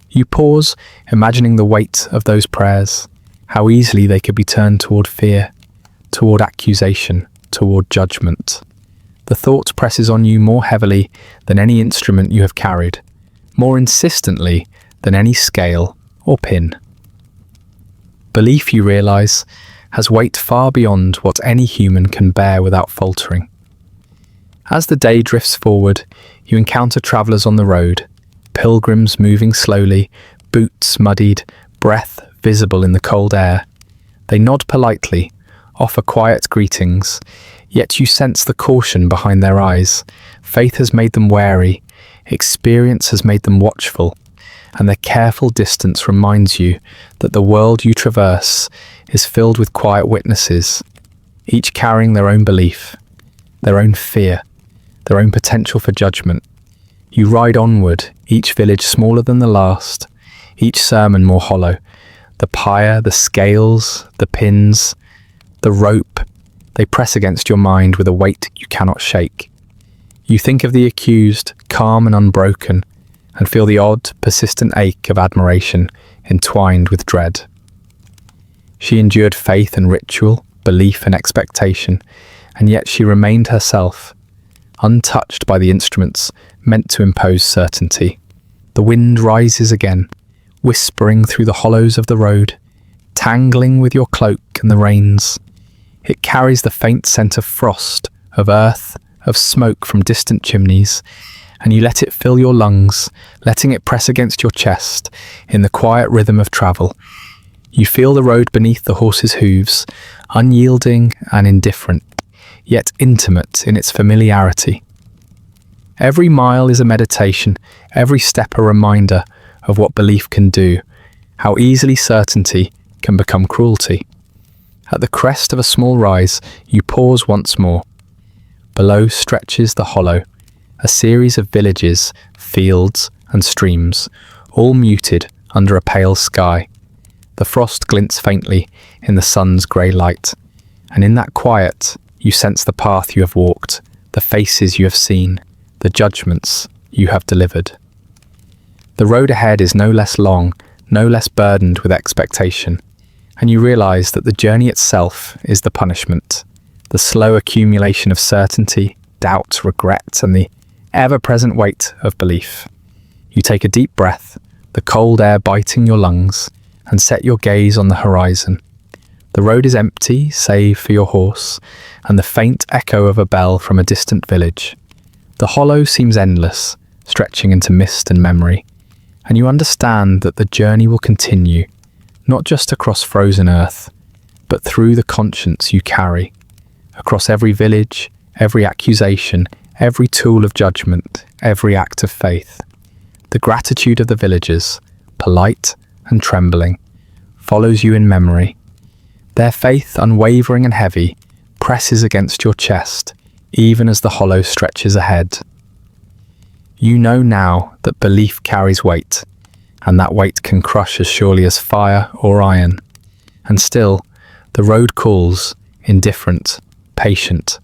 You pause, imagining the weight of those prayers, how easily they could be turned toward fear, toward accusation, toward judgment. The thought presses on you more heavily than any instrument you have carried, more insistently than any scale or pin. Belief, you realize, has weight far beyond what any human can bear without faltering. As the day drifts forward, you encounter travellers on the road, pilgrims moving slowly, boots muddied, breath visible in the cold air. They nod politely, offer quiet greetings, yet you sense the caution behind their eyes. Faith has made them wary, experience has made them watchful, and their careful distance reminds you that the world you traverse is filled with quiet witnesses, each carrying their own belief, their own fear, their own potential for judgment. You ride onward, each village smaller than the last, each sermon more hollow. The pyre, the scales, the pins, the rope, they press against your mind with a weight you cannot shake. You think of the accused, calm and unbroken, and feel the odd, persistent ache of admiration entwined with dread. She endured faith and ritual, belief and expectation, and yet she remained herself, untouched by the instruments meant to impose certainty. The wind rises again, whispering through the hollows of the road, tangling with your cloak and the reins. It carries the faint scent of frost, of earth, of smoke from distant chimneys, and you let it fill your lungs, letting it press against your chest in the quiet rhythm of travel. You feel the road beneath the horse's hooves, unyielding and indifferent, yet intimate in its familiarity. Every mile is a meditation, every step a reminder of what belief can do, how easily certainty can become cruelty. At the crest of a small rise, you pause once more. Below stretches the hollow, a series of villages, fields and streams, all muted under a pale sky. The frost glints faintly in the sun's grey light, and in that quiet you sense the path you have walked, the faces you have seen, the judgments you have delivered. The road ahead is no less long, no less burdened with expectation, and you realise that the journey itself is the punishment, the slow accumulation of certainty, doubt, regret, and the ever-present weight of belief. You take a deep breath, the cold air biting your lungs, and set your gaze on the horizon. The road is empty, save for your horse, and the faint echo of a bell from a distant village. The hollow seems endless, stretching into mist and memory, and you understand that the journey will continue, not just across frozen earth, but through the conscience you carry, across every village, every accusation, every tool of judgment, every act of faith. The gratitude of the villagers, polite and trembling, follows you in memory. Their faith, unwavering and heavy, presses against your chest, even as the hollow stretches ahead. You know now that belief carries weight, and that weight can crush as surely as fire or iron. And still, the road calls, indifferent, patient,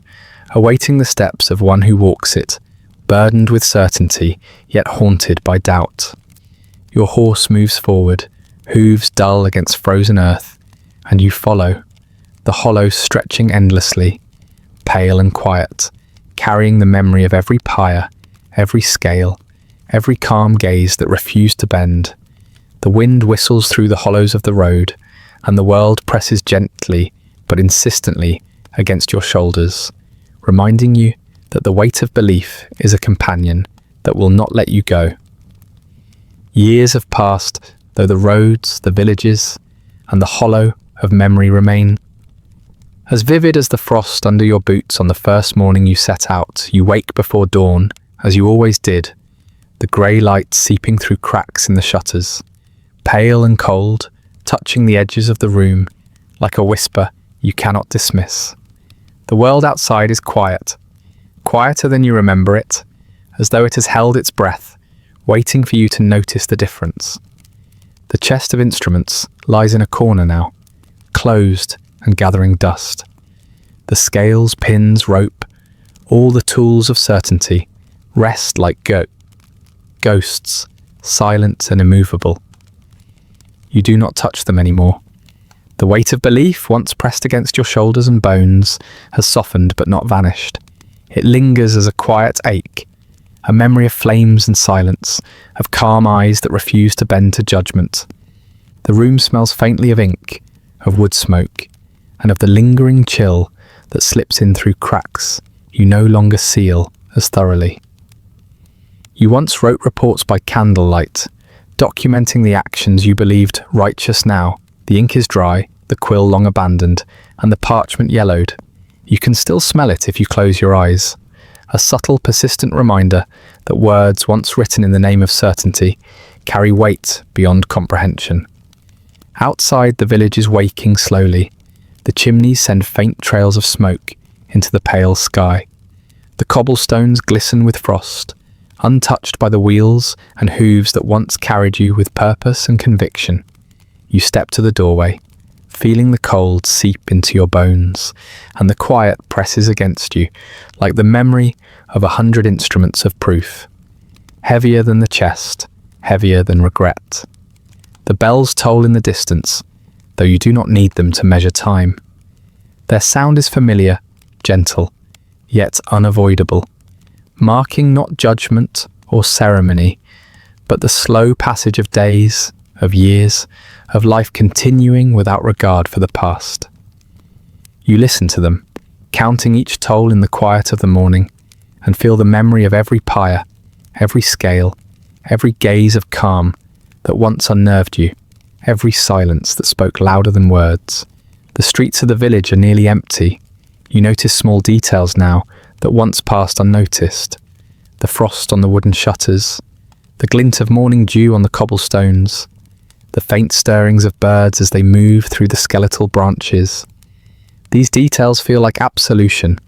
awaiting the steps of one who walks it, burdened with certainty, yet haunted by doubt. Your horse moves forward, hooves dull against frozen earth, and you follow, the hollow stretching endlessly, pale and quiet, carrying the memory of every pyre, every scale, every calm gaze that refused to bend. The wind whistles through the hollows of the road, and the world presses gently but insistently against your shoulders, reminding you that the weight of belief is a companion that will not let you go. Years have passed, though the roads, the villages, and the hollow of memory remain. As vivid as the frost under your boots on the first morning you set out, you wake before dawn, as you always did, the grey light seeping through cracks in the shutters, pale and cold, touching the edges of the room, like a whisper you cannot dismiss. The world outside is quiet, quieter than you remember it, as though it has held its breath, waiting for you to notice the difference. The chest of instruments lies in a corner now, closed and gathering dust. The scales, pins, rope, all the tools of certainty, rest like ghosts, silent and immovable. You do not touch them anymore. The weight of belief, once pressed against your shoulders and bones, has softened but not vanished. It lingers as a quiet ache, a memory of flames and silence, of calm eyes that refuse to bend to judgment. The room smells faintly of ink, of wood smoke, and of the lingering chill that slips in through cracks you no longer seal as thoroughly. You once wrote reports by candlelight, documenting the actions you believed righteous now. The ink is dry, the quill long abandoned, and the parchment yellowed. You can still smell it if you close your eyes. A subtle, persistent reminder that words once written in the name of certainty carry weight beyond comprehension. Outside, the village is waking slowly. The chimneys send faint trails of smoke into the pale sky. The cobblestones glisten with frost, untouched by the wheels and hooves that once carried you with purpose and conviction. You step to the doorway, feeling the cold seep into your bones, and the quiet presses against you like the memory of 100 instruments of proof. Heavier than the chest, heavier than regret. The bells toll in the distance, though you do not need them to measure time. Their sound is familiar, gentle, yet unavoidable, marking not judgment or ceremony, but the slow passage of days, of years, of life continuing without regard for the past. You listen to them, counting each toll in the quiet of the morning, and feel the memory of every pyre, every scale, every gaze of calm that once unnerved you, every silence that spoke louder than words. The streets of the village are nearly empty. You notice small details now that once passed unnoticed. The frost on the wooden shutters, the glint of morning dew on the cobblestones, the faint stirrings of birds as they move through the skeletal branches. These details feel like absolution,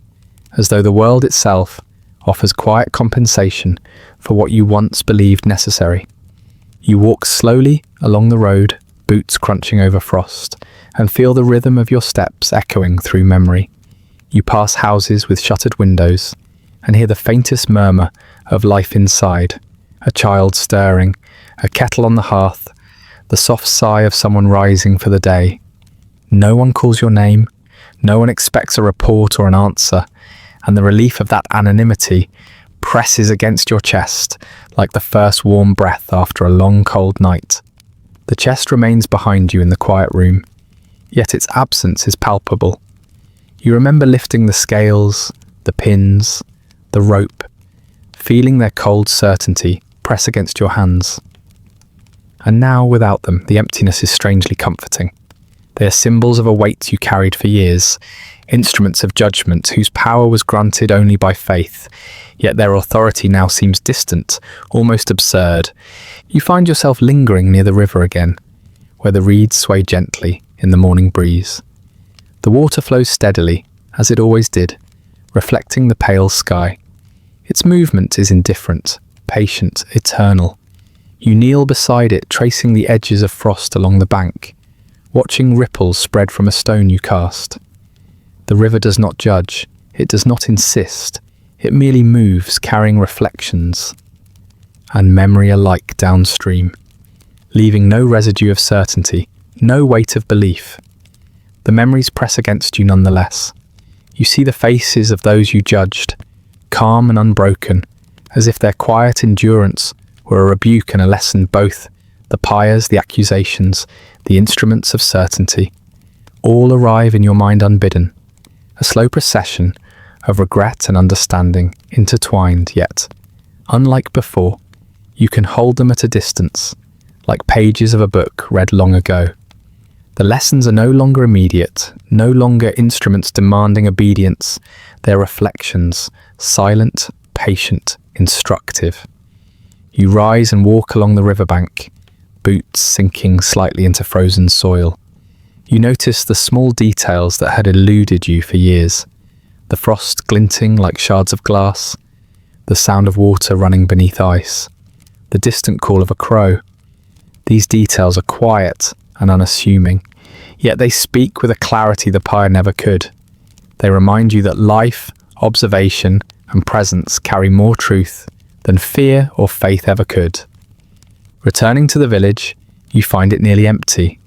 as though the world itself offers quiet compensation for what you once believed necessary. You walk slowly along the road, boots crunching over frost, and feel the rhythm of your steps echoing through memory. You pass houses with shuttered windows and hear the faintest murmur of life inside, a child stirring, a kettle on the hearth, the soft sigh of someone rising for the day. No one calls your name, no one expects a report or an answer, and the relief of that anonymity presses against your chest like the first warm breath after a long cold night. The chest remains behind you in the quiet room, yet its absence is palpable. You remember lifting the scales, the pins, the rope, feeling their cold certainty press against your hands. And now, without them, the emptiness is strangely comforting. They are symbols of a weight you carried for years, instruments of judgment whose power was granted only by faith, yet their authority now seems distant, almost absurd. You find yourself lingering near the river again, where the reeds sway gently in the morning breeze. The water flows steadily, as it always did, reflecting the pale sky. Its movement is indifferent, patient, eternal. You kneel beside it, tracing the edges of frost along the bank, watching ripples spread from a stone you cast. The river does not judge, it does not insist, it merely moves, carrying reflections and memory alike downstream, leaving no residue of certainty, no weight of belief. The memories press against you nonetheless. You see the faces of those you judged, calm and unbroken, as if their quiet endurance were a rebuke and a lesson, both the pyres, the accusations, the instruments of certainty. All arrive in your mind unbidden, a slow procession of regret and understanding intertwined, yet, unlike before, you can hold them at a distance, like pages of a book read long ago. The lessons are no longer immediate, no longer instruments demanding obedience. They're reflections, silent, patient, instructive. You rise and walk along the riverbank, boots sinking slightly into frozen soil. You notice the small details that had eluded you for years. The frost glinting like shards of glass, the sound of water running beneath ice, the distant call of a crow. These details are quiet and unassuming, yet they speak with a clarity the pyre never could. They remind you that life, observation, and presence carry more truth than fear or faith ever could. Returning to the village, you find it nearly empty.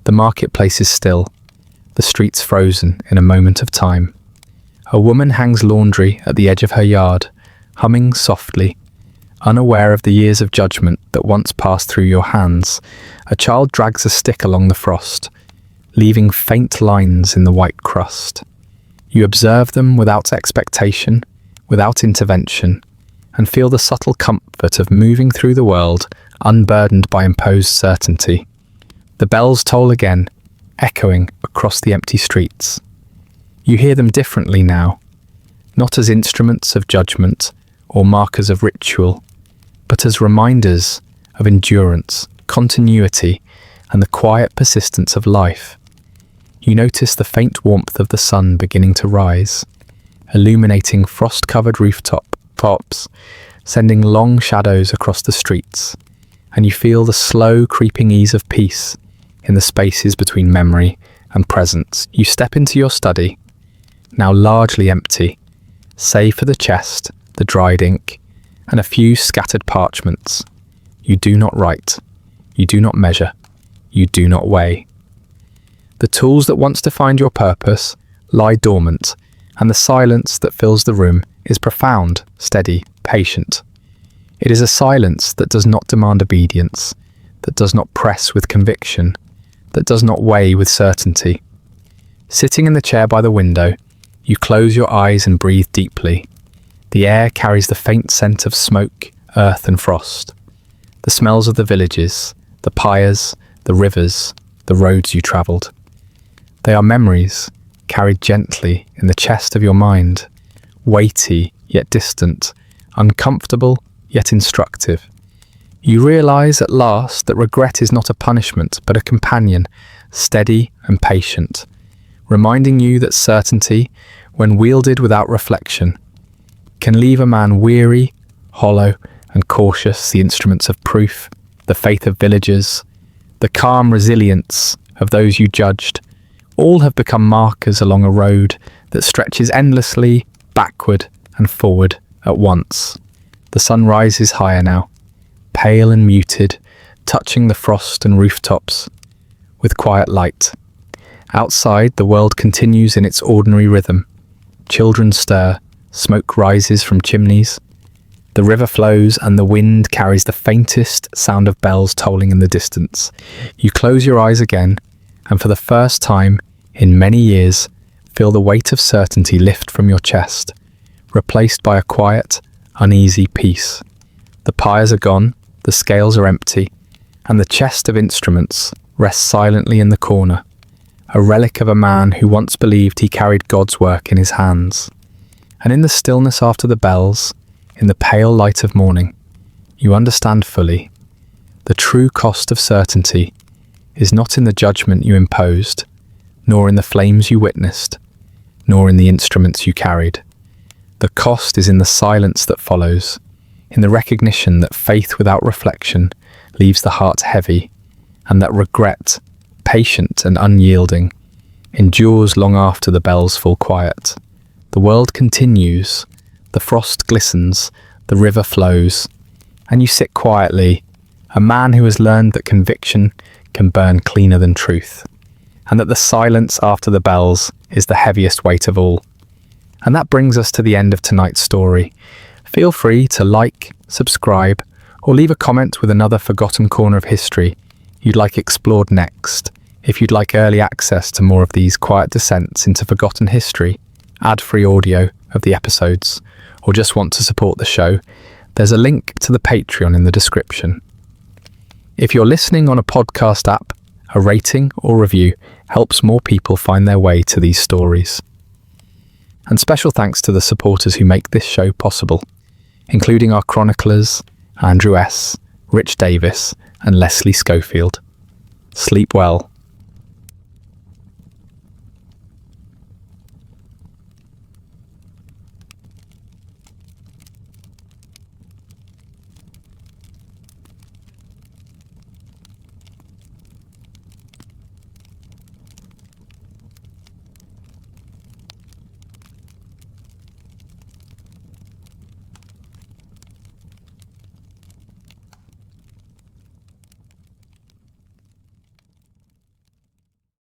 The marketplace is still, the streets frozen in a moment of time. A woman hangs laundry at the edge of her yard, humming softly, unaware of the years of judgment that once passed through your hands. A child drags a stick along the frost, leaving faint lines in the white crust. You observe them without expectation, without intervention, and feel the subtle comfort of moving through the world unburdened by imposed certainty. The bells toll again, echoing across the empty streets. You hear them differently now, not as instruments of judgment or markers of ritual, but as reminders of endurance, continuity, and the quiet persistence of life. You notice the faint warmth of the sun beginning to rise, illuminating frost-covered rooftops, sending long shadows across the streets, and you feel the slow creeping ease of peace in the spaces between memory and presence. You step into your study, now largely empty, save for the chest, the dried ink, and a few scattered parchments. You do not write, you do not measure, you do not weigh. The tools that once defined your purpose lie dormant, and the silence that fills the room is profound, steady, patient. It is a silence that does not demand obedience, that does not press with conviction, that does not weigh with certainty. Sitting in the chair by the window, you close your eyes and breathe deeply. The air carries the faint scent of smoke, earth and frost. The smells of the villages, the pyres, the rivers, the roads you travelled. They are memories, carried gently in the chest of your mind, weighty yet distant, uncomfortable yet instructive. You realise at last that regret is not a punishment but a companion, steady and patient, reminding you that certainty, when wielded without reflection, can leave a man weary, hollow and cautious. The instruments of proof, the faith of villagers, the calm resilience of those you judged, all have become markers along a road that stretches endlessly backward and forward at once. The sun rises higher now, pale and muted, touching the frost and rooftops with quiet light. Outside, the world continues in its ordinary rhythm. Children stir, smoke rises from chimneys, The river flows and the wind carries the faintest sound of bells tolling in the distance. You close your eyes again, and for the first time in many years, feel the weight of certainty lift from your chest, replaced by a quiet, uneasy peace. The pyres are gone, the scales are empty, and the chest of instruments rests silently in the corner, a relic of a man who once believed he carried God's work in his hands. And in the stillness after the bells, in the pale light of morning, you understand fully. The true cost of certainty is not in the judgment you imposed, nor in the flames you witnessed, nor in the instruments you carried. The cost is in the silence that follows, in the recognition that faith without reflection leaves the heart heavy, and that regret, patient and unyielding, endures long after the bells fall quiet. The world continues, the frost glistens, the river flows, and you sit quietly, a man who has learned that conviction can burn cleaner than truth, and that the silence after the bells is the heaviest weight of all. And that brings us to the end of tonight's story. Feel free to like, subscribe, or leave a comment with another forgotten corner of history you'd like explored next. If you'd like early access to more of these quiet descents into forgotten history, ad-free audio of the episodes, or just want to support the show, there's a link to the Patreon in the description. If you're listening on a podcast app, a rating or review helps more people find their way to these stories. And special thanks to the supporters who make this show possible, including our chroniclers, Andrew S., Rich Davis, and Leslie Schofield. Sleep well.